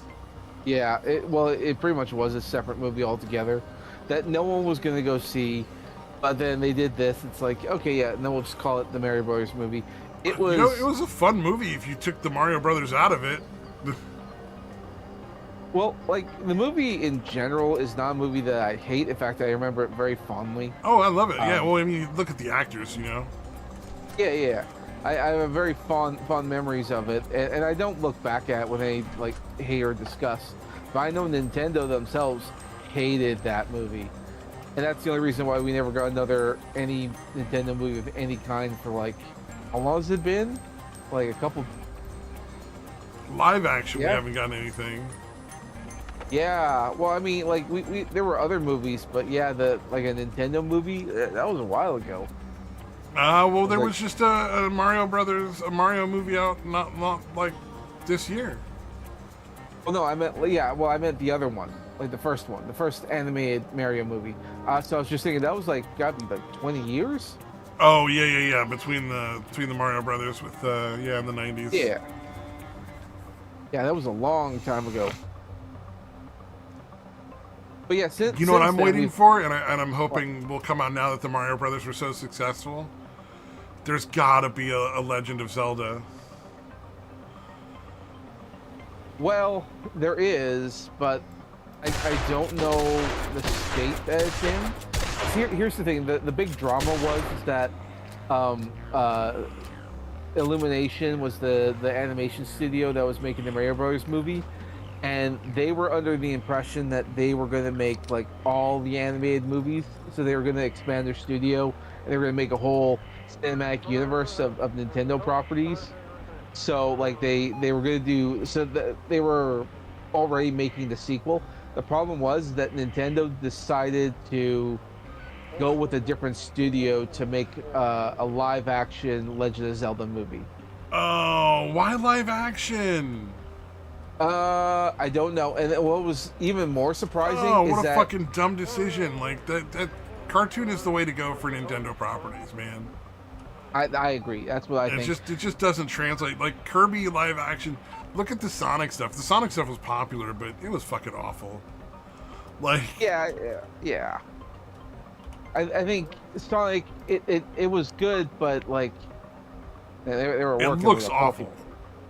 Yeah, it pretty much was a separate movie altogether that no one was gonna go see. But then they did this. It's like, okay, yeah, and then we'll just call it the Mario Brothers movie. It was.
It was a fun movie if you took the Mario Brothers out of it.
Well, like the movie in general is not a movie that I hate. In fact, I remember it very fondly.
Oh, I love it. Yeah. Well, I mean, look at the actors.
Yeah. I have very fond memories of it, and I don't look back at it when they like hate or discuss. But I know Nintendo themselves hated that movie. And that's the only reason why we never got any Nintendo movie of any kind for like, how long has it been? Like a couple.
Live action, we haven't gotten anything.
Yeah, well, I mean, like we there were other movies, but yeah, like a Nintendo movie that was a while ago.
Well, there was just a Mario movie out not like this year.
Well, no, I meant the other one. Like the first one, the first animated Mario movie. So I was just thinking that was like got to be like 20 years.
Oh yeah. Between the Mario Brothers with in the 90s.
Yeah, that was a long time ago. But yeah, since
what I'm waiting for, and I'm hoping will come out now that the Mario Brothers were so successful. There's got to be a Legend of Zelda.
Well, there is, but I don't know the state that it's in. Here's the thing: the big drama was that Illumination was the animation studio that was making the Mario Brothers movie, and they were under the impression that they were going to make like all the animated movies, so they were going to expand their studio and they were going to make a whole cinematic universe of Nintendo properties. So like they were going to do they were already making the sequel. The problem was that Nintendo decided to go with a different studio to make a live-action Legend of Zelda movie.
Oh, why live action?
I don't know. And what was even more surprising is
what a
that
fucking dumb decision. Like that cartoon is the way to go for Nintendo properties, man.
I agree. That's what I think.
It just doesn't translate. Like Kirby live action. Look at the Sonic stuff. The Sonic stuff was popular, but it was fucking awful. Like
yeah. I think Sonic it was good, but like they were working.
It looks awful.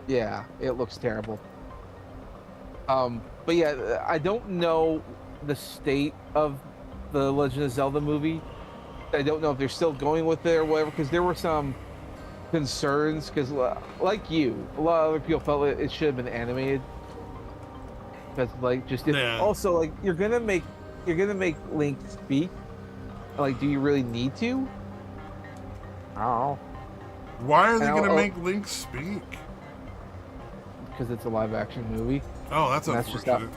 Yeah, it looks terrible. But yeah, I don't know the state of the Legend of Zelda movie. I don't know if they're still going with it or whatever, because there were some concerns. Because, like you, a lot of other people felt it should have been animated. Because, like, just
Yeah.
also like you're gonna make Link speak. Like, do you really need to? Oh,
Why are they
and
gonna make Link speak?
because it's a live action movie.
Oh, that's
And that's just
unfortunate.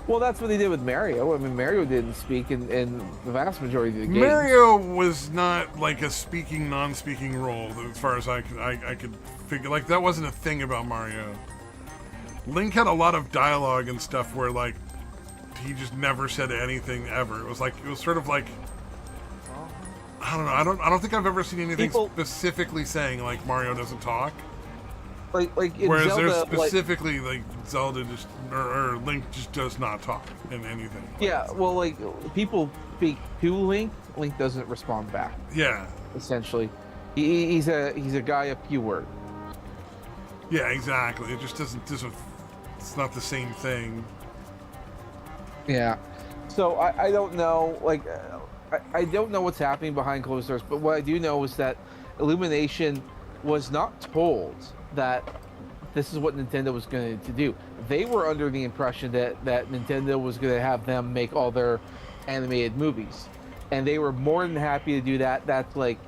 Well, that's what they did with Mario. I mean, Mario didn't speak in the vast majority of the games.
Mario was not like a speaking, non-speaking role, as far as I could figure. Like, that wasn't a thing about Mario. Link had a lot of dialogue and stuff where, like, he just never said anything ever. It was sort of like, I don't know. I don't think I've ever seen anything specifically saying like Mario doesn't talk.
Like in
Whereas
Zelda,
there's specifically like Zelda just or Link just does not talk in anything.
Yeah, well, like people speak to Link. Link doesn't respond back.
Yeah.
Essentially, he's a guy of few words.
Yeah, exactly. It just doesn't. It's not the same thing.
Yeah. So I don't know. Like I don't know what's happening behind closed doors. But what I do know is that Illumination was not told that this is what Nintendo was going to do. They were under the impression that Nintendo was going to have them make all their animated movies, and they were more than happy to do that. That's like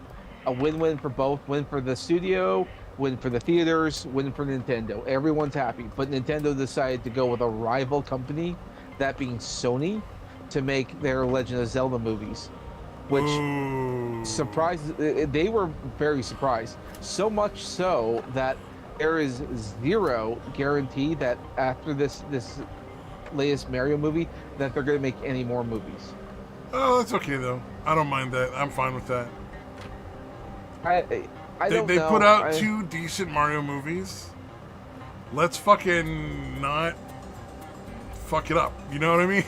a win-win for both: win for the studio, win for the theaters, win for Nintendo. Everyone's happy. But Nintendo decided to go with a rival company, that being Sony, to make their Legend of Zelda movies, which surprised. They were very surprised. So much so that there is zero guarantee that after this latest Mario movie that they're going to make any more movies.
Oh, that's okay though. I don't mind that. I'm fine with that.
I don't
They
know.
put out 2 decent Mario movies. Let's fucking not fuck it up. You know what I mean?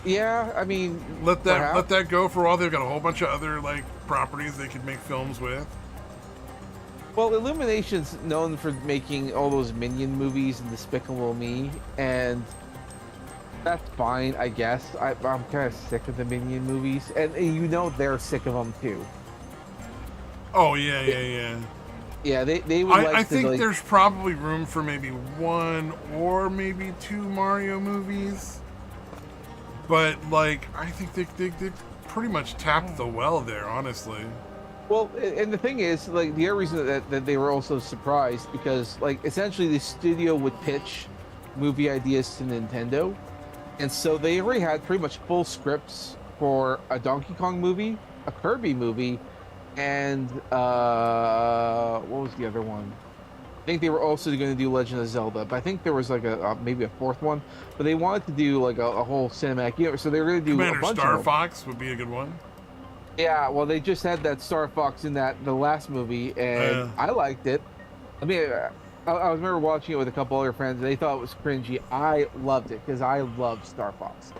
Yeah, I mean,
let that go for a while. They've got a whole bunch of other like properties they could make films with.
Well, Illumination's known for making all those Minion movies and Despicable Me, and that's fine, I guess. I'm kind of sick of the Minion movies, and you know they're sick of them too.
Oh yeah.
Yeah, they would.
I think there's probably room for maybe 1 or maybe 2 Mario movies, but like I think they pretty much tapped the well there, honestly.
Well, and the thing is, like, the other reason that they were also surprised because, like, essentially the studio would pitch movie ideas to Nintendo, and so they already had pretty much full scripts for a Donkey Kong movie, a Kirby movie, and what was the other one? I think they were also going to do Legend of Zelda, but I think there was like maybe a fourth one. But they wanted to do like a whole cinematic universe, so they were going to do
Commander
a bunch
Star
of them.
Fox would be a good one.
Yeah, well, they just had that Star Fox in the last movie, and I liked it. I mean, I remember watching it with a couple other friends, and they thought it was cringy. I loved it because I love Star Fox.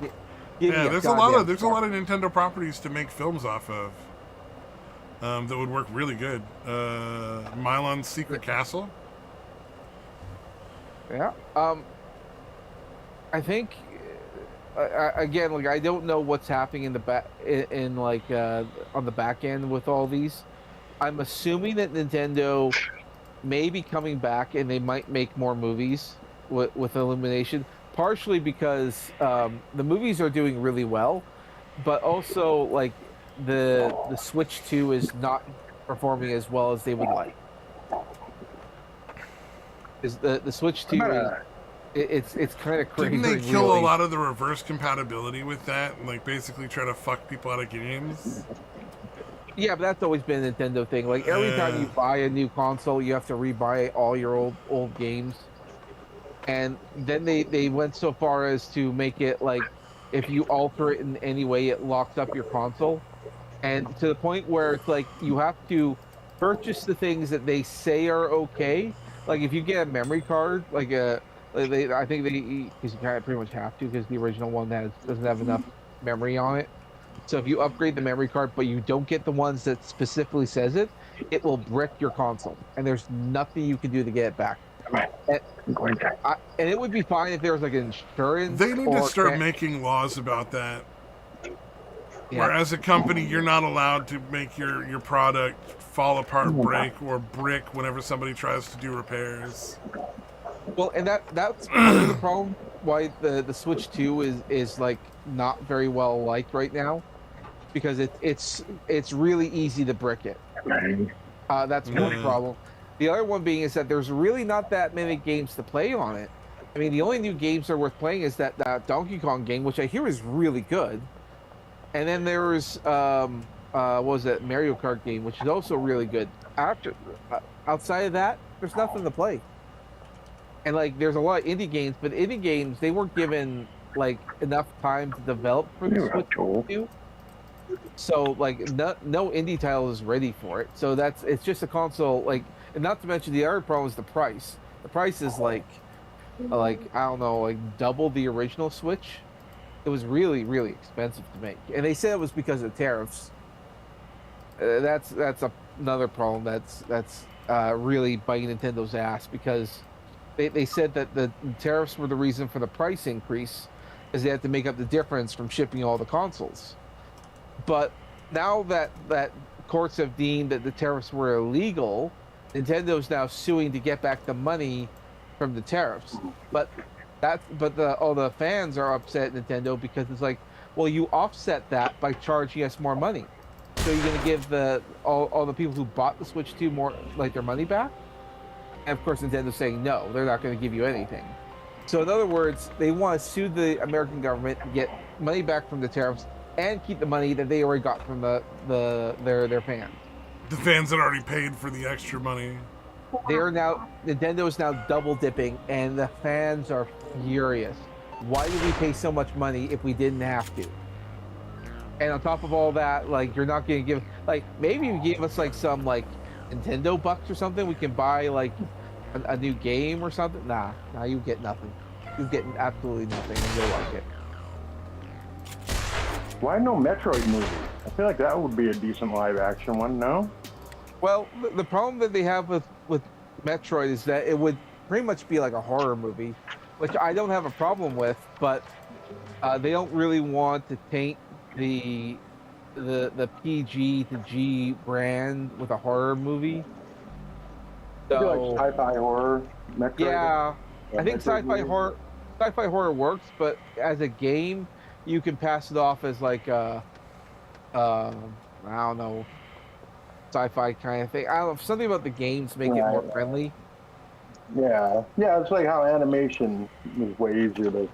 There's a lot of Nintendo properties to make films off of that would work really good. Milon's Secret Castle.
Yeah. I think. Again, like, I don't know what's happening in the back, on the back end with all these. I'm assuming that Nintendo may be coming back and they might make more movies with Illumination, partially because the movies are doing really well, but also like the Switch 2 is not performing as well as they would like. Is the Switch 2 it's kind of crazy.
Didn't they kill a lot of the reverse compatibility with that and like basically try to fuck people out of games?
Yeah, but that's always been a Nintendo thing. Like every time you buy a new console, you have to rebuy all your old games. And then they went so far as to make it like if you alter it in any way, it locks up your console. And to the point where it's like you have to purchase the things that they say are okay. Like if you get a memory card, I think because you kind of pretty much have to because the original one doesn't have enough memory on it. So if you upgrade the memory card, but you don't get the ones that specifically says it, it will brick your console, and there's nothing you can do to get it back. And it would be fine if there was like an insurance.
They need to start making laws about that.
Yeah.
Where as a company, you're not allowed to make your product fall apart, break, or brick whenever somebody tries to do repairs.
Well, and that's part of the problem why the Switch 2 is like not very well liked right now, because it's really easy to brick it. That's one
Yeah.
problem. The other one being is that there's really not that many games to play on it. I mean, the only new games that are worth playing is that Donkey Kong game, which I hear is really good. And then there's what was it, Mario Kart game, which is also really good. After outside of that, there's nothing to play. And like, there's a lot of indie games, but indie games they weren't given like enough time to develop for the Switch 2. So like, no indie title is ready for it. So it's just a console. Like, and not to mention the other problem is the price. The price is like I don't know, like double the original Switch. It was really, really expensive to make, and they said it was because of tariffs. That's another problem. That's really biting Nintendo's ass, because they said that the tariffs were the reason for the price increase, is they had to make up the difference from shipping all the consoles. But now that courts have deemed that the tariffs were illegal, Nintendo's now suing to get back the money from the tariffs. But all the fans are upset at Nintendo, because it's like, well, you offset that by charging us more money. So you're gonna give all the people who bought the Switch 2 more, like, their money back? And of course Nintendo's saying no, they're not gonna give you anything. So in other words, they want to sue the American government and get money back from the tariffs and keep the money that they already got from their fans.
The fans that already paid for the extra money.
Nintendo is now double dipping, and the fans are furious. Why did we pay so much money if we didn't have to? And on top of all that, like, you're not going to give, like, maybe you give us like some like Nintendo bucks or something, we can buy like a new game or something. Nah, you get nothing. You get absolutely nothing, and you'll like it.
Why no Metroid movie? I feel like that would be a decent live action one, no?
Well, the problem that they have with Metroid is that it would pretty much be like a horror movie, which I don't have a problem with, but they don't really want to taint the PG to G brand with a horror movie. So,
like sci-fi horror, Metroid.
Yeah, I think
Metroid
sci-fi horror works, but as a game, you can pass it off as like I don't know, sci-fi kind of thing. I don't know, something about the games make it more friendly.
Yeah, it's like how animation is way easier to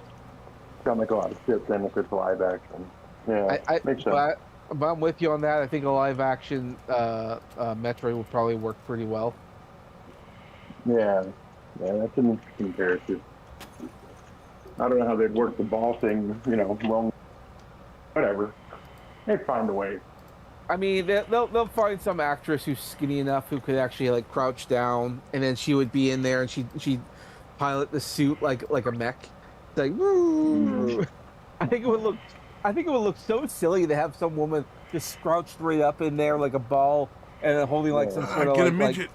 stomach a lot of shit than if it's live action. Yeah, makes sense.
But I'm with you on that. I think a live action Metroid would probably work pretty well.
Yeah, that's an interesting character. I don't know how they'd work the ball thing, wrong. Whatever, they'd find a way.
I mean, they'll find some actress who's skinny enough who could actually like crouch down, and then she would be in there, and she'd pilot the suit like a mech, like woo. I think it would look so silly to have some woman just crouched right up in there like a ball and holding like some sort of
get a midget.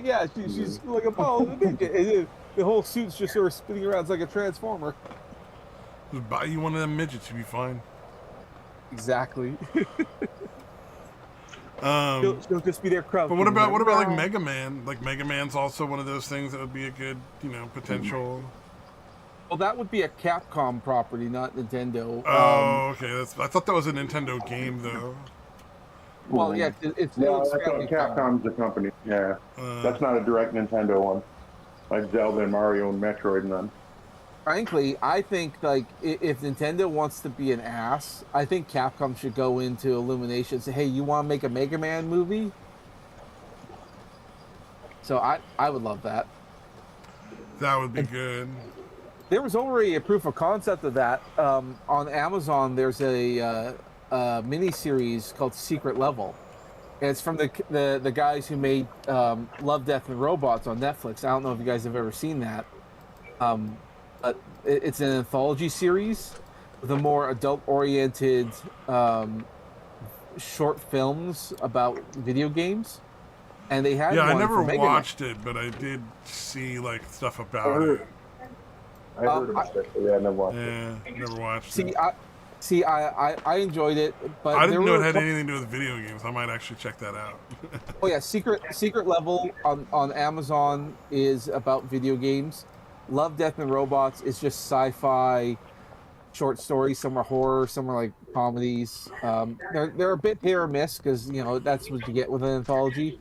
Yeah, she's like a ball and a midget. And the whole suit's just sort of spinning around. It's like a transformer.
Just buy you one of them midgets, you'll be fine.
Exactly. She'll just be there crouching.
But what about like Mega Man? Like Mega Man's also one of those things that would be a good, potential.
Well, that would be a Capcom property, not Nintendo.
Oh, okay. I thought that was a Nintendo game, though.
Well, yeah, it's
Capcom's the company. Yeah, that's not a direct Nintendo one, like Zelda and Mario and Metroid and them.
Frankly, I think like if Nintendo wants to be an ass, I think Capcom should go into Illumination and say, "Hey, you want to make a Mega Man movie?" So I would love that.
That would be good.
There was already a proof of concept of that on Amazon. There's a mini series called Secret Level, and it's from the guys who made Love, Death, and Robots on Netflix. I don't know if you guys have ever seen that. But it's an anthology series with a more adult-oriented short films about video games, and they had
I
one
never
for
watched it, but I did see like stuff about it.
I heard about it, but yeah, I never watched it.
Yeah, never watched it.
See, I enjoyed it, but
I
there
didn't know
were
it
a
had
couple.
anything to do with video games. I might actually check that out.
Oh yeah, Secret Level on Amazon is about video games. Love, Death, and Robots is just sci-fi short stories. Some are horror, some are like comedies. They're a bit hit or miss because you know that's what you get with an anthology.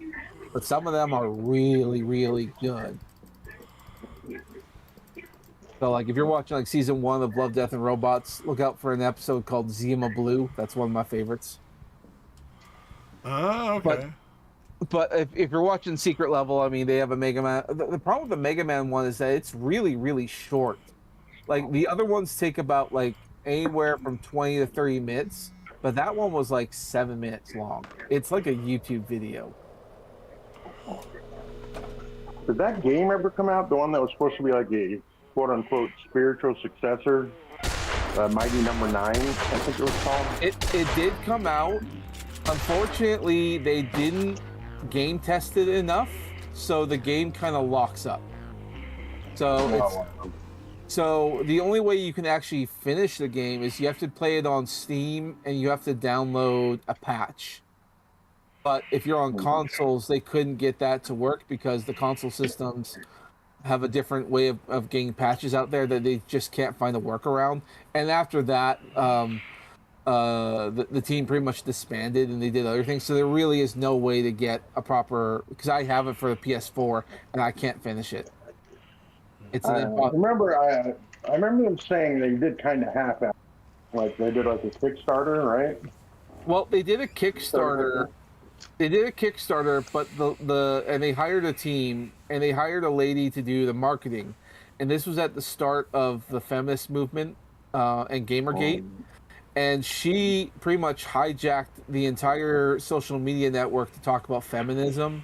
But some of them are really really good. So like if you're watching like season one of Love, Death, and Robots, look out for an episode called Zima Blue. That's one of my favorites.
Oh,
But
okay.
if you're watching Secret Level, I mean, they have a Mega Man. The problem with the Mega Man one is that it's really, really short. Like the other ones take about like anywhere from 20 to 30 minutes, but that one was like 7 minutes long. It's like a YouTube video.
Did that game ever come out? The one that was supposed to be like a quote unquote spiritual successor, Mighty Number Nine, I think it was called.
It did come out. Unfortunately, they didn't game test it enough, so the game kind of locks up. So it's
Oh,
So the only way you can actually finish the game is you have to play it on Steam and you have to download a patch. But if you're on consoles, they couldn't get that to work because the console systems have a different way of getting patches out there that they just can't find a workaround. And after that, the team pretty much disbanded and they did other things. So there really is no way to get a proper, because I have it for the PS4 and I can't finish it. It's an
I remember them saying they did kind of half out, like they did like a Kickstarter, right?
Well, they did a Kickstarter. They did a Kickstarter, but and they hired a team and they hired a lady to do the marketing, and this was at the start of the feminist movement and Gamergate, and she pretty much hijacked the entire social media network to talk about feminism,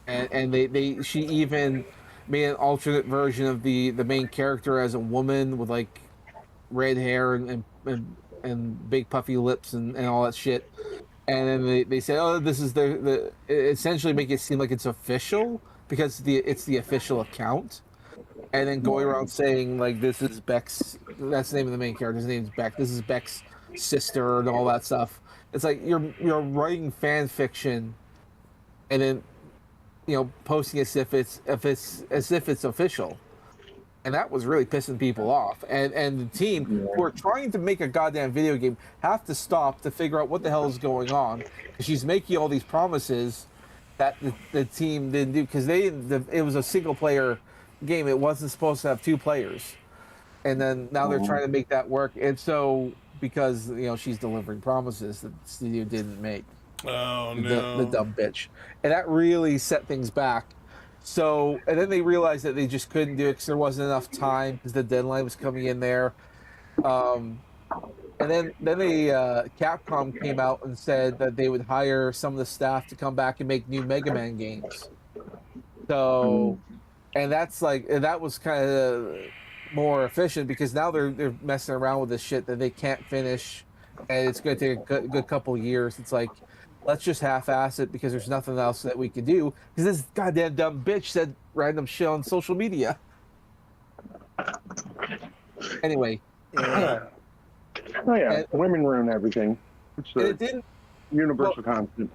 and she even made an alternate version of the main character as a woman with like red hair and big puffy lips and all that shit. And then they said, "Oh, this is the essentially make it seem like it's official because it's the official account." And then going around saying like, "This is Beck's." That's the name of the main character. His name's Beck. This is Beck's sister and all that stuff. It's like you're writing fan fiction, and then posting as if it's official. And that was really pissing people off. And the team who are trying to make a goddamn video game have to stop to figure out what the hell is going on. She's making all these promises that the team didn't do because it was a single player game. It wasn't supposed to have two players. And then now they're trying to make that work. And so because she's delivering promises that the studio didn't make.
Oh
The
no.
dumb bitch. And that really set things back. So, and then they realized that they just couldn't do it because there wasn't enough time because the deadline was coming in there. And then Capcom came out and said that they would hire some of the staff to come back and make new Mega Man games. So, and that was kind of more efficient because now they're messing around with this shit that they can't finish, and it's going to take a good couple of years. It's like, let's just half-ass it because there's nothing else that we can do because this goddamn dumb bitch said random shit on social media. Anyway.
Oh yeah, women ruin everything. It's
It didn't
universal constant.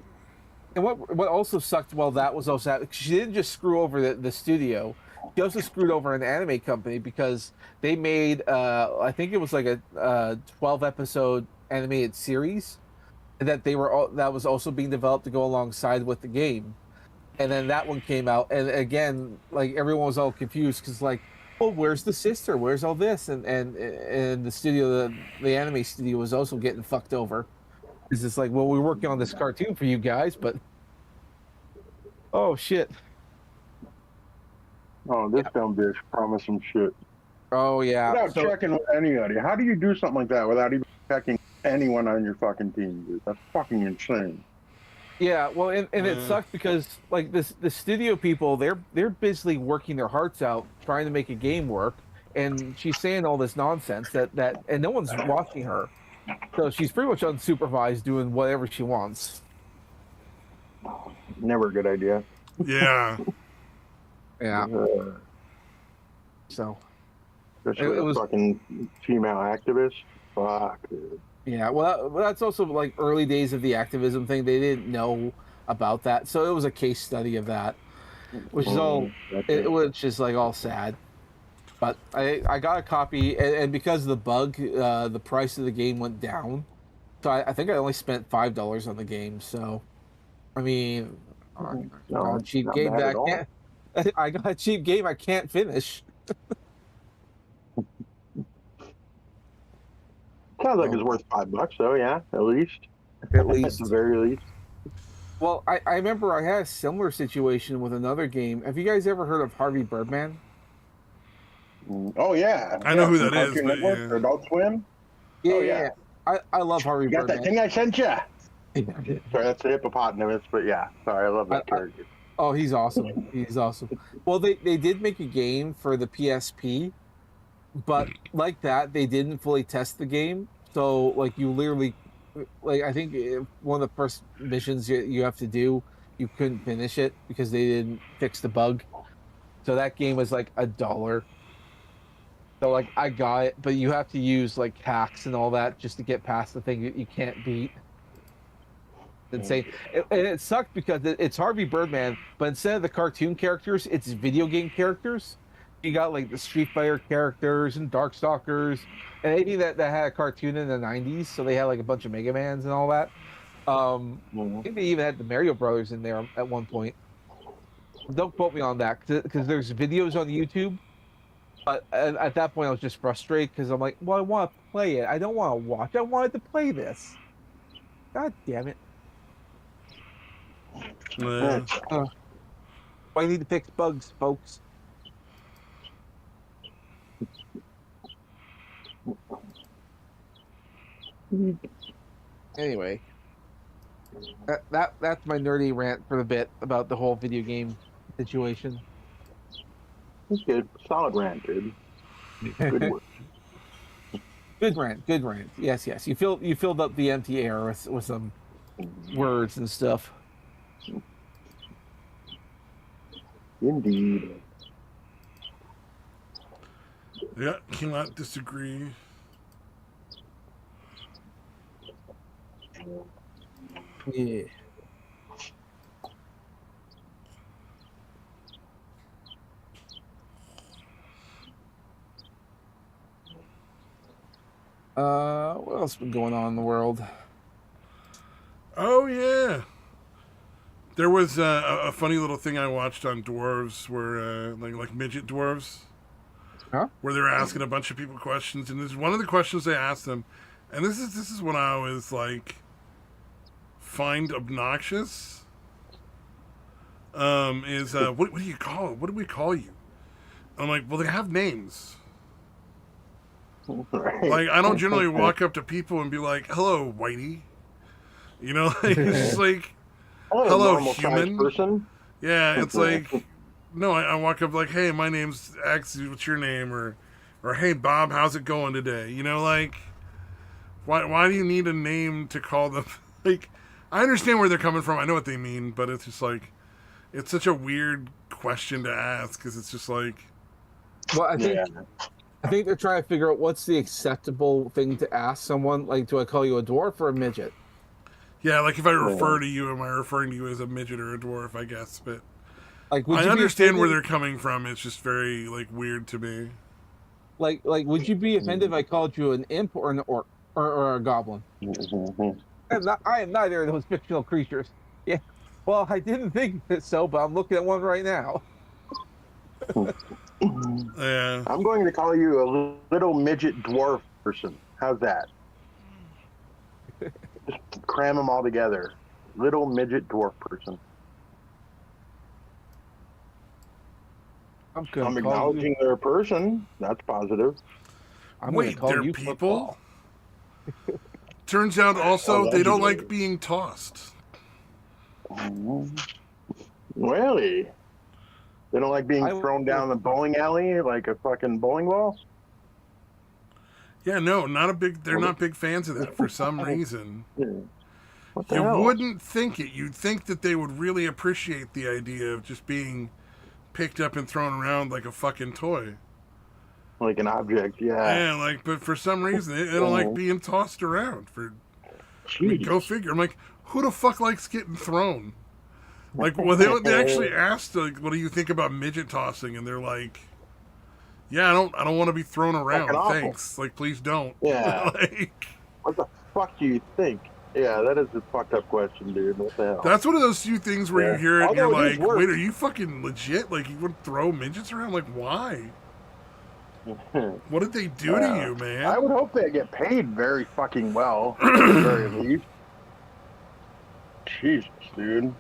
And what also sucked, well, that was also she didn't just screw over the studio. She also screwed over an anime company because they made I think it was like a 12 episode animated series that that was also being developed to go alongside with the game. And then that one came out, and again, like everyone was all confused because like, oh, where's the sister? Where's all this? And the studio, the anime studio, was also getting fucked over. It's just like, well, we're working on this cartoon for you guys, but oh shit.
Oh, this dumb bitch promised some shit
Oh yeah.
without checking with anybody. How do you do something like that without even checking anyone on your fucking team, dude? That's fucking insane.
Yeah, well, and it sucked because like the studio people, they're basically working their hearts out trying to make a game work, and she's saying all this nonsense that and no one's watching her, so she's pretty much unsupervised doing whatever she wants.
Never a good idea.
Yeah.
Yeah. So
Especially
it was
fucking female activist. Fuck, dude.
Yeah, well, that's also like early days of the activism thing. They didn't know about that, so it was a case study of that, which is all,
Gotcha.
which is like all sad. But I got a copy, and because of the bug, the price of the game went down. So I think I only spent $5 on the game. So I mean, I got a
No,
cheap
not
game
bad
that
at
I
all.
can't. I got a cheap game I can't finish.
Sounds like
So
it's worth $5 though. Yeah, at least
at
at the
least,
very least.
well, I remember I had a similar situation with another game. Have you guys ever heard of Harvey Birdman?
Oh yeah,
I know
yeah,
who
from
that is,
Cartoon
but
Network
yeah.
or Adult Swim.
Yeah,
Oh
yeah,
yeah,
yeah. I love Harvey
you got that
Birdman.
thing I sent you.
I,
Sorry, that's the hippopotamus, but yeah, sorry, I love that
I,
character.
oh, he's awesome. He's awesome. Well, they did make a game for the PSP, but like that, they didn't fully test the game. So like you literally, like I think one of the first missions you have to do, you couldn't finish it because they didn't fix the bug. So that game was like $1. So like I got it, but you have to use like hacks and all that just to get past the thing that you can't beat. Insane. And it sucked because it's Harvey Birdman, but instead of the cartoon characters, it's video game characters. You got like the Street Fighter characters and Darkstalkers and anything that had a cartoon in the 90s. So they had like a bunch of Mega Mans and all that. I think they even had the Mario Brothers in there at one point. Don't quote me on that because there's videos on YouTube. But at that point, I was just frustrated because I'm like, well, I want to play it. I don't want to watch. I wanted to play this. God damn it.
Yeah.
I need to fix bugs, folks. Anyway, that's my nerdy rant for the bit about the whole video game situation.
That's good, solid rant, dude. Good work.
Good rant, good rant. Yes, yes. You filled up the empty air with some words and stuff.
Indeed.
Yeah, cannot disagree.
Yeah. What else been going on in the world?
Oh yeah, there was a funny little thing I watched on dwarves, where like midget dwarves,
Huh?
where they were asking a bunch of people questions, and there's one of the questions they asked them, and this is what I was like find obnoxious. Is what do you call it? What do we call you? I'm like, well, they have names.
Right.
Like, I don't generally walk up to people and be like, "Hello, Whitey." You know, like, it's just like,
Hello,
"Hello,
normal sized
human."
person.
Yeah, it's like, no, I walk up like, "Hey, my name's X. What's your name?" Or "Hey, Bob, how's it going today?" You know, like, why do you need a name to call them? Like, I understand where they're coming from. I know what they mean, but it's just like, it's such a weird question to ask because it's just like,
Well,
Yeah.
I think they're trying to figure out what's the acceptable thing to ask someone. Like, do I call you a dwarf or a midget?
yeah, like if I refer
Yeah.
to you, am I referring to you as a midget or a dwarf? I guess, but
Like, would
I
you be
understand where
offended?
they're coming from. It's just very like weird to me.
Like, would you be offended if I called you an imp or an orc or a goblin?
Mhm.
I am neither of those fictional creatures. Yeah. Well, I didn't think so, but I'm looking at one right now.
Yeah,
I'm going to call you a little midget dwarf person. How's that? Just cram them all together. Little midget dwarf person.
I'm gonna
I'm
call you.
acknowledging they're a person. That's positive.
I'm gonna
wait,
call
they're
you
people.
football.
Turns out also they don't
Allegedly.
like being tossed.
Really? They don't like being
I
thrown down the bowling alley like a fucking bowling ball?
Yeah, no, not a big. They're not big fans of that for some reason.
What the
You
hell?
wouldn't think it. You'd think that they would really appreciate the idea of just being picked up and thrown around like a fucking toy.
like an object. Yeah.
Yeah, like, but for some reason, they don't like being tossed around. I mean, go
Jeez.
figure. I'm like, who the fuck likes getting thrown? Like, well, they actually asked, like, what do you think about midget tossing? And they're like, yeah, I don't want to be thrown
Fucking
around.
awful.
Thanks. Like, please don't.
Yeah.
Like,
What the fuck do you think? Yeah, that is a fucked up question, dude. What the hell?
that's one of those few things where you hear it and you're
Although it is
like,
work.
wait, are you fucking legit? Like, you would throw midgets around? Like, why? What did they do to you, man?
I would hope they get paid very fucking well, at the very least. Jesus, dude.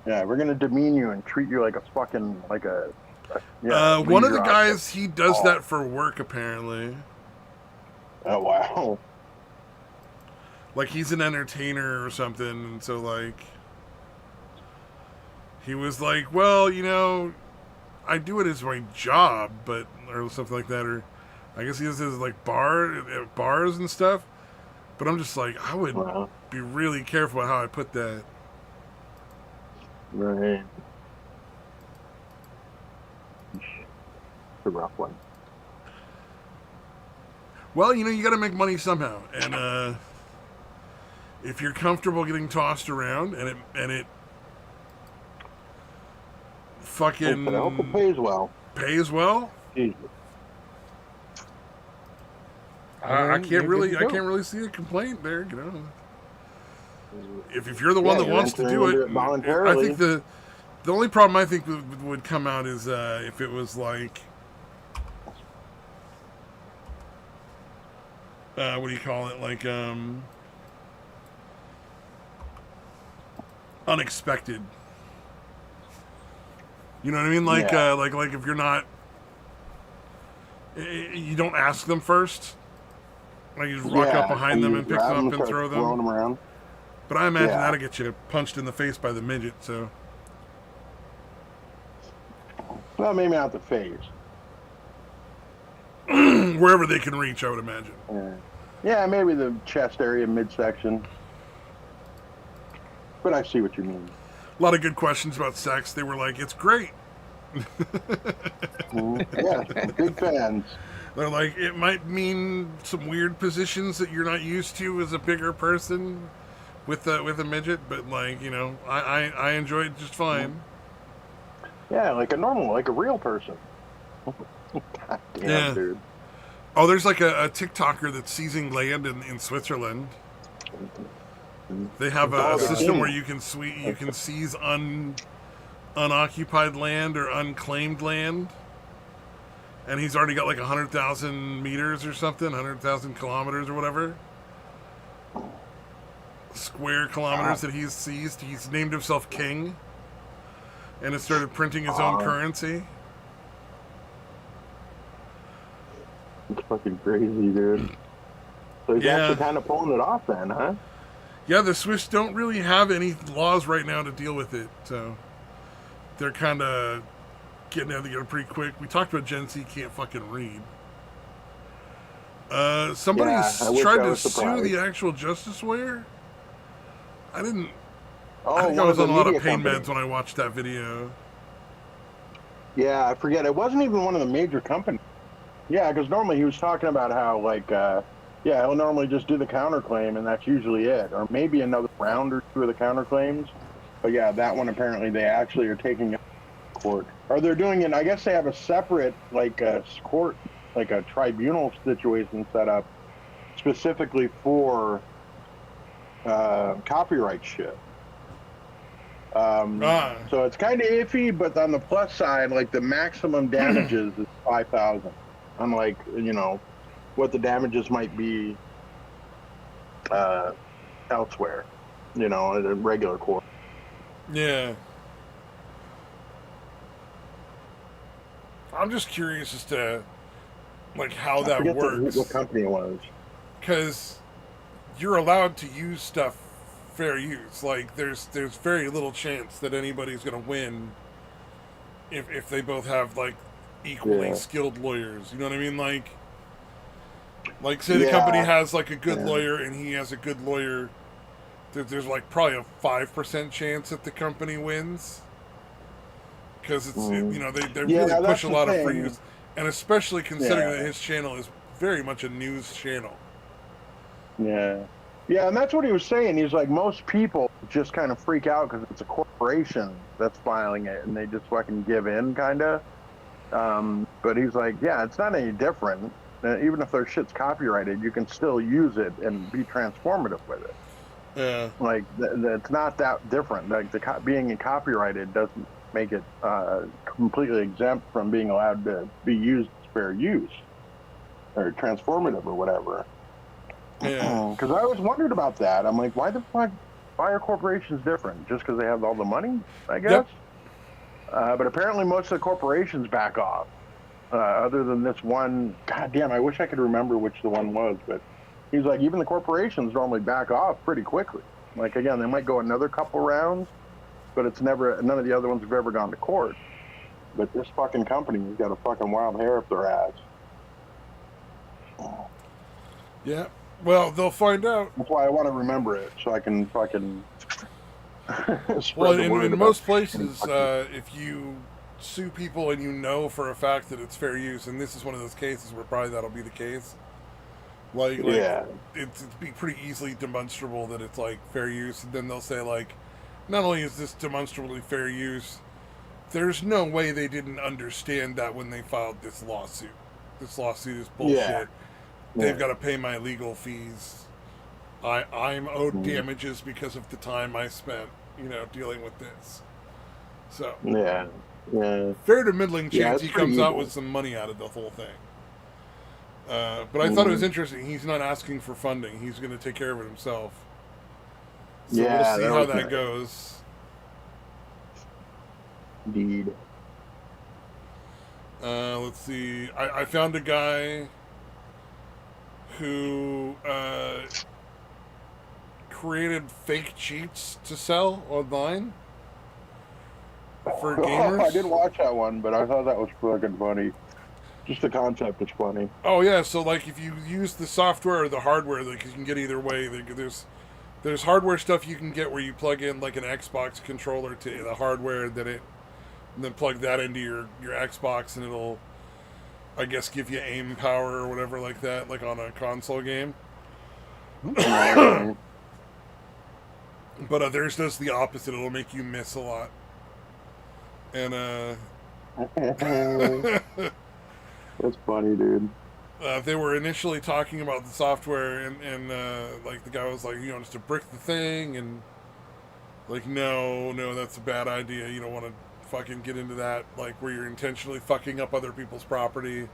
Yeah, we're gonna demean you and treat you like a fucking
one of the
leader
guys, he does
Oh.
that for work, apparently.
Oh wow.
Like, he's an entertainer or something, and so, like, he was like, well, you know, I do it as my job, but, or something like that, or I guess he does his, like, bars and stuff, but I'm just like, I would
Wow.
be really careful about how I put that.
Right. It's a rough one.
Well, you know, you gotta make money somehow, and, if you're comfortable getting tossed around, and it fucking
I hope it pays well.
pays well,
Jesus.
I
You're
can't
good to go.
really see a complaint there. You know, if you're the one that
you're
wants to
entering
do
into
it,
voluntarily.
I think the only problem I think would come out is if it was like what do you call it? Like unexpected. You know what I mean? Like
Yeah.
like if you're not, you don't ask them first. Like you just rock up behind them
you
and pick
grab
them up and
start
throw
throwing
them.
them around.
But I imagine
Yeah.
that'll get you punched in the face by the midget. So
Well, maybe not the face.
wherever they can reach, I would imagine.
Yeah, maybe the chest area, midsection. But I see what you mean.
A lot of good questions about sex. They were like, "It's great."
Yeah, big fans.
They're like, "It might mean some weird positions that you're not used to as a bigger person with a midget, but like, you know, I enjoy it just fine."
Yeah, like a normal, like a real person. God damn,
Yeah.
dude.
Oh, there's like a TikToker that's seizing land in Switzerland. They have a system where you can seize unoccupied land or unclaimed land, and he's already got like 100,000 meters or something, 100,000 kilometers or whatever, square kilometers that he's seized. He's named himself King, and has started printing his own currency.
It's fucking crazy, dude. So he's
Yeah.
actually kind of pulling it off then, huh?
Yeah, the Swiss don't really have any laws right now to deal with it, so they're kind of getting it together pretty quick. We talked about Gen Z can't fucking read. Somebody
Yeah, I wish
tried
I
to
was
sue
surprised.
the actual justice lawyer. I didn't.
Oh,
I think I
one
was
of
on
the
a lot of
media
pain
companies.
meds when I watched that video.
Yeah, I forget. It wasn't even one of the major companies. Yeah, because normally he was talking about how, like, yeah, he'll normally just do the counterclaim, and that's usually it. Or maybe another round or two of the counterclaims. But yeah, that one apparently they actually are taking it to court. Or they're doing it, I guess they have a separate, like, court, like a tribunal situation set up specifically for copyright shit. So it's kind of iffy, but on the plus side, like the maximum damages is 5,000. Unlike, you know, what the damages might be elsewhere, you know, at a regular court.
Yeah. I'm just curious as to, like, how
I
that
forget
works.
what company it was.
Because you're allowed to use stuff fair use. Like, there's very little chance that anybody's going to win if they both have, like, equally skilled lawyers. You know what I mean? Like say the company has, like, a good lawyer and he has a good lawyer. There's like, probably a 5% chance that the company wins. Because it's, you know, they really push a lot of free use. And especially considering
Yeah.
that his channel is very much a news channel.
Yeah. Yeah, and that's what he was saying. He's like, most people just kind of freak out because it's a corporation that's filing it and they just fucking give in, kind of. But he's like, yeah, it's not any different. Even if their shit's copyrighted, you can still use it and be transformative with it.
Yeah.
Like, it's not that different. Like, being copyrighted doesn't make it completely exempt from being allowed to be used as fair use or transformative or whatever.
Yeah.
Because I always wondered about that. I'm like, why the fuck? Why are corporations different? Just because they have all the money, I guess.
Yep.
But apparently, most of the corporations back off. Other than this one, god damn, I wish I could remember which the one was. But he's like, even the corporations normally back off pretty quickly. Like again, they might go another couple rounds, but it's never. None of the other ones have ever gone to court. But this fucking company has got a fucking wild hair up their ass.
Yeah. Well, they'll find out.
That's why I want to remember it so I can fucking.
Well, in most places, if you sue people and you know for a fact that it's fair use, and this is one of those cases where probably that'll be the case. Like
yeah,
it'd be pretty easily demonstrable that it's like fair use, and then they'll say like, not only is this demonstrably fair use, there's no way they didn't understand that when they filed this lawsuit. This lawsuit is bullshit.
Yeah.
They've got to pay my legal fees. I'm owed damages because of the time I spent, dealing with this. So
yeah.
fair to middling chance he
it's
comes
pretty
out
evil.
with some money out of the whole thing. But I thought it was interesting. He's not asking for funding. He's going to take care of it himself. So
Yeah,
we'll see
that
how
was
that
nice.
goes.
Indeed.
Let's see. I found a guy who created fake cheats to sell online for gamers.
I didn't watch that one, but I thought that was fucking funny. Just the concept is funny.
Oh yeah, so like if you use the software or the hardware, like you can get either way. There's hardware stuff you can get where you plug in like an Xbox controller to the hardware and then plug that into your Xbox and it'll, I guess, give you aim power or whatever like that, like on a console game. But theirs does the opposite. It'll make you miss a lot. And
That's funny, dude.
they were initially talking about the software, and like the guy was like, just to brick the thing, and like, no, that's a bad idea. You don't want to fucking get into that, like where you're intentionally fucking up other people's property,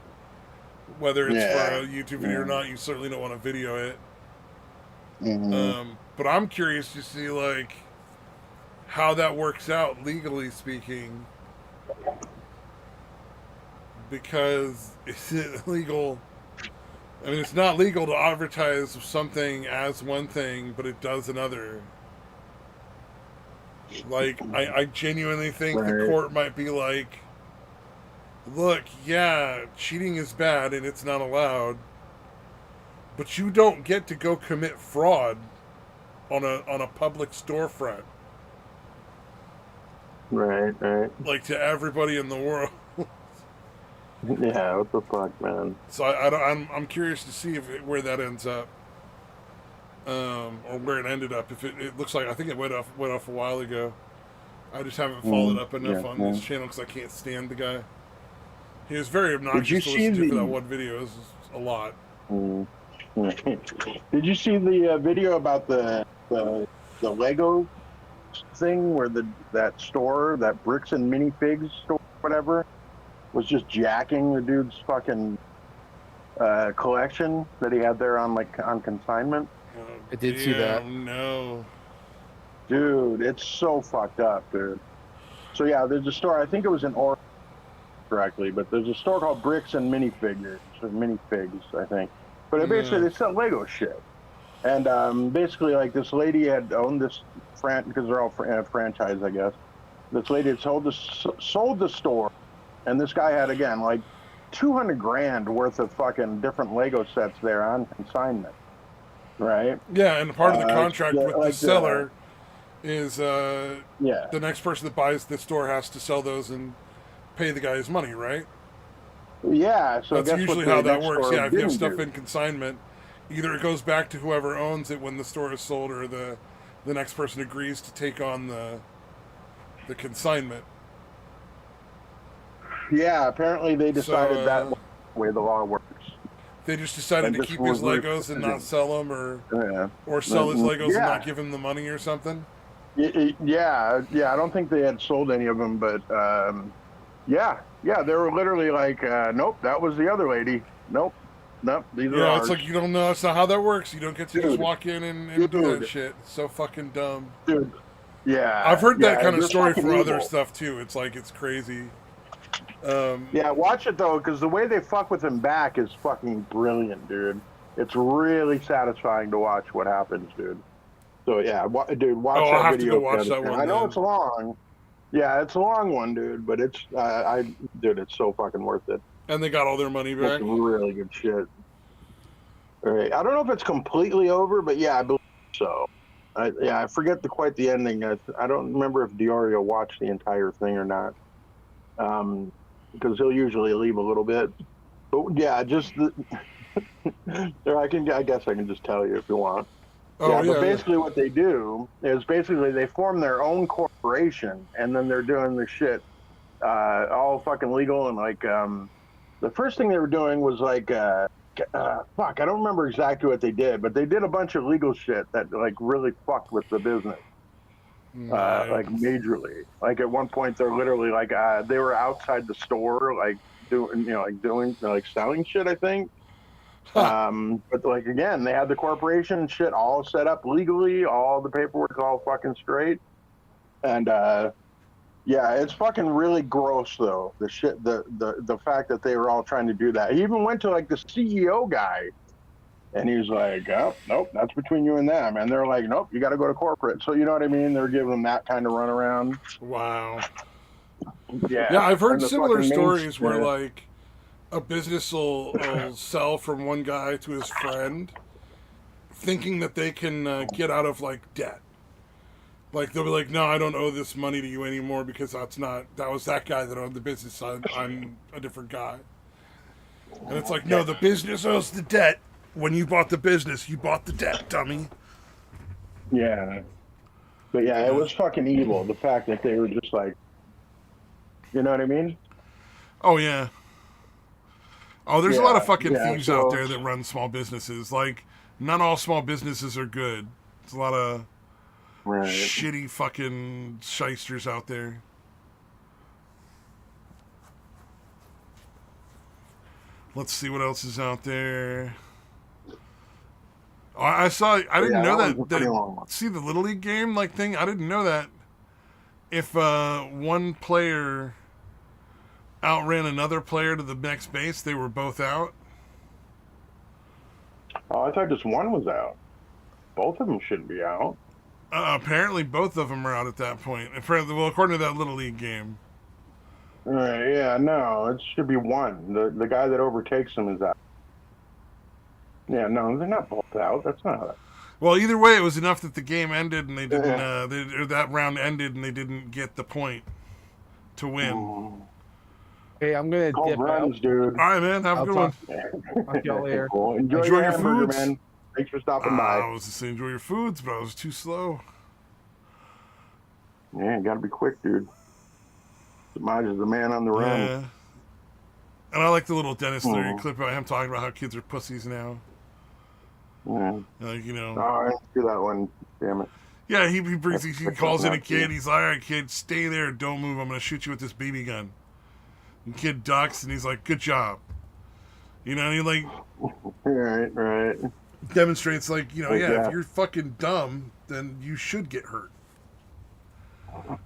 whether it's for a YouTube video or not. You certainly don't want to video it. But I'm curious to see like how that works out legally speaking, because is it legal? I mean, it's not legal to advertise something as one thing, but it does another. Like, I genuinely think the court might be like, look, yeah, cheating is bad and it's not allowed, but you don't get to go commit fraud on a public storefront.
Right.
Like, to everybody in the world.
Yeah, what the fuck, man?
So I'm curious to see where that ends up, or where it ended up. If it looks like, I think it went off a while ago. I just haven't followed up enough on this channel because I can't stand the guy. He was very obnoxious to listen to for that one video. It was a lot.
Did you see the video about the Lego thing where that store, that Bricks and Minifigs store, whatever, was just jacking the dude's fucking collection that he had there on consignment?
I did see that.
No.
Dude, it's so fucked up, dude. So yeah, there's a store, I think it was in Oregon correctly, but there's a store called Bricks and Minifigures, or Minifigs, I think. But basically they sell Lego shit. And basically, like, this lady had owned this because they're all franchise, I guess. This lady had sold the store, and this guy had, again, like, $200,000 worth of fucking different Lego sets there on consignment, right?
Yeah, and part of the contract with the seller is the next person that buys the store has to sell those and pay the guy his money, right?
Yeah, so
That's
guess what
usually
the
how that
next
works.
store
Yeah, if you have
didn't
stuff
do?
in consignment, either it goes back to whoever owns it when the store is sold, or the next person agrees to take on the consignment.
Yeah, apparently they
So
decided that way the law works,
they just decided
and
to
this
keep his
was their
Legos and not
decision.
sell them,
Yeah,
or sell his Legos and not
yeah,
give him the money or something.
yeah. I don't think they had sold any of them, but yeah, yeah. They were literally like, nope, that was the other lady. Nope, nope, these are
Yeah, it's
ours,
like you don't know. That's not how that works. You don't get to just
dude,
walk in and do that
dude,
shit. It's so fucking dumb.
dude.
I've
Yeah,
heard that
yeah.
kind of
They're
story
fucking
for other
evil.
stuff too. It's like it's crazy.
Yeah, watch it though, because the way they fuck with him back is fucking brilliant, dude. It's really satisfying to watch what happens, dude. So yeah, dude,
Oh,
watch
I'll
that
have to go
video if you
watch
have a
that
chance.
one
I know
then.
it's long. Yeah, it's a long one, dude, but dude, it's so fucking worth it.
And they got all their money
It's
back.
really good shit. All right, I don't know if it's completely over, but yeah, I believe so. I forget quite the ending. I don't remember if Diorio watched the entire thing or not, because he'll usually leave a little bit. But yeah, I guess I can just tell you if you want.
Oh
Yeah, but
yeah, yeah.
basically what they do is basically they form their own corporation and then they're doing the shit all fucking legal and like the first thing they were doing was like fuck, I don't remember exactly what they did, but they did a bunch of legal shit that like really fucked with the business. Like
Nice.
majorly. Like at one point they're literally like they were outside the store like doing like selling shit, I think.
Ha.
But like again, they had the corporation and shit all set up legally, all the paperwork all fucking straight. And yeah, it's fucking really gross though. The shit the fact that they were all trying to do that. He even went to like the CEO guy and he was like, oh, nope, that's between you and them. And they're like, nope, you got to go to corporate. So you know what I mean? They're giving them that kind of runaround.
Wow. Yeah,
Yeah,
I've heard
and the
similar
fucking main,
stories where like a business will sell from one guy to his friend, thinking that they can get out of like debt. Like they'll be like, "No, I don't owe this money to you anymore because that was that guy that owned the business. I'm a different guy." And it's like, "No, the business owes the debt. When you bought the business, you bought the debt, dummy."
yeah, but yeah, it
Yeah.
was fucking evil. The fact that they were just like, you know what I mean?
Oh yeah. Oh, there's a lot of
Yeah,
fucking
yeah.
thieves out
So
there that run small businesses. Like, not all small businesses are good. There's a lot of
right.
shitty fucking shysters out there. Let's see what else is out there. Oh, I saw. I
But
didn't
yeah,
know
that one's
that.
a pretty
That
long one.
see the little league game like thing. I didn't know that. If one player outran another player to the next base, they were both out.
Oh, I thought just one was out. Both of them should be out.
Apparently, both of them are out at that point. Apparently, well, according to that little league game.
Right, yeah, no, it should be one. The guy that overtakes them is out. Yeah, no, they're not both out. That's not how
Well, either way, it was enough that the game ended and they didn't.
that.
Or that round ended and they didn't get the point to win.
Okay, I'm gonna
Called
dip out.
runs, dude.
All right, man. Have a
I'll
good one.
talk to y'all later.
Cool. Enjoy
Enjoy
your
your
hamburger,
foods.
man. Thanks for stopping by.
I was to say enjoy your foods, but I was too slow.
Yeah, you gotta be quick, dude. Samaj is the man on the run.
Yeah. And I like the little Dennis Leary
Mhm.
clip about him talking about how kids are pussies now.
Yeah.
Like, you know.
Oh, I didn't see that one. Damn it.
Yeah, he calls in a kid.
Yeah.
He's like, all right, kid, stay there. Don't move. I'm going to shoot you with this BB gun. And kid ducks, and he's like, good job. You know, and he, like,
Right.
demonstrates, like, you know,
Yeah.
if you're fucking dumb, then you should get hurt.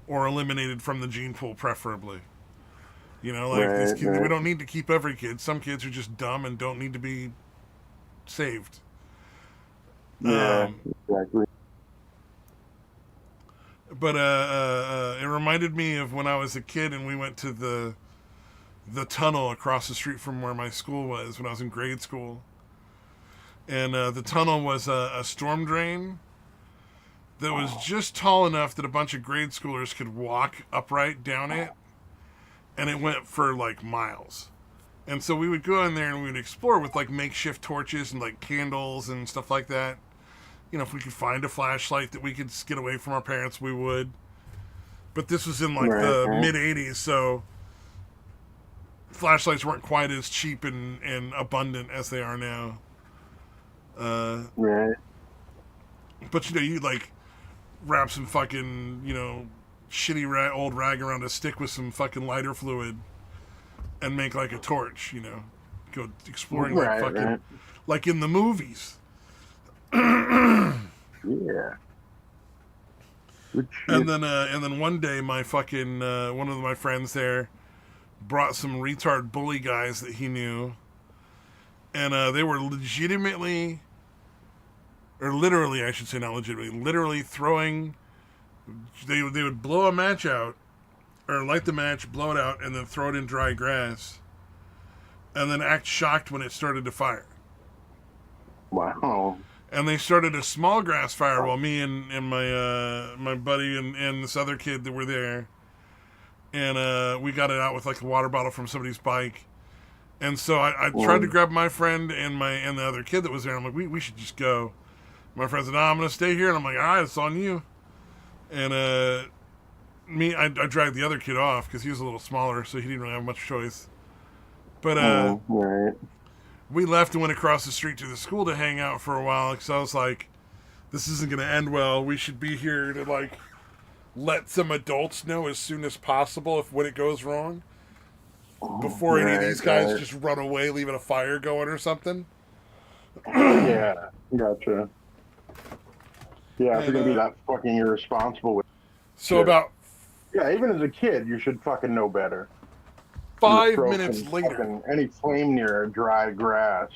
Or eliminated from the gene pool, preferably. You know, like, these kids, we
Right.
don't need to keep every kid. Some kids are just dumb and don't need to be saved.
Yeah, exactly.
But it reminded me of when I was a kid and we went to the tunnel across the street from where my school was when I was in grade school. And the tunnel was a storm drain that was just tall enough that a bunch of grade schoolers could walk upright down it. And it went for like miles. And so we would go in there and we would explore with like makeshift torches and like candles and stuff like that. You know, if we could find a flashlight that we could get away from our parents, we would. But this was in like the mid 80s, so flashlights weren't quite as cheap and abundant as they are now.
Right.
But you know, you like wrap some fucking, you know, shitty old rag around a stick with some fucking lighter fluid and make like a torch, you know. Go exploring like fucking like in the movies.
Yeah.
And then one day my fucking one of my friends there brought some retard bully guys that he knew, and they were legitimately, or literally, I should say, not legitimately, literally throwing. They would blow a match out, or light the match, blow it out, and then throw it in dry grass, and then act shocked when it started to fire.
Wow.
And they started a small grass fire while me and my buddy and this other kid that were there. And we got it out with like a water bottle from somebody's bike. And so I tried to grab my friend and the other kid that was there. I'm like, we should just go. My friend said, no, I'm going to stay here. And I'm like, all right, it's on you. And I dragged the other kid off because he was a little smaller, so he didn't really have much choice. But
right.
We left and went across the street to the school to hang out for a while because I was like, this isn't going to end well. We should be here to like let some adults know as soon as possible when it goes wrong before any of these guys just run away leaving a fire going or something.
Yeah, gotcha. Yeah, if you're going to be that fucking irresponsible with
so shit.
Yeah, even as a kid, you should fucking know better.
5 minutes later,
any flame near dry grass.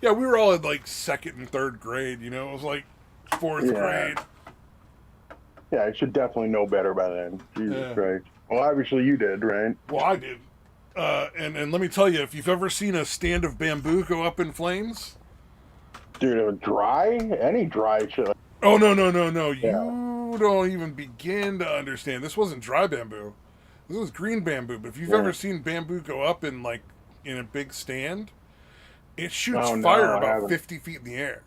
Yeah, we were all in like 2nd and 3rd grade. You know, it was like 4th grade.
Yeah, I should definitely know better by then. Jesus Christ. Well, obviously you did, right?
Well, I did. And let me tell you, if you've ever seen a stand of bamboo go up in flames,
dude, it was dry. Any dry shit.
Oh no! Yeah. You don't even begin to understand. This wasn't dry bamboo. This was green bamboo, but if you've ever seen bamboo go up in a big stand, it shoots fire about 50 feet in the air.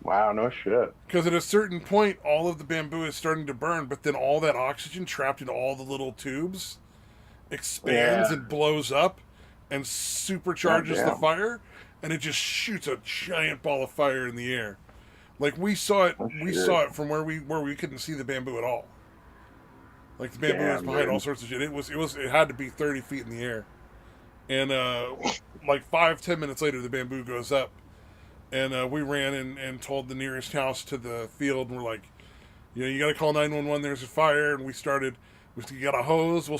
Wow, no shit.
Because at a certain point, all of the bamboo is starting to burn, but then all that oxygen trapped in all the little tubes expands and blows up and supercharges the fire, and it just shoots a giant ball of fire in the air. Like we saw it, saw it from where we couldn't see the bamboo at all. Like the bamboo was behind all sorts of shit. It had to be 30 feet in the air. And like 5-10 minutes later the bamboo goes up. And we ran and told the nearest house to the field, and we're like, you know, you gotta call 911, there's a fire. And we got a hose, we'll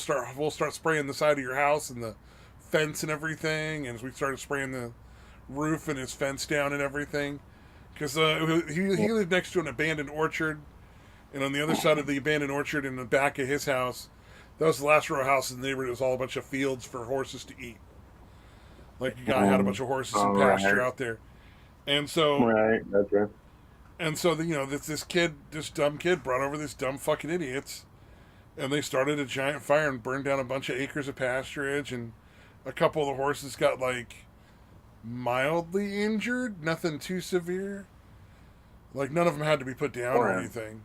start spraying the side of your house and the fence and everything, and we started spraying the roof and his fence down and everything. Because he lived next to an abandoned orchard. And on the other side of the abandoned orchard in the back of his house, that was the last row of houses in the neighborhood. It was all a bunch of fields for horses to eat. Like a guy had a bunch of horses and pasture out there. And so,
gotcha.
And so, you know, this dumb kid brought over these dumb fucking idiots. And they started a giant fire and burned down a bunch of acres of pasturage. And a couple of the horses got like mildly injured, nothing too severe. Like none of them had to be put down or anything.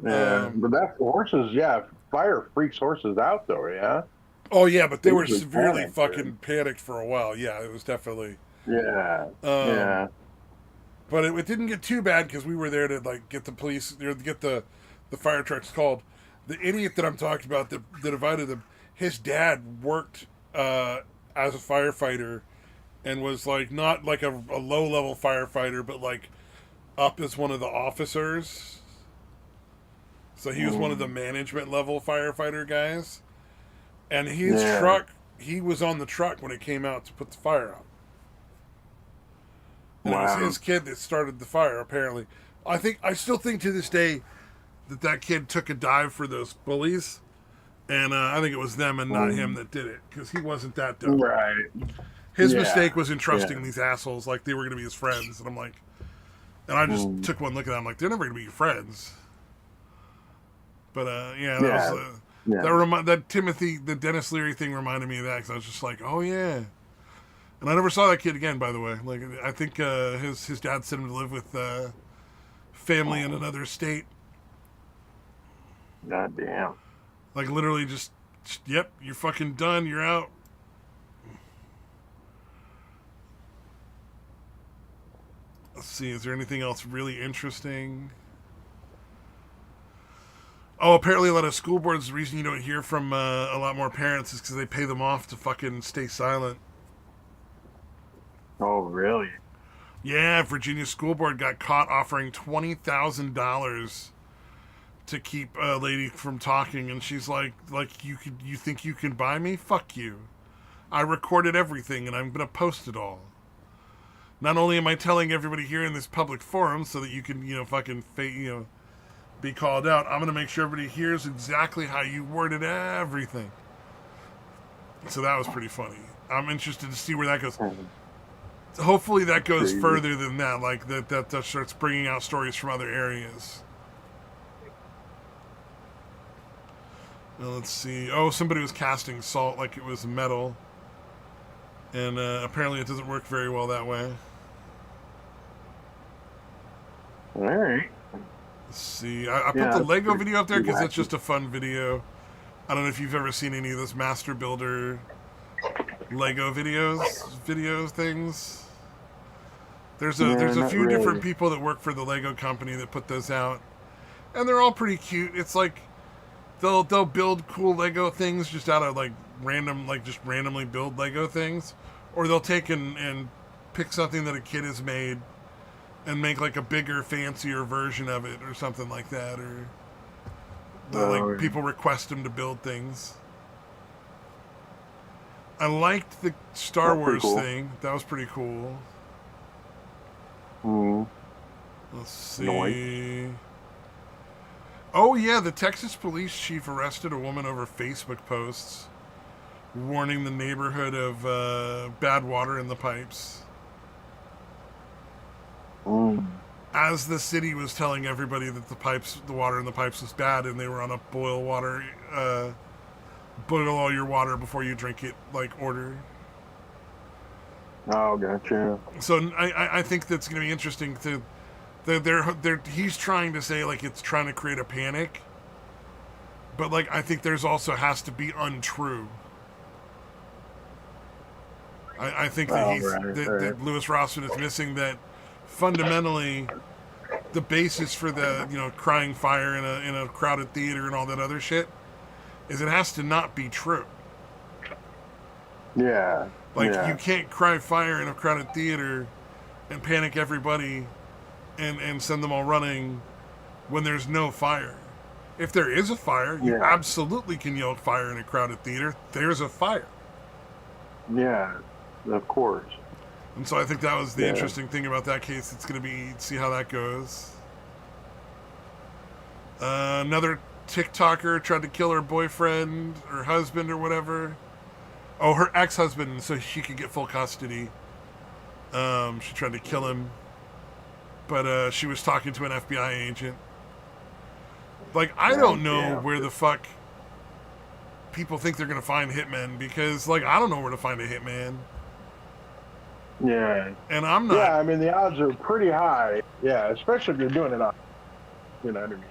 Yeah, but that's horses. Yeah, fire freaks horses out, though. Yeah.
Oh yeah, but they were severely fucking panicked for a while. Yeah, it was definitely.
Yeah.
But it didn't get too bad because we were there to like get the police, or get the fire trucks called. The idiot that I'm talking about that invited them, his dad worked as a firefighter, and was like not like a low level firefighter, but like up as one of the officers. So he was one of the management level firefighter guys. And his truck, he was on the truck when it came out to put the fire out. And it was his kid that started the fire, apparently. I still think to this day that kid took a dive for those bullies. And I think it was them and not him that did it. Because he wasn't that dumb.
Right.
His mistake was in trusting these assholes like they were going to be his friends. And I'm like... And I just took one look at them. I'm like, they're never going to be your friends. But,
Yeah.
That the Dennis Leary thing reminded me of that because I was just like, oh yeah. And I never saw that kid again, by the way. Like, I think his dad sent him to live with family in another state.
God damn.
Like, literally just, yep, you're fucking done. You're out. Let's see, is there anything else really interesting? Oh, apparently a lot of school boards, the reason you don't hear from a lot more parents is because they pay them off to fucking stay silent.
Oh, really?
Yeah, Virginia school board got caught offering $20,000 to keep a lady from talking, and she's like you think you can buy me? Fuck you. I recorded everything, and I'm gonna post it all. Not only am I telling everybody here in this public forum so that you can fucking be called out, I'm gonna make sure everybody hears exactly how you worded everything. So that was pretty funny. I'm interested to see where that goes. Hopefully that goes further than that. Like that starts bringing out stories from other areas. Now let's see. Oh, somebody was casting salt like it was metal. And apparently it doesn't work very well that way.
All right.
Let's see. I put the Lego video up there because it's just a fun video. I don't know if you've ever seen any of those Master Builder Lego video things. There's a few different people that work for the Lego company that put those out, and they're all pretty cute. It's like they'll build cool Lego things just out of randomly build Lego things, or they'll take and pick something that a kid has made and make like a bigger, fancier version of it or something like that, or people request them to build things. I liked the Star Wars thing. That was pretty cool. Let's see. Noise. Oh yeah, the Texas police chief arrested a woman over Facebook posts warning the neighborhood of bad water in the pipes. As the city was telling everybody that the water in the pipes was bad, and they were on a boil all your water before you drink it, like order.
Oh, gotcha.
So I think that's going to be interesting. He's trying to say like it's trying to create a panic, but like I think there's also has to be untrue. I think that that Louis Rossman is missing that. Fundamentally, the basis for the crying fire in a crowded theater and all that other shit is it has to not be true.
Yeah.
You can't cry fire in a crowded theater and panic everybody and send them all running when there's no fire. If there is a fire, you absolutely can yell fire in a crowded theater. There's a fire.
Yeah, of course.
And so I think that was the interesting thing about that case. It's going to be see how that goes. Another TikToker tried to kill her boyfriend or husband or whatever. Oh, her ex-husband, so she could get full custody. She tried to kill him, but she was talking to an FBI agent. Like, I don't know where the fuck people think they're going to find hitmen, because, like, I don't know where to find a hitman.
Yeah.
And I'm not.
Yeah, I mean, the odds are pretty high. Yeah, especially if you're doing it on, you know what I mean?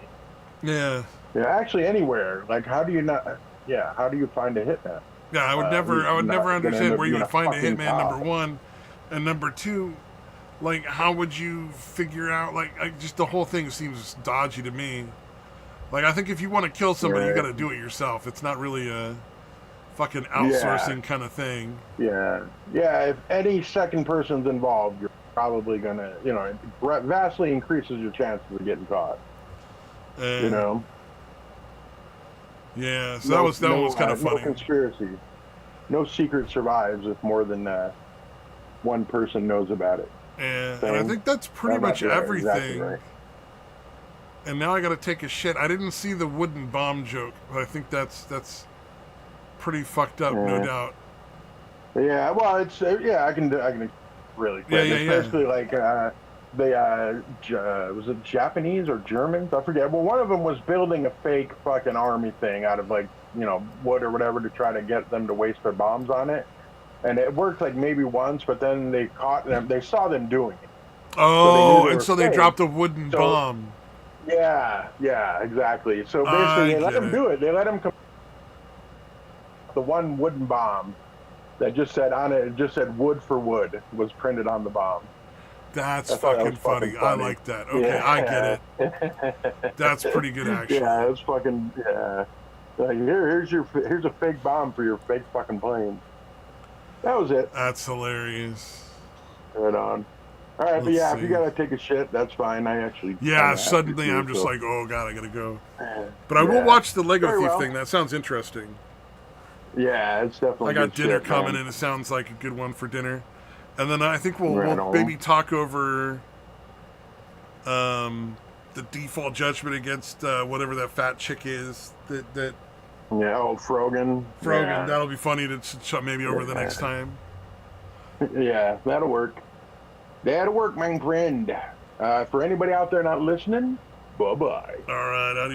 Yeah.
Yeah, actually anywhere. Like, how do you find a hitman?
Yeah, I would never understand where you would find a hitman, number one. And number two, like, how would you figure out, like just the whole thing seems dodgy to me. Like, I think if you want to kill somebody, you got to do it yourself. It's not really a fucking outsourcing kind of thing.
Yeah. If any second person's involved, you're probably gonna, it vastly increases your chances of getting caught.
Yeah, so that was kind of funny.
No conspiracy. No secret survives if more than one person knows about it.
And I think that's pretty much everything. Exactly right. And now I got to take a shit. I didn't see the wooden bomb joke, but I think that's pretty fucked up, no doubt.
Yeah, well, it's I can really quick. Especially like was it Japanese or Germans? I forget. Well, one of them was building a fake fucking army thing out of like wood or whatever to try to get them to waste their bombs on it. And it worked like maybe once, but then they caught them. They saw them doing it, so they knew
Oh,
they
and
were
so they
fake.
dropped a wooden
So
bomb.
yeah, exactly. So basically,
I
they let
get
them
it.
do it. They let them come. The one wooden bomb that just said on it, it just said "wood for wood" was printed on the bomb.
That's
I thought that
fucking
was fucking
funny. I
funny.
like that. Okay, I get
Yeah.
it. That's pretty good, actually.
Yeah, it's fucking yeah. Like here's a fake bomb for your fake fucking plane. That was it.
That's hilarious.
Right on. All right, but
Let's
yeah, if you
see.
gotta take a shit, that's fine. I actually kind
Yeah,
of have to
suddenly
too.
I'm just
So
like, oh god, I gotta go. But I will
yeah,
watch the Lego
very
Thief
well.
thing. That sounds interesting.
Yeah, it's
I
definitely
got
good
dinner
shit,
coming,
man.
and it sounds like a good one for dinner. And then I think we'll
Right on.
maybe talk over um, the default judgment against whatever that fat chick is. That
Yeah, old Frogan.
Frogan.
Yeah,
That'll be funny to maybe over the next
yeah,
time.
yeah, that'll work. That'll work, my friend. For anybody out there not listening, bye bye.
All right, adios.